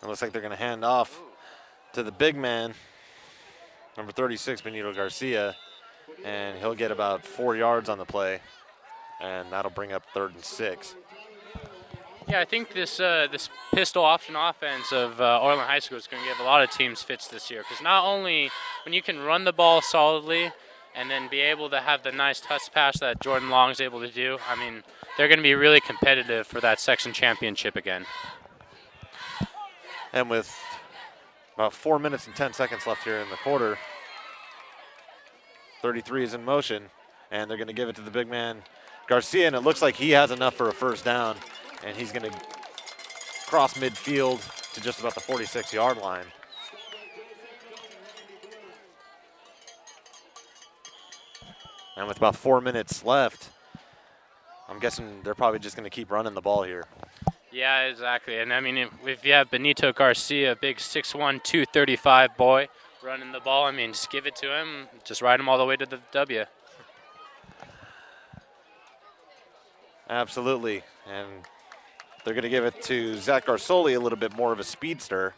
It looks like they're going to hand off to the big man, number 36, Benito Garcia, and he'll get about 4 yards on the play, and that'll bring up 3rd and 6. Yeah, I think this pistol option offense of Orland High School is going to give a lot of teams fits this year, because not only when you can run the ball solidly and then be able to have the nice touch pass that Jordan Long is able to do, I mean, they're going to be really competitive for that section championship again. And with about 4 minutes and 10 seconds left here in the quarter, 33 is in motion, and they're going to give it to the big man, Garcia, and it looks like he has enough for a 1st down, and he's going to cross midfield to just about the 46-yard line. And with about 4 minutes left, I'm guessing they're probably just going to keep running the ball here. Yeah, exactly. And, I mean, if you have Benito Garcia, a big 6'1", 235 boy, running the ball, I mean, just give it to him. Just ride him all the way to the W. Absolutely. And they're going to give it to Zach Garzoli, a little bit more of a speedster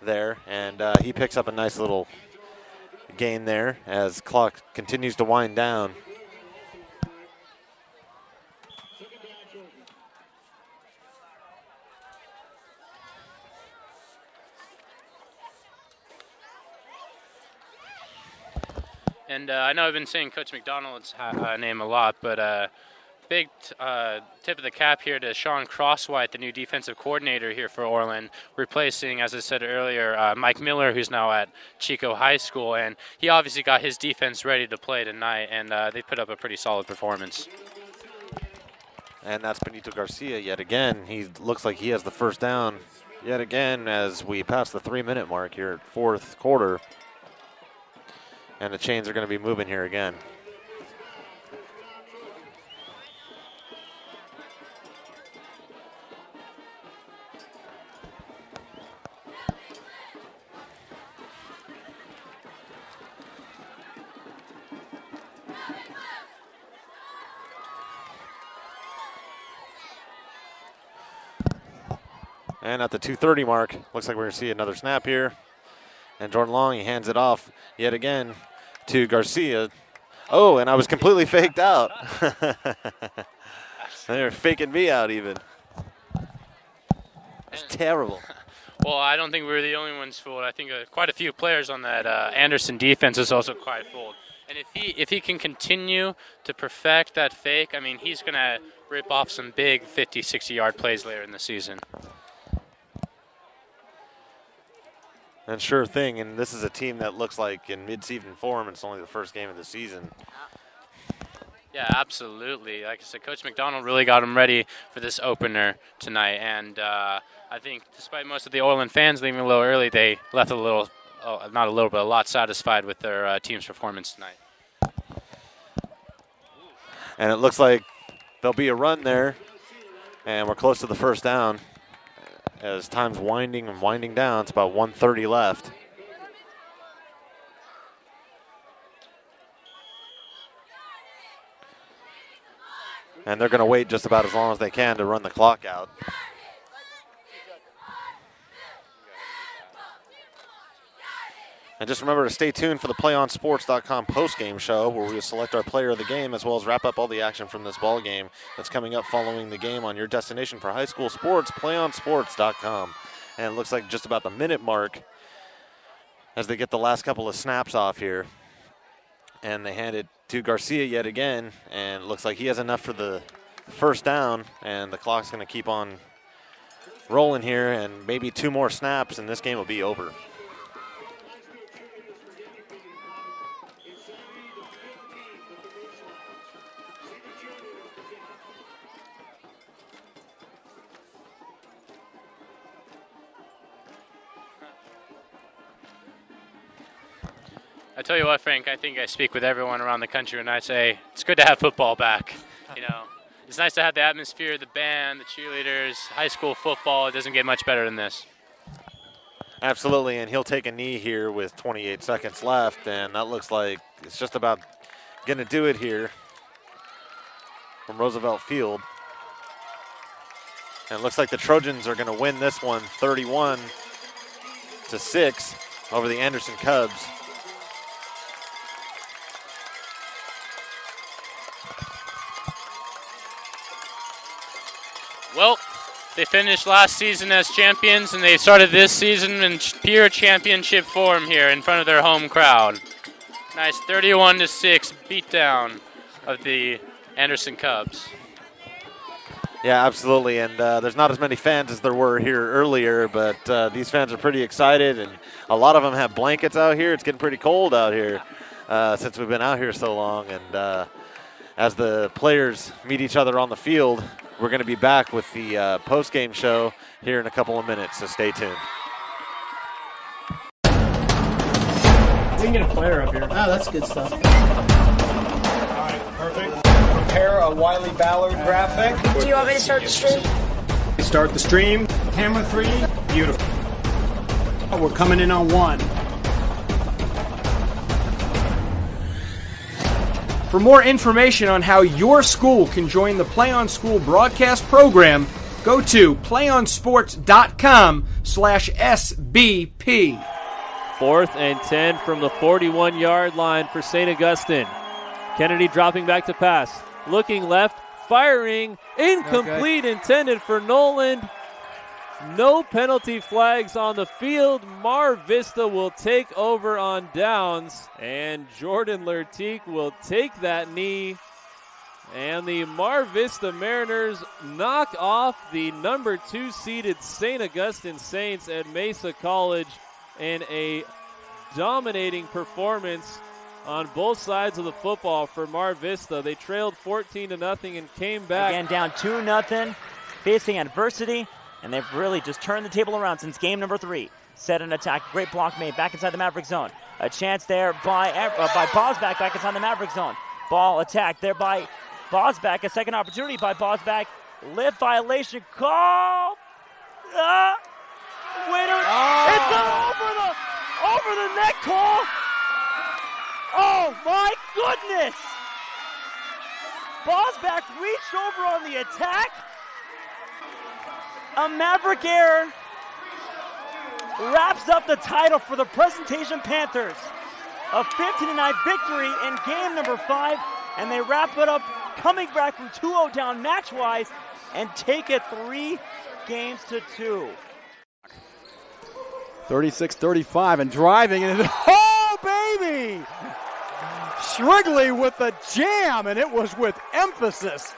there. And he picks up a nice little gain there as clock continues to wind down. And I know I've been saying Coach McDonald's name a lot, but big tip of the cap here to Sean Crosswhite, the new defensive coordinator here for Orland, replacing, as I said earlier, Mike Miller, who's now at Chico High School. And he obviously got his defense ready to play tonight, and they put up a pretty solid performance. And that's Benito Garcia yet again. He looks like he has the 1st down yet again as we pass the 3-minute mark here at 4th quarter. And the chains are going to be moving here again. And at the 2:30 mark, looks like we're going to see another snap here. And Jordan Long, he hands it off yet again to Garcia. Oh, and I was completely faked out. They were faking me out even. It's terrible. Well, I don't think we were the only ones fooled. I think quite a few players on that Anderson defense is also quite fooled. And if he can continue to perfect that fake, I mean, he's going to rip off some big 50, 60-yard plays later in the season. And sure thing, and this is a team that looks like in mid-season form, it's only the first game of the season. Yeah, absolutely. Like I said, Coach McDonald really got them ready for this opener tonight. And I think despite most of the Orland fans leaving a little early, they left a lot satisfied with their team's performance tonight. And it looks like there'll be a run there, and we're close to the first down. As time's winding and winding down, it's about 1:30 left. And they're going to wait just about as long as they can to run the clock out. And just remember to stay tuned for the PlayOnSports.com postgame show, where we will select our player of the game as well as wrap up all the action from this ball game that's coming up following the game on your destination for high school sports, PlayOnSports.com. And it looks like just about the minute mark as they get the last couple of snaps off here. And they hand it to Garcia yet again, and it looks like he has enough for the first down, and the clock's going to keep on rolling here, and maybe 2 more snaps, and this game will be over. I tell you what, Frank, I think I speak with everyone around the country when I say it's good to have football back. You know, it's nice to have the atmosphere, the band, the cheerleaders, high school football. It doesn't get much better than this. Absolutely, and he'll take a knee here with 28 seconds left, and that looks like it's just about going to do it here from Roosevelt Field. And it looks like the Trojans are going to win this one 31-6 over the Anderson Cubs. Well, they finished last season as champions, and they started this season in pure championship form here in front of their home crowd. Nice 31-6 beatdown of the Anderson Cubs. Yeah, absolutely, and there's not as many fans as there were here earlier, but these fans are pretty excited, and a lot of them have blankets out here. It's getting pretty cold out here since we've been out here so long, and as the players meet each other on the field, we're going to be back with the post-game show here in a couple of minutes, so stay tuned. We can get a player up here. Oh, that's good stuff. All right, perfect. Prepare a Wiley Ballard graphic. Do you want me to start the stream? Start the stream. Camera 3. Beautiful. We're coming in on 1. For more information on how your school can join the Play On School broadcast program, go to playonsports.com/SBP. 4th and 10 from the 41-yard line for St. Augustine. Kennedy dropping back to pass. Looking left, firing, incomplete, intended for Noland. No penalty flags on the field. Mar Vista will take over on downs, and Jordan Lertique will take that knee. And the Mar Vista Mariners knock off the number 2 seeded St. Augustine Saints at Mesa College in a dominating performance on both sides of the football for Mar Vista. They trailed 14-0 and came back. Again, down 2-0, facing adversity. And they've really just turned the table around since game number 3. Set an attack. Great block made back inside the Maverick zone. A chance there by Bosback back inside the Maverick zone. Ball attacked there by Bosback. A second opportunity by Bosback. Lift violation call. Winner. It's over the net call. Oh my goodness. Bosback reached over on the attack. A Maverick error wraps up the title for the Presentation Panthers. A 15-9 victory in game number 5, and they wrap it up coming back from 2-0 down match-wise and take it 3 games to 2. 36-35 and driving, and oh, baby! Shrigley with the jam, and it was with emphasis.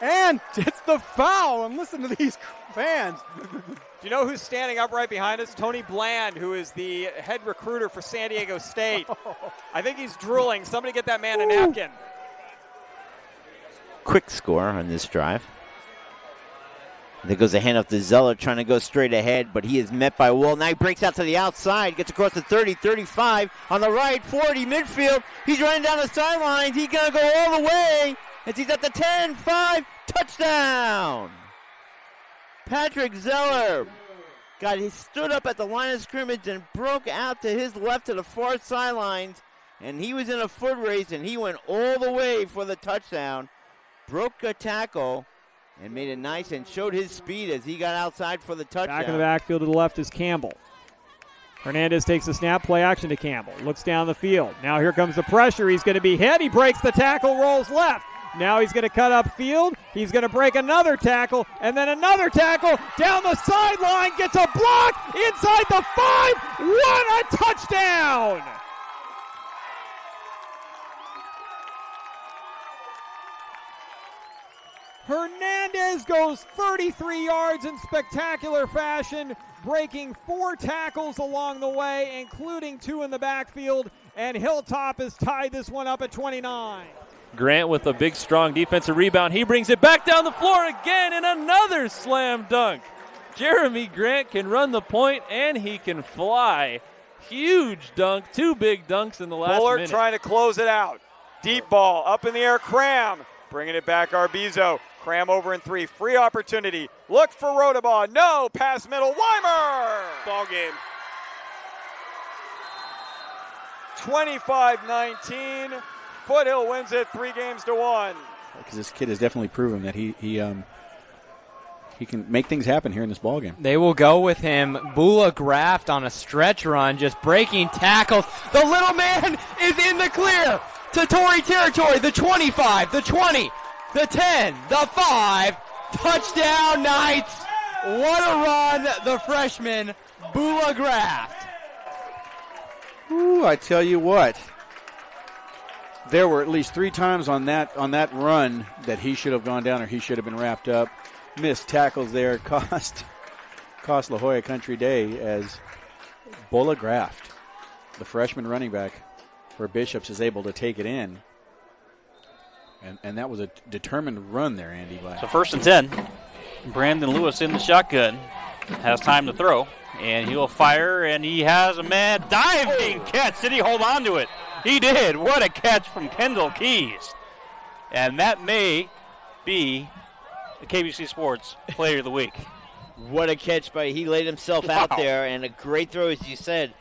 And it's the foul, and listen to these fans. Do you know who's standing up right behind us? Tony Bland, who is the head recruiter for San Diego State. I think he's drooling. Somebody get that man a napkin. Quick score on this drive. There goes a handoff to Zeller, trying to go straight ahead, but he is met by Wool. Now he breaks out to the outside, gets across the 30, 35, on the right, 40, midfield. He's running down the sidelines. He's going to go all the way as he's at the 10, 5, touchdown. Patrick Zeller he stood up at the line of scrimmage and broke out to his left to the far sidelines, and he was in a foot race, and he went all the way for the touchdown, broke a tackle, and made it nice and showed his speed as he got outside for the touchdown. Back in the backfield to the left is Campbell. Hernandez takes the snap, play action to Campbell. Looks down the field. Now here comes the pressure. He's going to be hit. He breaks the tackle, rolls left. Now he's going to cut upfield. He's going to break another tackle, and then another tackle down the sideline. Gets a block inside the 5. What a touchdown! Hernandez goes 33 yards in spectacular fashion, breaking 4 tackles along the way, including 2 in the backfield, and Hilltop has tied this one up at 29. Grant with a big, strong defensive rebound. He brings it back down the floor again, and another slam dunk. Jeremy Grant can run the point, and he can fly. Huge dunk, 2 big dunks in the last Bullard minute. trying to close it out. Deep ball, up in the air, Cram. Bringing it back, Arbizo. Cram over in 3, free opportunity. Look for Rodabaugh, no, pass middle, Weimer! Ball game. 25-19. Foothill wins it 3-1. Because this kid has definitely proven that he can make things happen here in this ball game. They will go with him. Bula Graft on a stretch run, just breaking tackles. The little man is in the clear to Tory territory. The 25, the 20, the 10, the 5. Touchdown Knights. What a run, the freshman, Bula Graft. Ooh, I tell you what. There were at least 3 times on that run that he should have gone down or he should have been wrapped up. Missed tackles there cost La Jolla Country Day as Bula Graft, the freshman running back for Bishops, is able to take it in. And that was a determined run there, Andy. So 1st and 10. Brandon Lewis in the shotgun. Has time to throw. And he'll fire, and he has a mad diving catch. Did he hold on to it? He did. What a catch from Kendall Keys. And that may be the KBC Sports Player of the Week. What a catch he laid himself out there, and a great throw, as you said.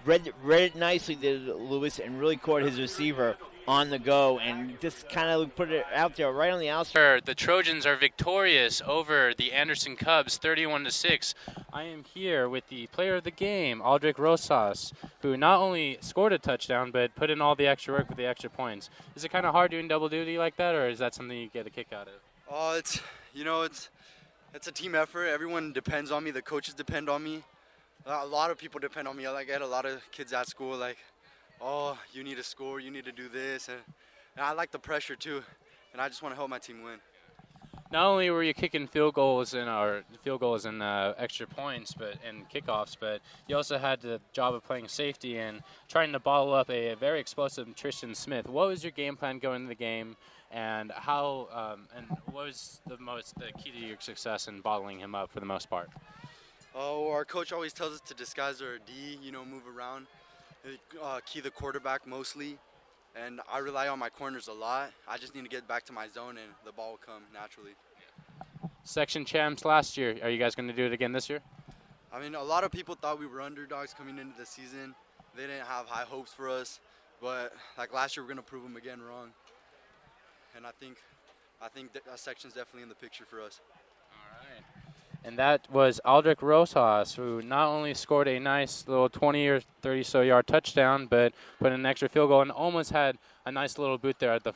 Read it nicely, did Lewis, and really caught his receiver on the go and just kind of put it out there right on the outside. The Trojans are victorious over the Anderson Cubs 31-6. I am here with the player of the game, Aldrich Rosas, who not only scored a touchdown but put in all the extra work with the extra points. Is it kind of hard doing double duty like that, or is that something you get a kick out of? Oh, it's a team effort. Everyone depends on me. The coaches depend on me. A lot of people depend on me. I get a lot of kids at school like, oh, you need to score, you need to do this. And I like the pressure too, and I just want to help my team win. Not only were you kicking field goals and extra points and kickoffs, but you also had the job of playing safety and trying to bottle up a very explosive Tristan Smith. What was your game plan going into the game, and what was the key to your success in bottling him up for the most part? Oh, our coach always tells us to disguise our D, move around. key the quarterback mostly, and I rely on my corners a lot. I just need to get back to my zone, and the ball will come naturally. Section champs last year. Are you guys going to do it again this year? I mean, a lot of people thought we were underdogs coming into the season. They didn't have high hopes for us, but like last year, we're going to prove them again wrong. And I think that section's definitely in the picture for us. All right. And that was Aldrich Rosas, who not only scored a nice little 20 or 30-so yard touchdown, but put in an extra field goal and almost had a nice little boot there at the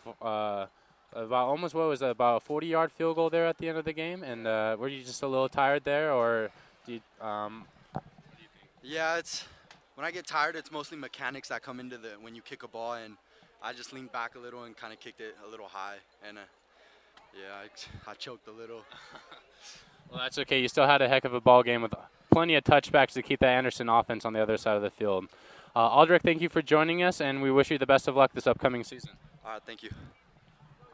about almost what was that, about a 40-yard field goal there at the end of the game. And were you just a little tired there, or do you, what do you think? Yeah, when I get tired, it's mostly mechanics that come into when you kick a ball, and I just leaned back a little and kind of kicked it a little high, and I choked a little. Well, that's okay. You still had a heck of a ball game with plenty of touchbacks to keep that Anderson offense on the other side of the field. Aldrich, thank you for joining us, and we wish you the best of luck this upcoming season. All right, thank you.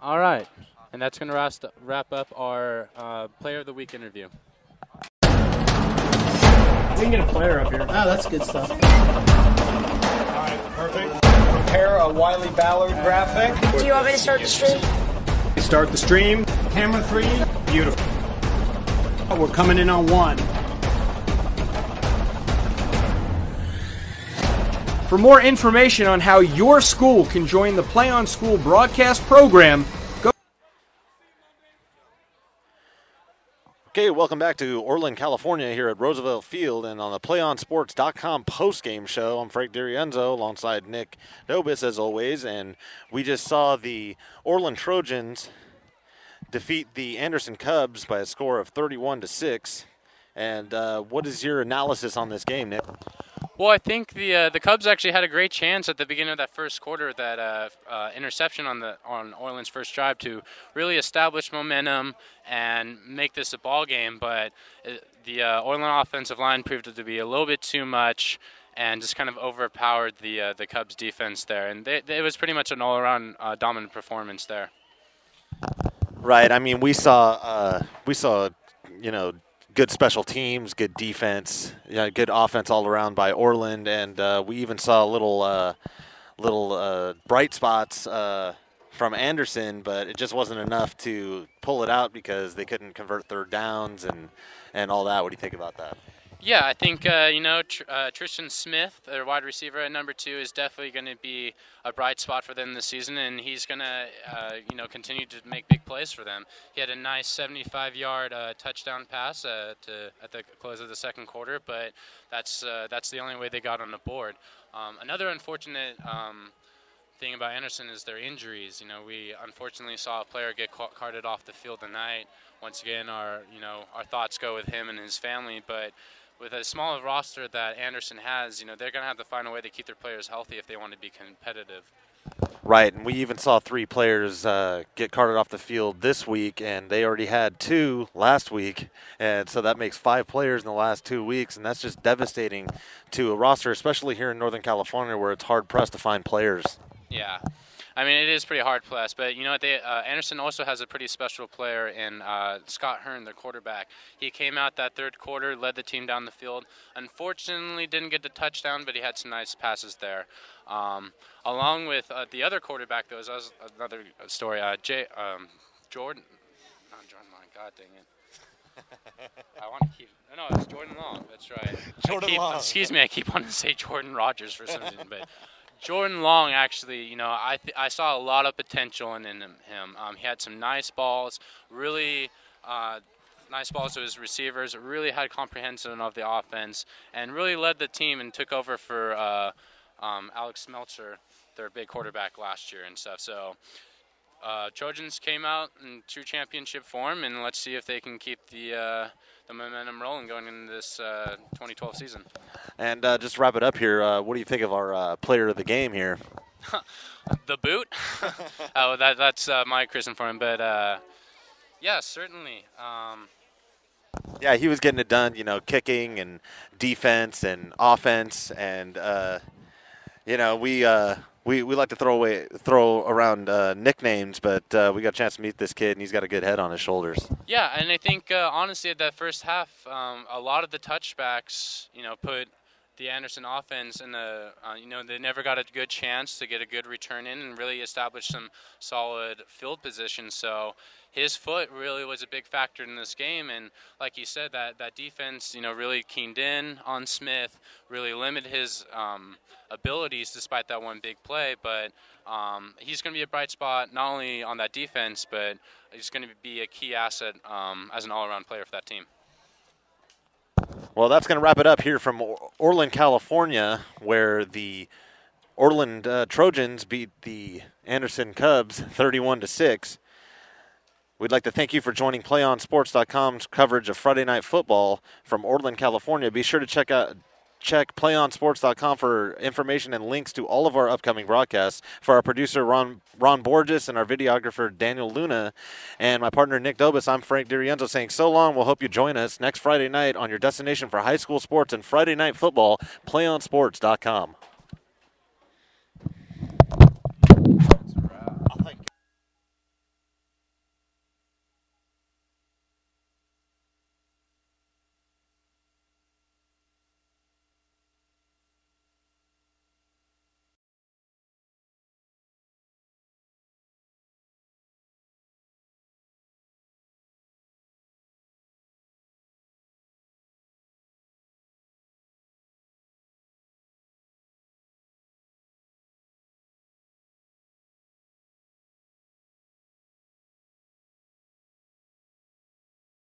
All right, and that's going to wrap up our Player of the Week interview. We can get a player up here. Oh, that's good stuff. All right, perfect. Prepare a Wiley Ballard graphic. Do you want me to start the stream? Start the stream. Camera 3. Beautiful. We're coming in on 1. For more information on how your school can join the Play on School broadcast program, go. Okay, welcome back to Orland, California here at Roosevelt Field and on the PlayOnSports.com postgame show. I'm Frank D'Arienzo alongside Nick Nobis as always, and we just saw the Orland Trojans defeat the Anderson Cubs by a score of 31-6. And what is your analysis on this game, Nick? Well, I think the Cubs actually had a great chance at the beginning of that first quarter, that interception on Orland's first drive, to really establish momentum and make this a ball game. But the Orland offensive line proved to be a little bit too much and just kind of overpowered the Cubs defense there. And it was pretty much an all-around dominant performance there. Right. I mean, we saw good special teams, good defense, good offense all around by Orland, and we even saw little bright spots from Anderson, but it just wasn't enough to pull it out because they couldn't convert third downs and all that. What do you think about that? Yeah, I think, Tristan Smith, their wide receiver at number 2, is definitely going to be a bright spot for them this season, and he's going to, continue to make big plays for them. He had a nice 75-yard touchdown pass at the close of the second quarter, but that's the only way they got on the board. Another unfortunate thing about Anderson is their injuries. We unfortunately saw a player get carted off the field tonight. Once again, our thoughts go with him and his family, but with a smaller roster that Anderson has, they're going to have to find a way to keep their players healthy if they want to be competitive. Right, and we even saw 3 players get carted off the field this week, and they already had 2 last week, and so that makes 5 players in the last 2 weeks, and that's just devastating to a roster, especially here in Northern California where it's hard-pressed to find players. Yeah. I mean, it is pretty hard pressed, but Anderson also has a pretty special player in Scott Hearn, their quarterback. He came out that third quarter, led the team down the field. Unfortunately, didn't get the touchdown, but he had some nice passes there. Along with the other quarterback, that was another story. Jordan, not Jordan Long. God dang it. I want to keep. No, it's Jordan Long. That's right. Long. Excuse me. I keep wanting to say Jordan Rogers for some reason, but. Jordan Long, actually, I saw a lot of potential in him. He had some nice balls, really nice balls to his receivers, really had comprehension of the offense, and really led the team and took over for Alex Meltzer, their big quarterback last year and stuff. So Trojans came out in true championship form, and let's see if they can keep the momentum rolling going into this 2012 season. And just to wrap it up here, what do you think of our player of the game here? The boot? Oh, that's my christen for him. But, yeah, certainly. Yeah, he was getting it done, kicking and defense and offense. And, we like to throw around nicknames, but we got a chance to meet this kid, and he's got a good head on his shoulders. Yeah, and I think, honestly, at that first half, a lot of the touchbacks, put the Anderson offense, and they never got a good chance to get a good return in and really establish some solid field position. So his foot really was a big factor in this game, and like you said, that defense, really keened in on Smith, really limited his abilities despite that one big play. But he's going to be a bright spot not only on that defense, but he's going to be a key asset as an all-around player for that team. Well, that's going to wrap it up here from Orland, California, where the Orland Trojans beat the Anderson Cubs 31-6. We'd like to thank you for joining PlayOnSports.com's coverage of Friday Night Football from Orland, California. Be sure to check PlayOnSports.com for information and links to all of our upcoming broadcasts. For our producer, Ron Borges, and our videographer, Daniel Luna, and my partner, Nick Dobis, I'm Frank DiRienzo saying so long. We'll hope you join us next Friday night on your destination for high school sports and Friday Night Football, PlayOnSports.com.